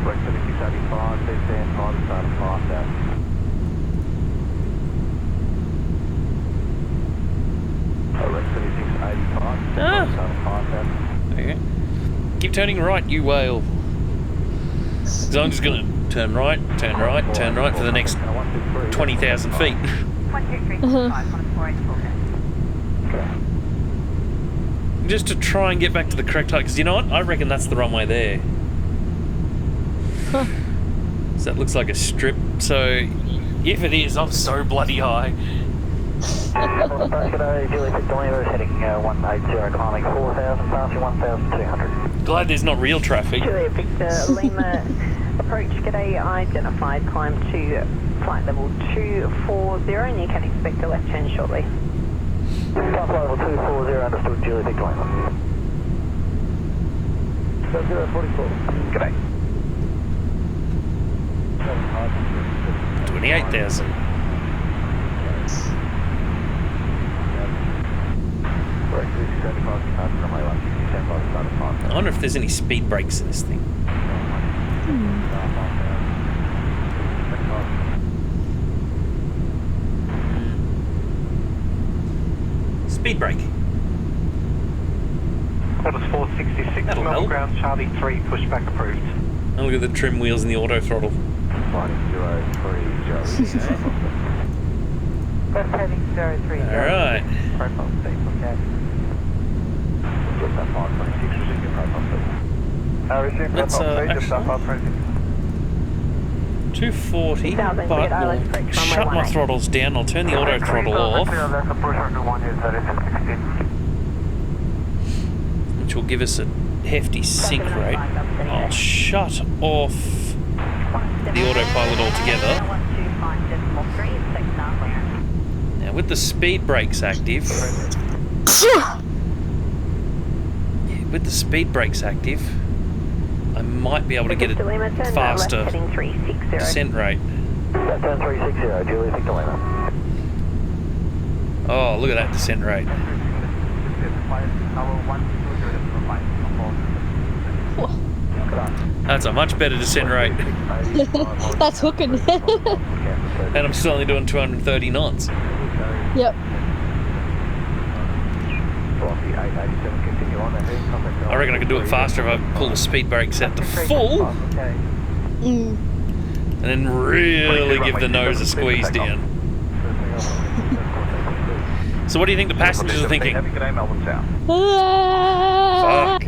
Break 7685, stand by the start of 5,000. Break 7685, stand by the start of 5,000. Okay. Keep turning right, you whale. So I'm just going to turn right for the next 20,000 feet. Just to try and get back to the correct height, because you know what? I reckon that's the runway there. So that looks like a strip, so if it is, I'm so bloody high. Heading 180, climbing 4,000, passing 1,200. Glad there's not real traffic. Julia Victor Lima, approach, g'day, identified, climb to flight level 240, and you can expect a left turn shortly. Flight level 240, understood, Julia Victor Lima. 044. G'day. 28,000. I wonder if there's any speed brakes in this thing. Speed brake. Quarters 466, That'll help. ground Charlie 3, pushback approved. And look at the trim wheels and the auto throttle. Heading 030. Alright. Profile state, look at. Just that 526, resume your profile state. Let's actually 240, but we'll shut my throttles down. I'll turn the auto throttle off, which will give us a hefty sink rate. I'll shut off the autopilot altogether. Now with the speed brakes active, I might be able to get a faster descent rate. Turn 360, Julie Victor Lima. Oh, look at that descent rate. That's a much better descent rate. That's hooking. And I'm still only doing 230 knots. Yep. I reckon I could do it faster if I pull the speed brakes out to full. Mm. And then really give the nose a squeeze down. So what do you think the passengers are thinking? Fuck.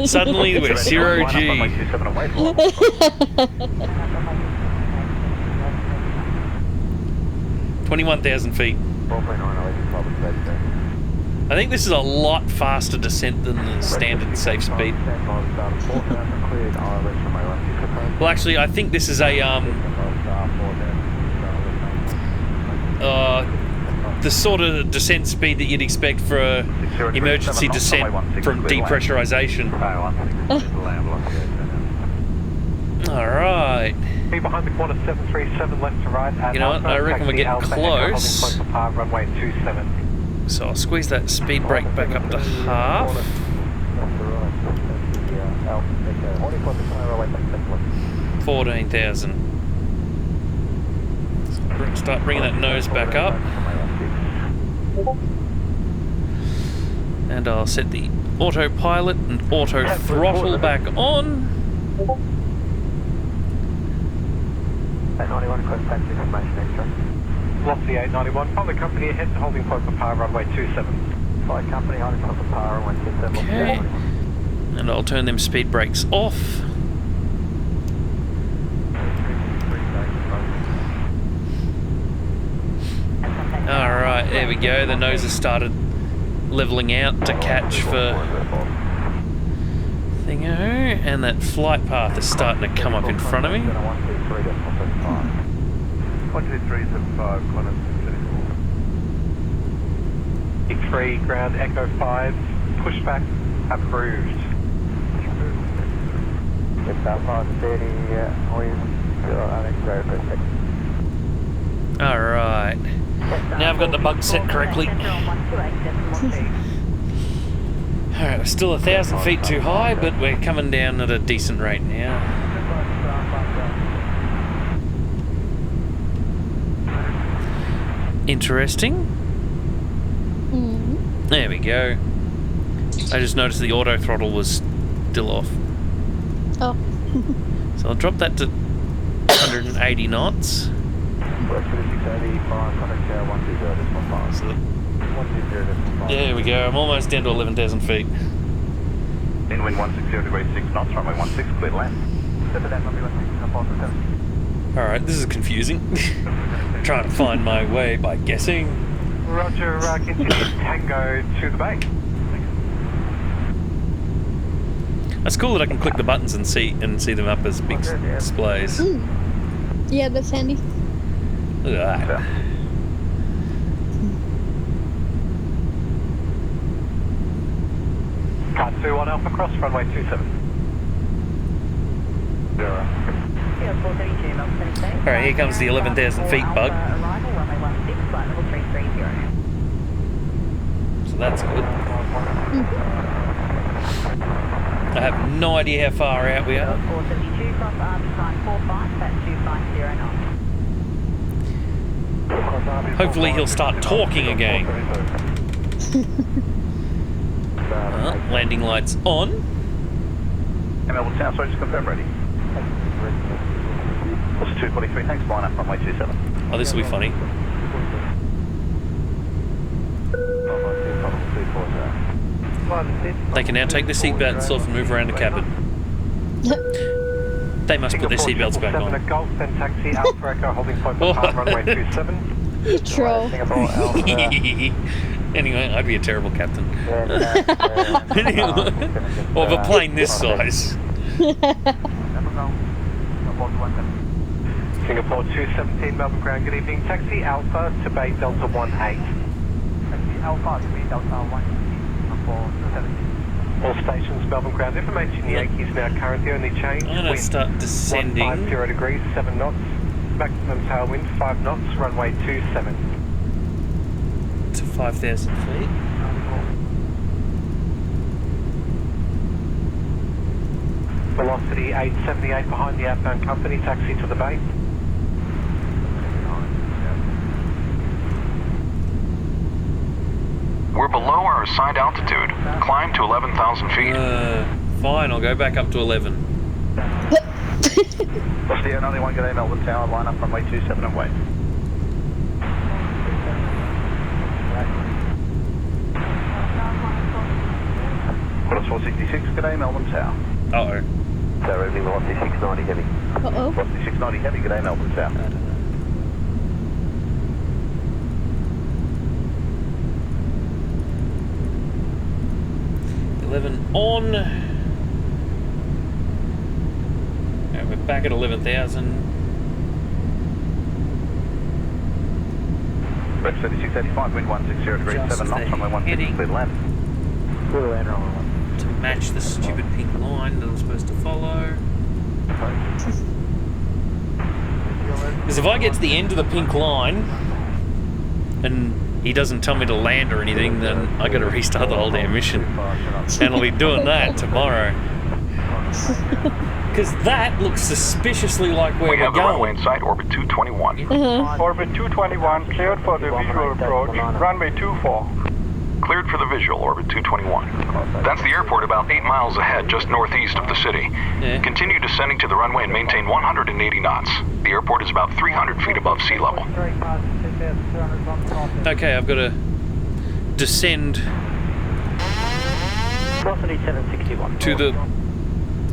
Suddenly we're 0G. 21,000 feet. I think this is a lot faster descent than the standard safe speed. Well, actually, I think this is a the sort of descent speed that you'd expect for emergency descent from depressurization. All right. Be behind the corner 737 left to right. You know what? I reckon we're getting close. Runway 27. So I'll squeeze that speed brake back up to half. 14,000. So start bringing that nose back up. And I'll set the autopilot and auto throttle back on. 891, request taxi information extra. Velocity 891, follow the company ahead to holding point for power runway 27. Flight company holding point for power runway 27. Okay. And I'll turn them speed brakes off. Alright, there we go. The nose has started levelling out to catch for thingo, and that flight path is starting to come up in front of me. 3 ground Echo 5, pushback approved. Alright. Now I've got the bug set correctly. Alright, we're still 1,000 feet too high, but we're coming down at a decent rate now. Interesting. There we go. I just noticed the auto throttle was still off. Oh. So I'll drop that to 180 knots. So there we go. I'm almost down to 11,000 feet. In wind 160 degrees 6 knots, runway 16, clear to land. Alright, this is confusing. Trying to find my way by guessing. Roger, continue Tango to the bay. That's cool that I can click the buttons and see them up as big displays. Yeah, that's handy. Look at that. Cut 21 Alpha cross, runway 27. Alright, here comes the 11,000 feet bug. So that's good. I have no idea how far out we are. Hopefully he'll start talking again. Landing lights on. Melbourne South, sorry, just confirm ready. Plus 243, thanks, line up, runway 27. Oh, this will be funny. They can now take their seatbelts off and move around the cabin. They must put their seatbelts back on. Golf, then taxi Alpha Echo holding point for power runway 27. You troll. Anyway, I'd be a terrible captain. Of a plane this size. Singapore 217 Melbourne ground, good evening. Taxi Alpha to Bay Delta 18. Taxi Alpha to Bay Delta 18. All stations Melbourne ground, information Yankees now currently only changed. I'm going to start descending. 150 degrees, 7 knots. Maximum tailwind, 5 knots, runway 27. To 5,000 feet. Velocity 878 behind the outbound company, taxi to the bay. We're below our assigned altitude. Climb to 11,000 feet. Fine, I'll go back up to 11. What's the 91, good day, Melbourne Tower, line up runway 27 and wait. Quarter 466, good day, Melbourne Tower. Uh-oh. Tower evening, velocity 690 heavy. Uh-oh. Velocity 690 heavy, good day, Melbourne Tower. 11 on. And we're back at 11,000. Rex 3685, wind 160 degrees, 7 knots, runway 160, clear to land. Clear to land, runway 1. To match the stupid pink line that I'm supposed to follow. Because if I get to the end of the pink line and he doesn't tell me to land or anything, then I gotta restart the whole damn mission. And I'll be doing that tomorrow. Because that looks suspiciously like where we're have the runway going. in sight, orbit 221. Orbit 221 cleared for the visual approach. Runway 24. Cleared for the visual, orbit 221. That's the airport about 8 miles ahead, just northeast of the city. Yeah. Continue descending to the runway and maintain 180 knots. The airport is about 300 feet above sea level. Okay, I've got to descend to the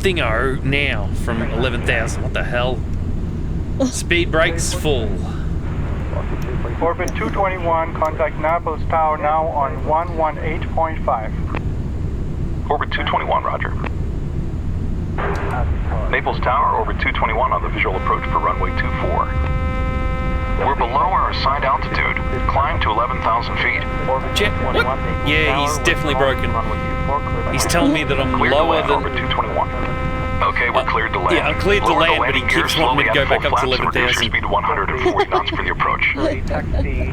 thingo now from 11,000. What the hell? Speed brakes full. Orbit 221, contact Naples Tower now on 118.5. Orbit 221, roger. Naples Tower, orbit 221 on the visual approach for runway 24. We're below our assigned altitude. Climb to 11,000 feet. Jet, what? Yeah, he's definitely broken. He's telling me that I'm Cleared lower to land, than... orbit 221. Okay, we're cleared to land. Yeah, I'm cleared to Lower the land, but he landing keeps gear wanting me to slowly go at back full up to flaps and reduce 11,000. your speed to 140 knots for the approach.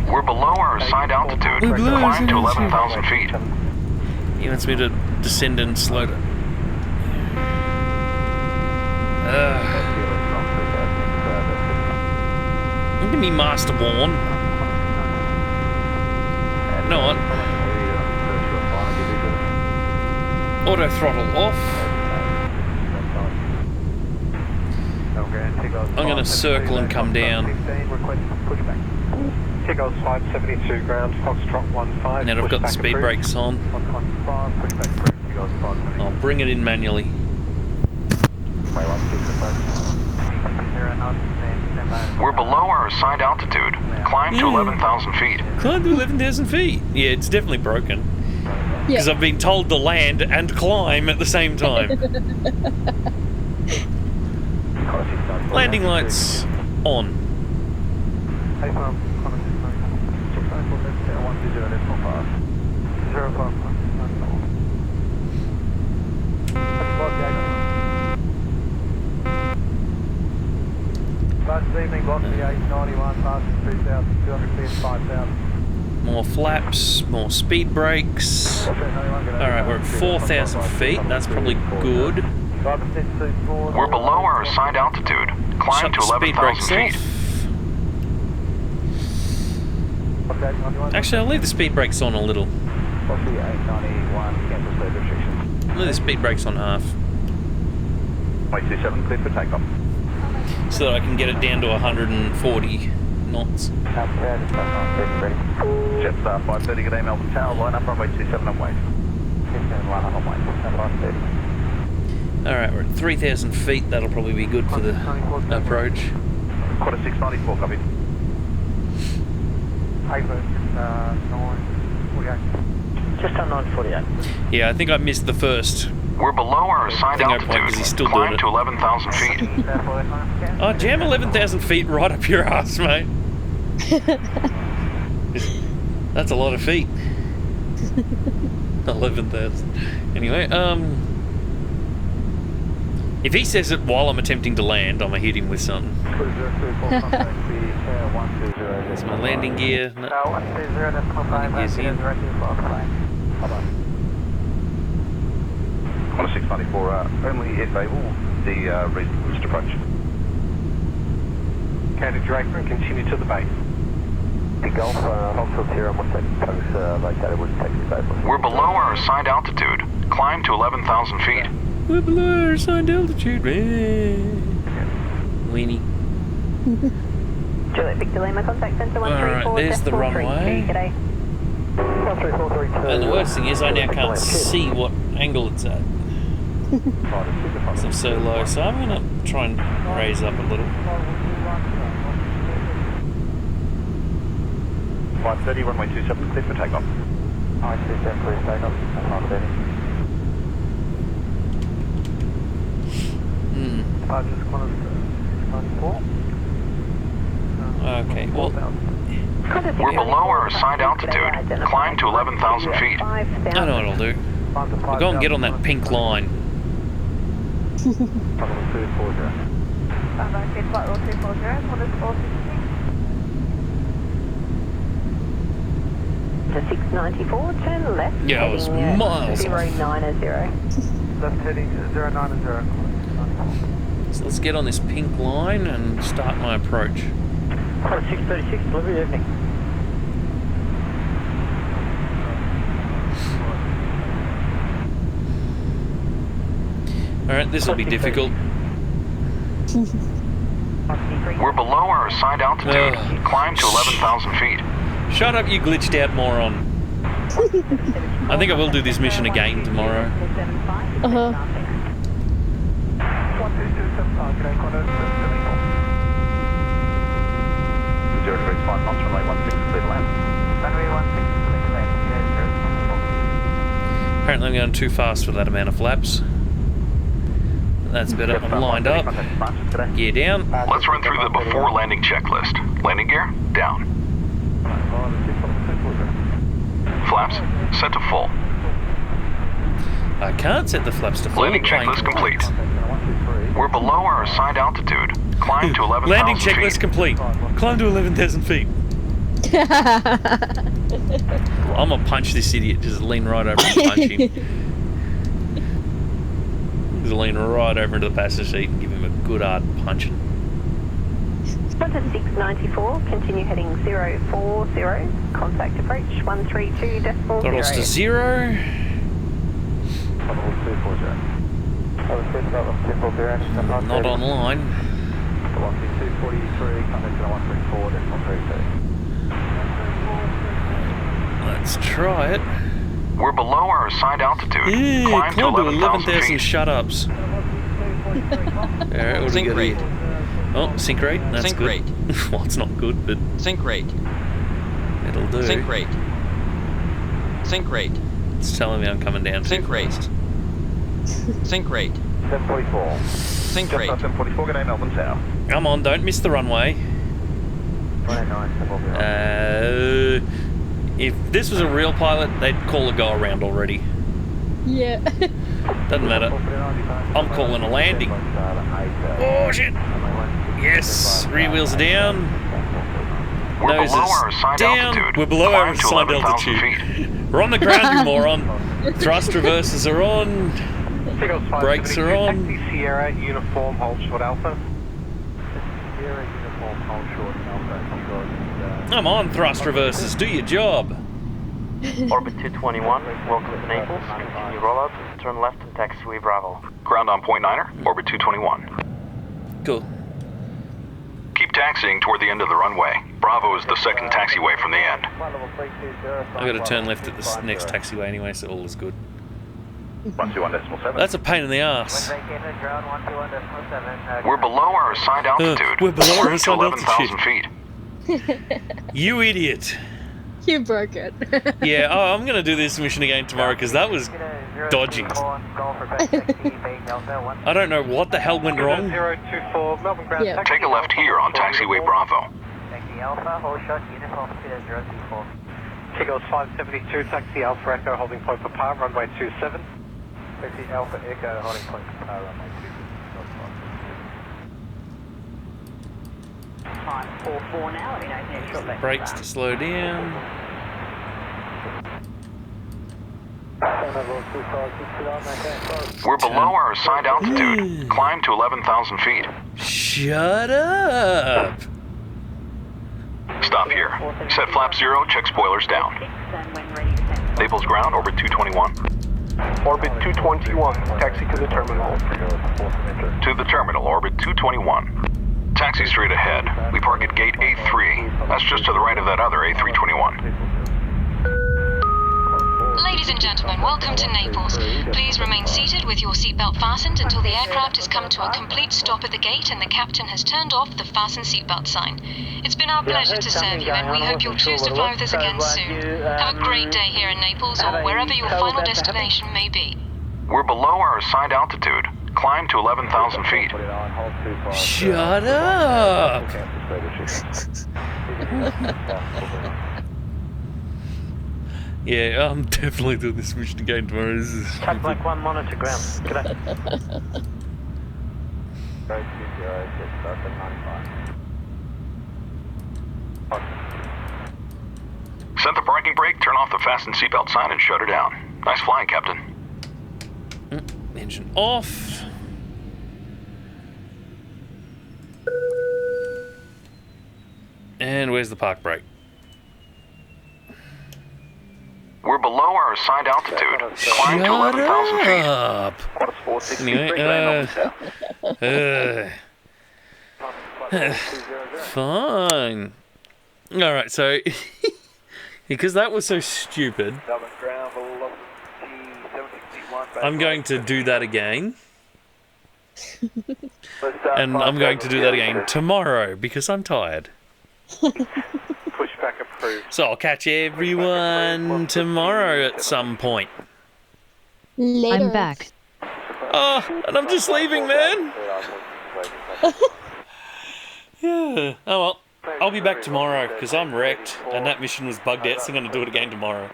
We're below our assigned altitude. We're below Climb to 11,000 feet. He wants me to descend and slow down. Look at me, Master Juan. You know what? Auto throttle off. I'm going to circle and come down. Seagulls 572 ground, Foxtrot 15. And then I've got the speed brakes on. I'll bring it in manually. We're below our assigned altitude. Climb to 11,000 feet. Climb to 11,000 feet. Yeah, it's definitely broken. Because I've been told to land and climb at the same time. Landing lights on. More flaps, more speed brakes. Alright, we're at 4,000 feet. That's probably good. We're below our assigned altitude. Climb to 11,000 feet. Actually, I'll leave the speed brakes on a little. Leave the speed brakes on half. 27, clear for takeoff. So that I can get it down to 140 knots. Jetstar 530, good day, Melbourne Tower, line up runway 27 and wait. Alright, we're at 3,000 feet. That'll probably be good for the approach. Quarter 694, copy. Just on 948. Yeah, I think I missed the first. We're below our assigned altitude. He's still Climb doing to it. 11,000 feet. Oh, jam 11,000 feet right up your ass, mate. That's a lot of feet. 11,000. Anyway, if he says it while I'm attempting to land, I'm gonna hit him with something. There's my landing gear. No. Landing gear's in. 694, only if able, the reasonable approach. County Drakeman, continue to the base. Golf, Foxtrot Sierra, what's that post located with taxi base? We're below our assigned altitude. Climb to 11,000 feet. We're below our assigned altitude, Weenie. Juliet Victor Lima, contact centre 134. Alright, there's the runway. G'day. And the worst thing is I now can't see what angle it's at. I'm so low, so I'm going to try and raise up a little. 530, runway 27, clear for takeoff. Alright, 27, clear for takeoff. 530. Departures Qantas 94. Okay, well... We're below our assigned altitude. Climb to 11,000 feet. I know what I'll do. I'll go and get on that pink line. To 694, turn left. Yeah, I was miles off. 090. Left heading 090. So let's get on this pink line and start my approach. 636, delivery evening. Alright, this will be difficult. We're below our assigned altitude. Climb to 11,000 feet. Shut up, you glitched out moron. I think I will do this mission again tomorrow. Uh-huh. Apparently I'm going too fast for that amount of flaps. That's better. I'm lined up. Gear down. Let's run through the before landing checklist. Landing gear, down. Flaps, set to full. I can't set the flaps to full. Landing checklist complete. We're below our assigned altitude. Climb to 11,000 Landing feet. checklist complete. Climb to 11,000 feet. I'm gonna punch this idiot. Just lean right over and punch him. Just lean right over into the passenger seat and give him a good hard punching. Qantas 694, continue heading 040, contact approach 132.0. Throttles to 0. Not online. Let's try it. We're below our assigned altitude. Yeah, climb to 11,000 feet. shut-ups. Alright, what do we got here? Oh, sync rate. That's sync good. rate. Well, it's not good, but... Sync rate. It'll do. Sync rate. Sync rate. It's telling me I'm coming down too Sync rate. Sync rate. 744. Sync rate. 744, good day, Melbourne Tower. Come on, don't miss the runway. If this was a real pilot, they'd call a go-around already. Yeah. Doesn't matter. I'm calling a landing. Oh, shit. Yes. Rear wheels are down. Nose is down. We're below our assigned altitude. We're on the ground, you moron. Thrust reversers are on. Brakes are on. Sierra, uniform, hold short alpha. Sierra, uniform, hold short alpha. Come on, thrust reversers, do your job. Orbit 221, welcome to Naples. Continue rollout, turn left and taxiway Bravo. Ground on point 9er, orbit 221. Cool. Keep taxiing toward the end of the runway. Bravo is the second taxiway from the end. I got to turn left at this next taxiway anyway, so all is good. 121.7. That's a pain in the ass. We're below our assigned altitude. We're below our Climb to assigned 11,000 feet. You idiot. You broke it. Yeah, oh, I'm going to do this mission again tomorrow because that was dodgy. I don't know what the hell went wrong. 024, Melbourne ground. Yeah. Take a left here on taxiway Bravo. Eagles 572, taxi Alpha Echo, holding point for par, runway 27. Taxi Alpha Echo, holding point for par, runway 27. Time 44 now, let me know if you need short left. Brakes to slow down. We're below our assigned altitude. Climb to 11,000 feet. Shut up. Stop here. Set flap 0, check spoilers down. Naples ground, orbit 221. Orbit 221, taxi to the terminal. To the terminal, orbit 221. Taxi straight ahead. We park at gate A3. That's just to the right of that other A321. Ladies and gentlemen, welcome to Naples. Please remain seated with your seatbelt fastened until the aircraft has come to a complete stop at the gate and the captain has turned off the fasten seatbelt sign. It's been our pleasure to serve you, and we hope you'll choose to fly with us again soon. Have a great day here in Naples or wherever your final destination may be. We're below our assigned altitude. Climb to 11,000 feet. Shut up! Yeah, I'm definitely doing this mission again tomorrow. This is Touch Black 1 monitor ground. G'day. Set the parking brake, turn off the fasten seatbelt sign, and shut her down. Nice flying, Captain. Engine off. And where's the park brake? We're below our assigned altitude. Climb to 11,000 feet. Anyway, fine. Alright, so because that was so stupid, I'm going to do that again. And I'm going to do that again tomorrow because I'm tired. Pushback approved. So I'll catch everyone tomorrow at some point. Later. I'm back. Oh, and I'm just leaving, man. Yeah. Oh well. I'll be back tomorrow because I'm wrecked and that mission was bugged out, so I'm going to do it again tomorrow.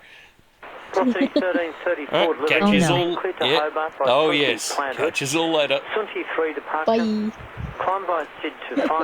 Proceed 1334. Alright, catch you all. Yeah. Oh yes. Catch you all later. 23 departure. Bye. Climb by SID to 5,000